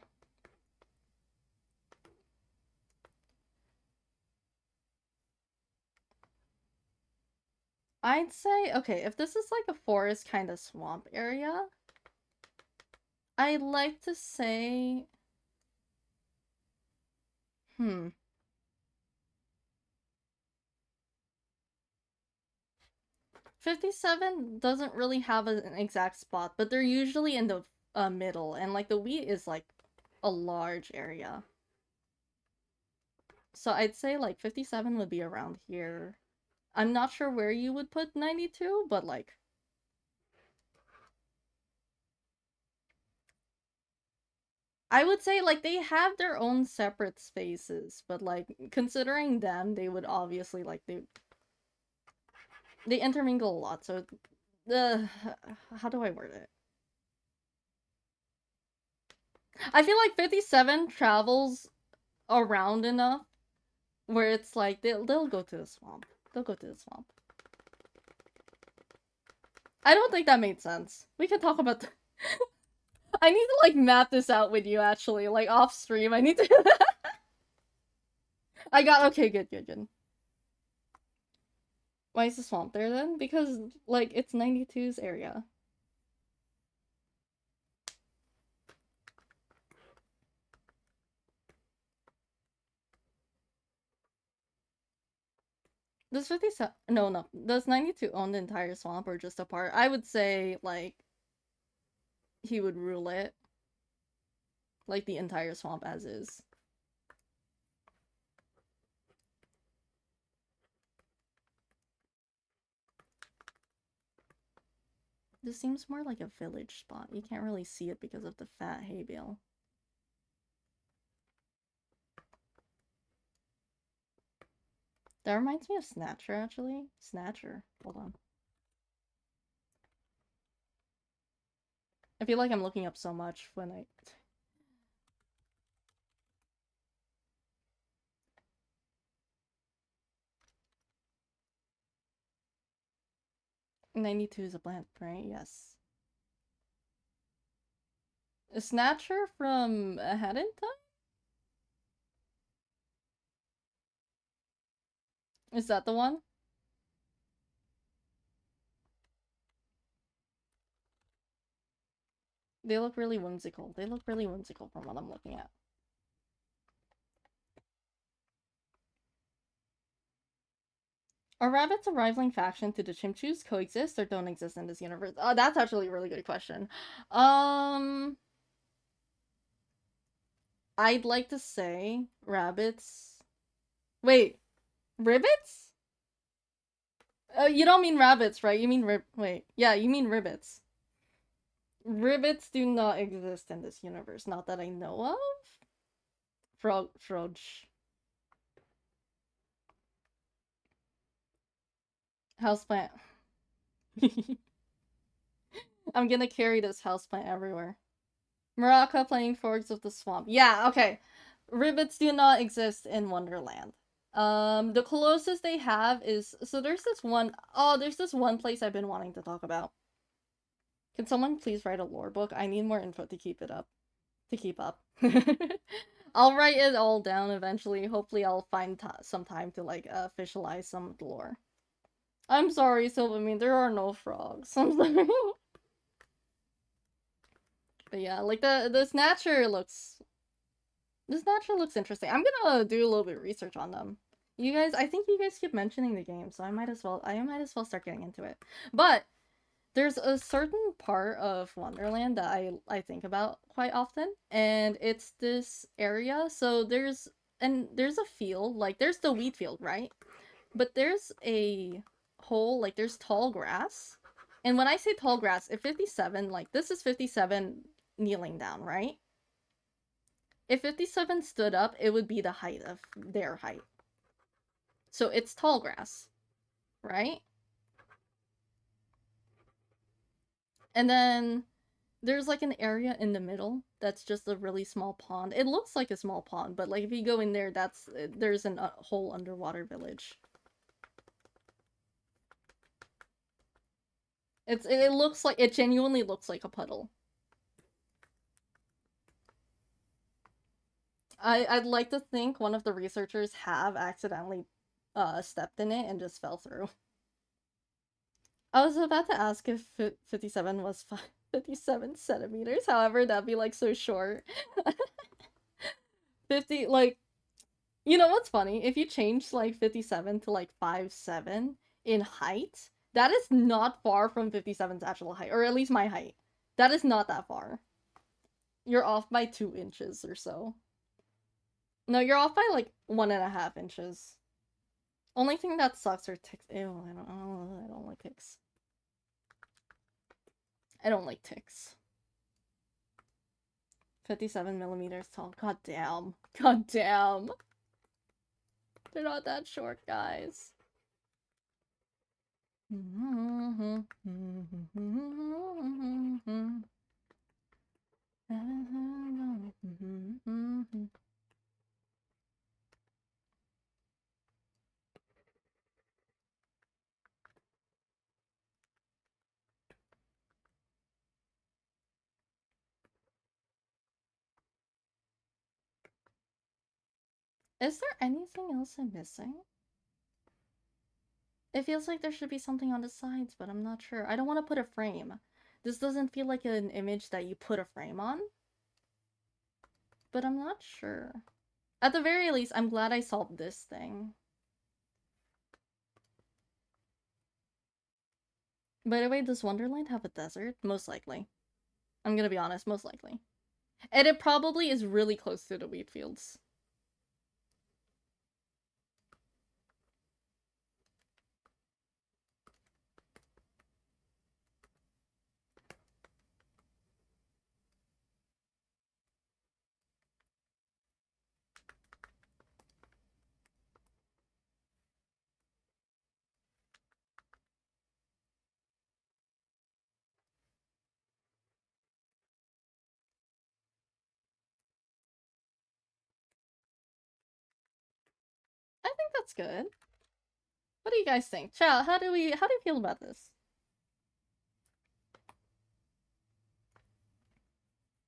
I'd say, okay, if this is like a forest kind of swamp area, I'd like to say, 57 doesn't really have an exact spot, but they're usually in the middle, and like the wheat is like a large area. So I'd say like 57 would be around here. I'm not sure where you would put 92, but like... I would say like they have their own separate spaces, but like considering them, they would obviously like they intermingle a lot, so how do I word it? I feel like 57 travels around enough where it's like they'll go to the swamp. They'll go to the swamp. I don't think that made sense. We can talk about I need to like map this out with you actually, like off stream. I need to I got okay, good. Why is the swamp there then? Because like it's 92's area. Does 57... No. Does 92 own the entire swamp or just a part? I would say, like, he would rule it. Like, the entire swamp as is. This seems more like a village spot. You can't really see it because of the fat hay bale. That reminds me of Snatcher, actually. Snatcher. Hold on. I feel like I'm looking up so much when I... 92 is a plant, right? Yes. A Snatcher from Ahead in Time? Is that the one? They look really whimsical. They look really whimsical from what I'm looking at. Are rabbits a rivaling faction to the Chimchus, coexist or don't exist in this universe? Oh, that's actually a really good question. I'd like to say rabbits. Wait, ribbits? You don't mean rabbits, right? You mean wait, yeah, you mean ribbits. Ribbits do not exist in this universe, not that I know of. Frodge. Houseplant. I'm gonna carry this houseplant everywhere. Maraca playing Forks of the Swamp. Yeah, okay. Ribbits do not exist in Wonderland. The closest they have is... So there's this one... Oh, there's this one place I've been wanting to talk about. Can someone please write a lore book? I need more info to keep it up. To keep up. I'll write it all down eventually. Hopefully I'll find some time to, like, officialize some lore. I'm sorry, Silvermean, there are no frogs. I'm sorry. But yeah, like, the Snatcher looks... This naturally looks interesting. I'm gonna do a little bit of research on them. You guys, I think you guys keep mentioning the game, so I might as well start getting into it. But there's a certain part of Wonderland that I think about quite often, and it's this area. So there's a field, like there's the wheat field, right? But there's a whole, like, there's tall grass. And when I say tall grass, if 57, like, this is 57 kneeling down, right? If 57 stood up, it would be the height of their height. So it's tall grass, right? And then there's like an area in the middle that's just a really small pond. It looks like a small pond, but like if you go in there, there's a whole underwater village. It looks like, it genuinely looks like a puddle. I'd like to think one of the researchers have accidentally stepped in it and just fell through. I was about to ask if 57 was 57 centimeters, however, that'd be like so short. 50, like, you know what's funny? If you change like 57 to like 5'7" in height, that is not far from 57's actual height, or at least my height. That is not that far. You're off by 2 inches or so. No, you're off by like 1.5 inches. Only thing that sucks are ticks. Ew, I don't like ticks. I don't like ticks. 57 millimeters tall. God damn. God damn. They're not that short, guys. Is there anything else I'm missing? It feels like there should be something on the sides, but I'm not sure. I don't want to put a frame. This doesn't feel like an image that you put a frame on. But I'm not sure. At the very least, I'm glad I solved this thing. By the way, does Wonderland have a desert? Most likely. I'm gonna be honest, most likely. And it probably is really close to the wheat fields. I think that's good. What do you guys think? Chat, how do you feel about this?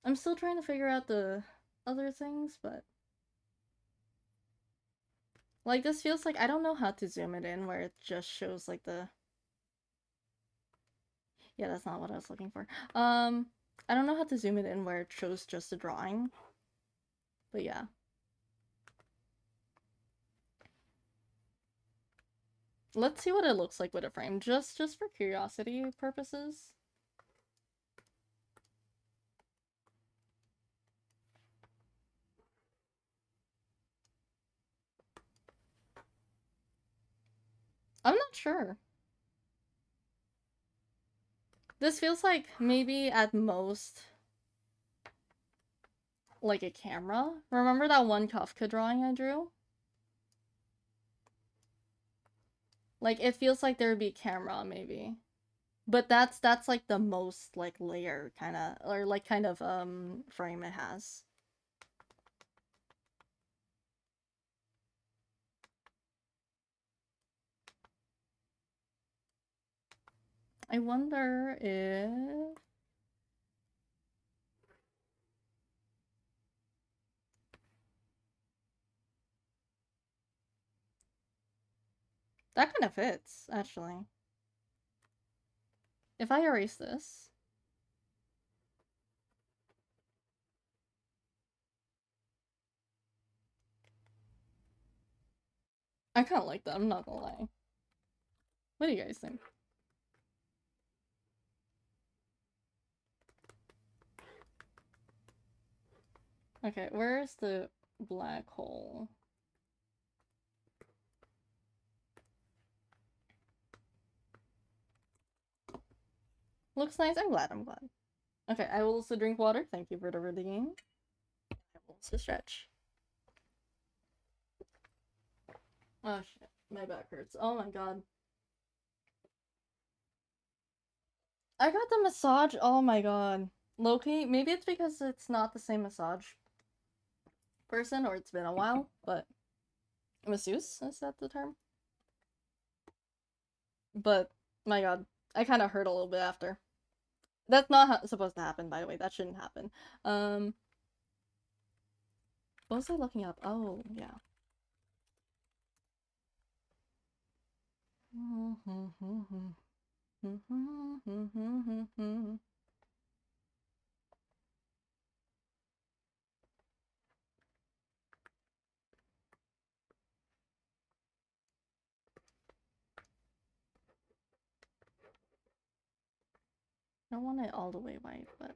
I'm still trying to figure out the other things, but like this feels like I don't know how to zoom it in where it just shows like the yeah, that's not what I was looking for. I don't know how to zoom it in where it shows just the drawing. But yeah. Let's see what it looks like with a frame, just for curiosity purposes. I'm not sure. This feels like maybe at most like a camera. Remember that one Kafka drawing I drew? Like it feels like there would be a camera maybe. But that's like the most like layer kind of or like kind of frame it has. I wonder if that kind of fits actually. If I erase this, I kind of like that. I'm not gonna lie. What do you guys think? Okay, where's the black hole? Looks nice. I'm glad. I'm glad. Okay, I will also drink water. Thank you for the reading. I will also stretch. Oh shit, my back hurts. Oh my god. I got the massage. Oh my god. Loki, maybe it's because it's not the same massage person or it's been a while, but masseuse, is that the term? But my god, I kind of hurt a little bit after. That's not supposed to happen, by the way. That shouldn't happen. Um, what was I looking up? Oh, yeah. I don't want it all the way white, but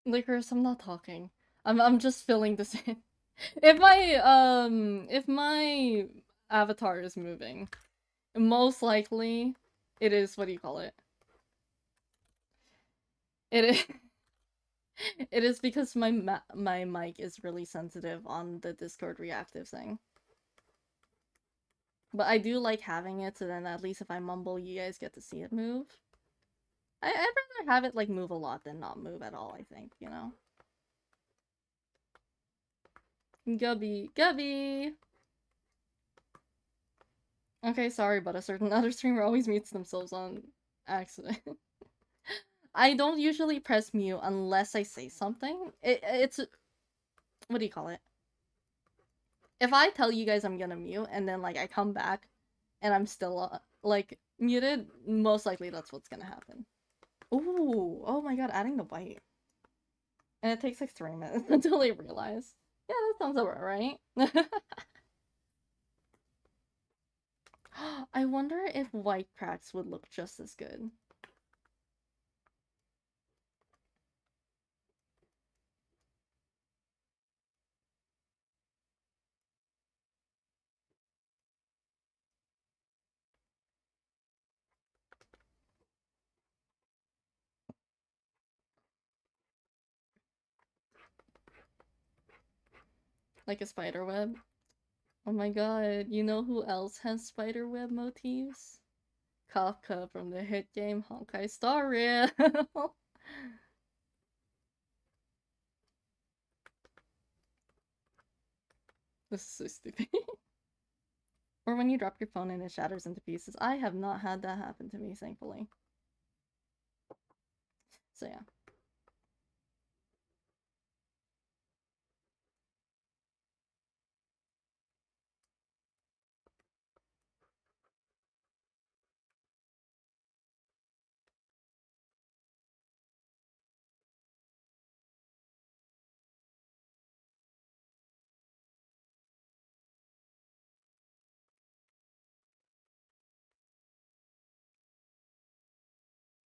Licorice, I'm not talking. I'm just feeling the same. If my avatar is moving, most likely it is what do you call it? It is it is because my mic is really sensitive on the Discord reactive thing. But I do like having it, so then at least if I mumble, you guys get to see it move. I'd rather have it like move a lot than not move at all, I think, you know? Gubby, Gubby! Okay, sorry, but a certain other streamer always mutes themselves on accident. I don't usually press mute unless I say something. It's... What do you call it? If I tell you guys I'm gonna mute, and then, like, I come back, and I'm still, like, muted, most likely that's what's gonna happen. Ooh, oh my god, adding the bite. And it takes like 3 minutes until they realize. Yeah, that sounds about right. I wonder if white cracks would look just as good. Like a spider web. Oh my god, you know who else has spider web motifs? Kafka from the hit game Honkai Star Rail. This is so stupid. Or when you drop your phone and it shatters into pieces. I have not had that happen to me, thankfully. So yeah.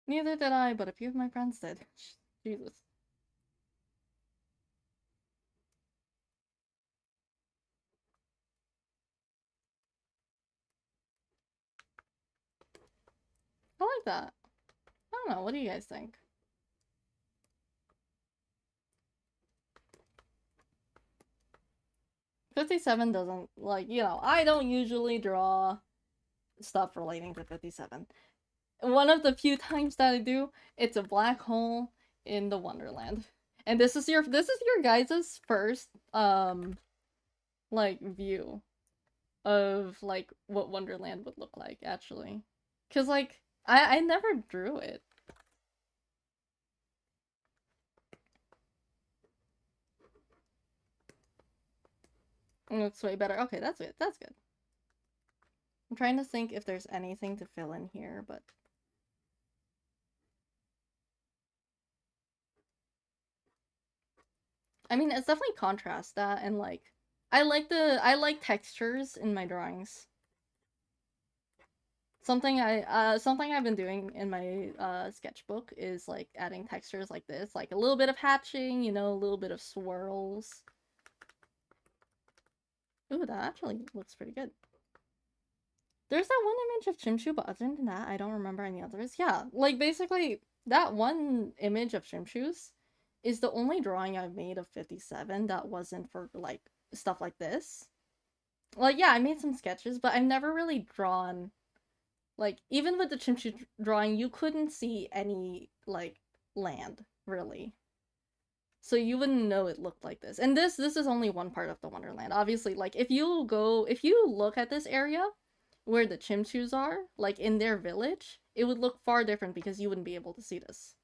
Neither did I, but a few of my friends did. Jesus. I like that. I don't know, what do you guys think? 57 doesn't, like, you know, I don't usually draw stuff relating to 57. One of the few times that I do, it's a black hole in the Wonderland. And this is your guys' first like view of like what Wonderland would look like actually. Cause like I never drew it. It looks way better. Okay, that's good. That's good. I'm trying to think if there's anything to fill in here, but I mean, it's definitely contrast that and like I like textures in my drawings. Something I've been doing in my sketchbook is like adding textures like this, like a little bit of hatching, you know, a little bit of swirls. Ooh, that actually looks pretty good. There's that one image of Chimchu, but other than that, I don't remember any others. Yeah, like basically that one image of Chimchu's is the only drawing I've made of 57 that wasn't for like stuff like this. Like yeah, I made some sketches, but I've never really drawn like even with the Chimchu drawing, you couldn't see any like land really. So you wouldn't know it looked like this. And this is only one part of the Wonderland. Obviously, like if you look at this area where the Chimchus are, like in their village, it would look far different because you wouldn't be able to see this.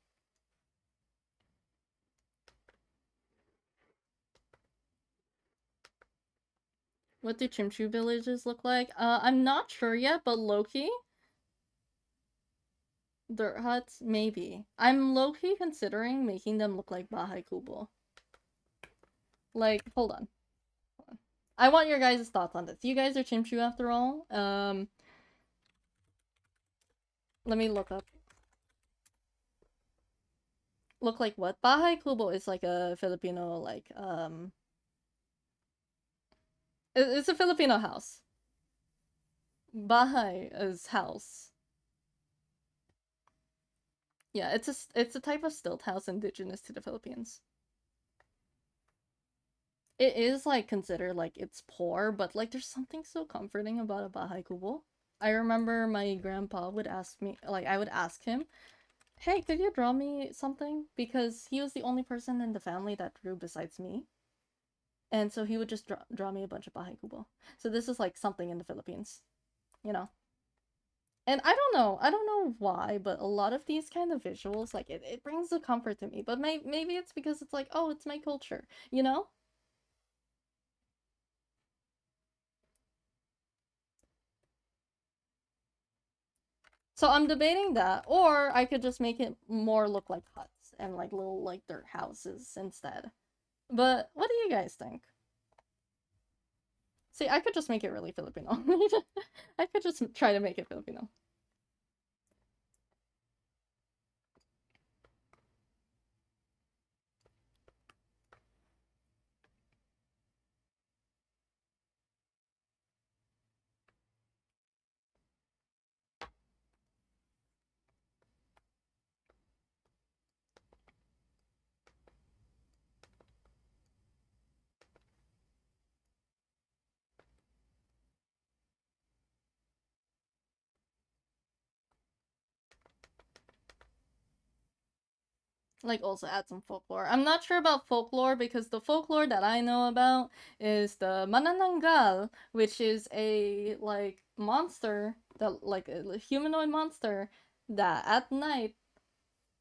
What do Chimchu villages look like? I'm not sure yet, but Loki? Dirt huts? Maybe. I'm low-key considering making them look like Bahay Kubo. Like, hold on. I want your guys' thoughts on this. You guys are Chimchu after all. Let me look up. Look like what? Bahay Kubo is like a Filipino, like, it's a Filipino house. Bahay is house. Yeah, it's a type of stilt house indigenous to the Philippines. it is like considered like it's poor, but like there's something so comforting about a bahay kubo. I remember my grandpa would ask me, like I would ask him, "Hey, could you draw me something?" Because he was the only person in the family that drew besides me. And so he would just draw me a bunch of bahay kubo. So this is like something in the Philippines, you know. And I don't know why, but a lot of these kind of visuals, like it brings a comfort to me. But maybe it's because it's like, oh, it's my culture, you know? So I'm debating that, or I could just make it more look like huts and like little like dirt houses instead. But what do you guys think? See, I could just make it really Filipino. I could just try to make it Filipino. Like also add some folklore. I'm not sure about folklore because the folklore that I know about is the manananggal, which is a like monster that like a humanoid monster that at night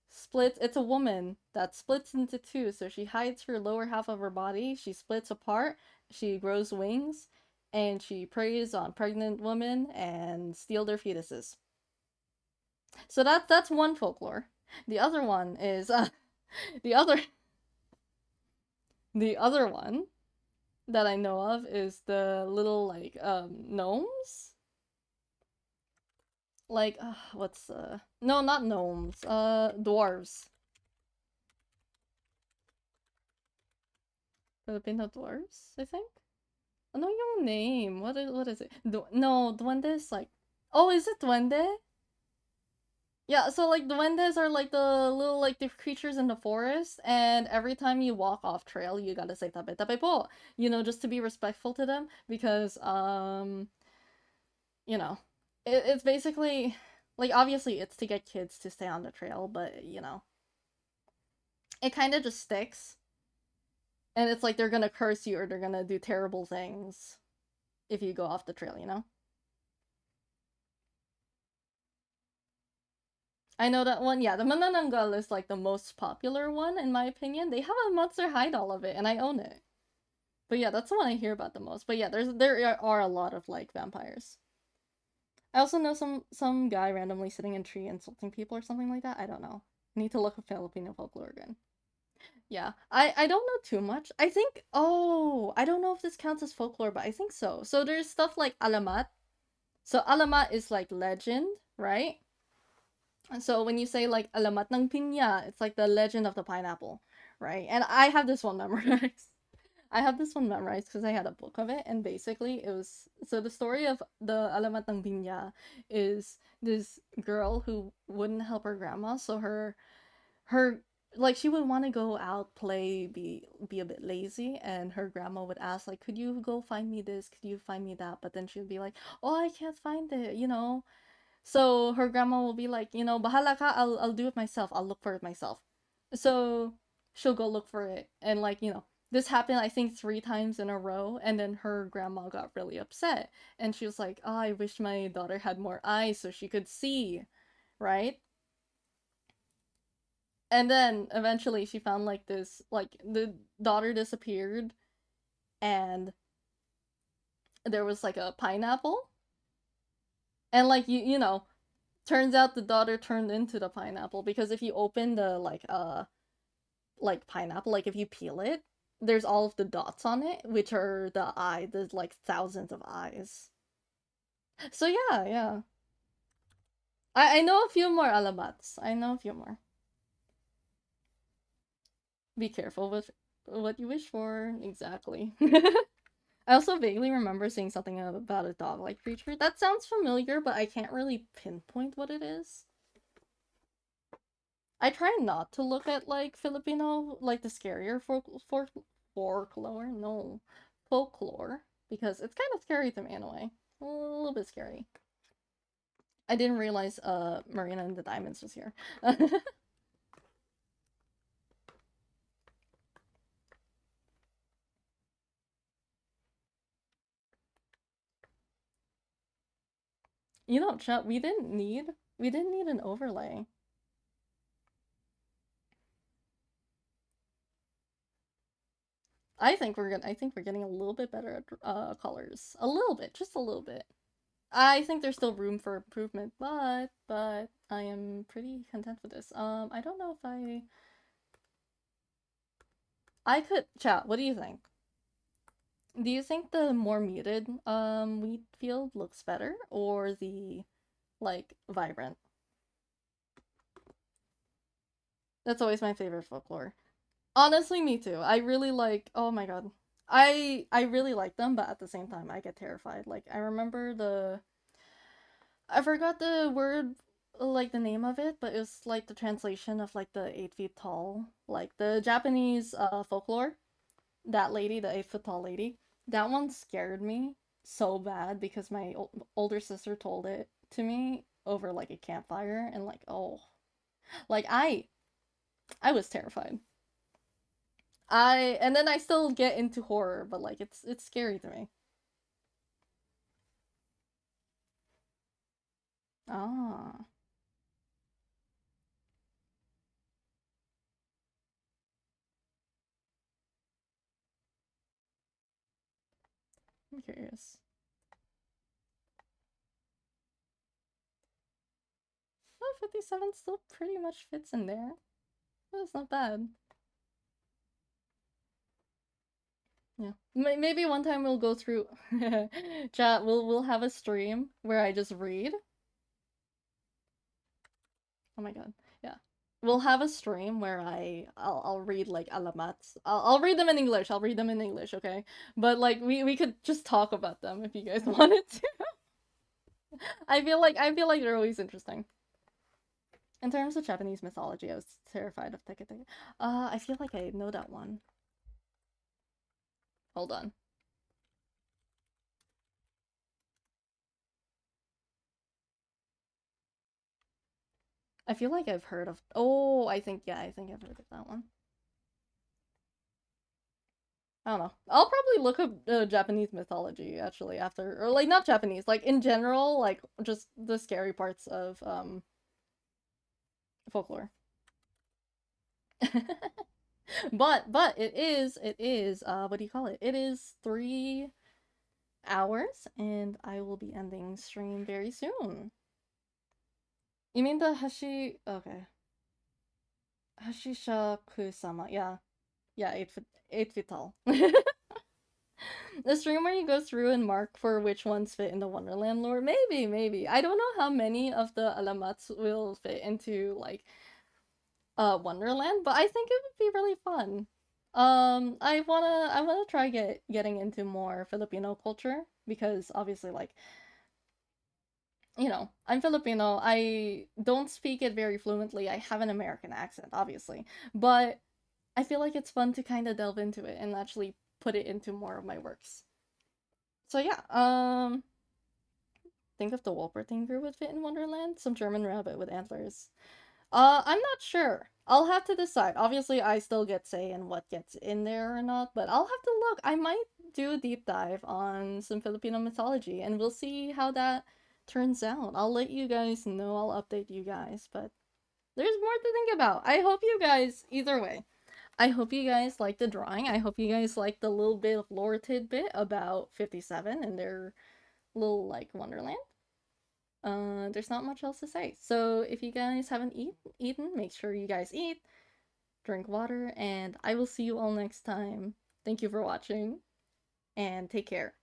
splits. It's a woman that splits into two, so she hides her lower half of her body, she splits apart, she grows wings, and she preys on pregnant women and steal their fetuses. So that's one folklore. The other one is the other the other one that I know of is the little like gnomes. Like what's no, not gnomes. Dwarves. Filipino dwarves, I think. Ano yung name? What is it? No, duende is like. Oh, is it duende? Yeah, so like duendes are like the little like the creatures in the forest, and every time you walk off trail, you gotta say tape tape po, just to be respectful to them because you know, it's basically like obviously it's to get kids to stay on the trail, but it kind of just sticks, and it's like they're gonna curse you or they're gonna do terrible things if you go off the trail. I know that one. Yeah, the Manananggal is like the most popular one in my opinion. They have a Monster High doll of it, and I own it. But yeah, that's the one I hear about the most. But yeah, there are a lot of like vampires. I also know some guy randomly sitting in a tree insulting people or something like that. I don't know. I need to look at Filipino folklore again. Yeah, I don't know too much. I think I don't know if this counts as folklore, but I think so. So there's stuff like alamat. So alamat is like legend, right? So when you say like alamat ng piña, it's like the legend of the pineapple, right? And I have this one memorized. I have this one memorized because I had a book of it, and basically it was so the story of the alamat ng piña is this girl who wouldn't help her grandma, so her like she would want to go out play, be a bit lazy, and her grandma would ask like, could you go find me this, could you find me that, but then she would be like, oh, I can't find it. So her grandma will be like, bahala ka, I'll do it myself. I'll look for it myself. So she'll go look for it. And like, this happened I think 3 times in a row, and then her grandma got really upset. And she was like, oh, I wish my daughter had more eyes so she could see, right? And then eventually she found like this like the daughter disappeared, and there was like a pineapple. And like turns out the daughter turned into the pineapple because if you open the like pineapple, like if you peel it, there's all of the dots on it, which are the eye. There's like thousands of eyes. So yeah, yeah. I know a few more alabats. I know a few more. Be careful with what you wish for. Exactly. I also vaguely remember seeing something about a dog-like creature. That sounds familiar, but I can't really pinpoint what it is. I try not to look at like Filipino, like the scarier folklore? No. Folklore. Because it's kind of scary to me in a way. A little bit scary. I didn't realize Marina and the Diamonds was here. You know, chat, we didn't need an overlay. I think we're getting a little bit better at colors. A little bit, just a little bit. I think there's still room for improvement, but I am pretty content with this. I don't know if I could chat. What do you think? Do you think the more muted wheat field looks better or the like vibrant? That's always my favorite folklore. Honestly, me too. I really like. Oh my god, I really like them, but at the same time, I get terrified. Like I remember I forgot the word, like the name of it, but it was like the translation of like the 8 feet tall, like the Japanese folklore. That lady, the 8 foot tall lady, that one scared me so bad because my older sister told it to me over like a campfire, and like oh, like I was terrified. And then I still get into horror, but like it's scary to me. Ah, I'm curious. Oh, 57 still pretty much fits in there. That's not bad. Yeah. Maybe one time we'll go through chat, we'll have a stream where I just read. Oh my god. Yeah. We'll have a stream where I'll read like alamats. I'll read them in English. I'll read them in English, okay? But like we could just talk about them if you guys wanted to. I feel like they're always interesting. In terms of Japanese mythology, I was terrified of Teke Teke. I feel like I know that one. Hold on. I feel like I've heard of. Oh, I think I've heard of that one. I don't know. I'll probably look up Japanese mythology actually after, or like not Japanese, like in general, like just the scary parts of folklore. But it is what do you call it? It is 3 hours, and I will be ending stream very soon. You mean the Hashi? Okay, Hashisha Kusama. Yeah, yeah, 8 feet tall. The stream where you go through and mark for which ones fit in the Wonderland lore. Maybe. I don't know how many of the alamats will fit into like Wonderland, but I think it would be really fun. I wanna try getting into more Filipino culture because obviously like I'm Filipino. I don't speak it very fluently. I have an American accent, obviously, but I feel like it's fun to kind of delve into it and actually put it into more of my works. So yeah, think of the Wolpertinger would fit in Wonderland. Some German rabbit with antlers. I'm not sure. I'll have to decide. Obviously, I still get say in what gets in there or not, but I'll have to look. I might do a deep dive on some Filipino mythology, and we'll see how that turns out. I'll let you guys know. I'll update you guys, but there's more to think about. I hope you guys, either way, I hope you guys like the drawing. I hope you guys like the little bit of lore tidbit about 57 and their little like Wonderland. There's not much else to say. So if you guys haven't eaten, make sure you guys eat, drink water, and I will see you all next time. Thank you for watching, and take care.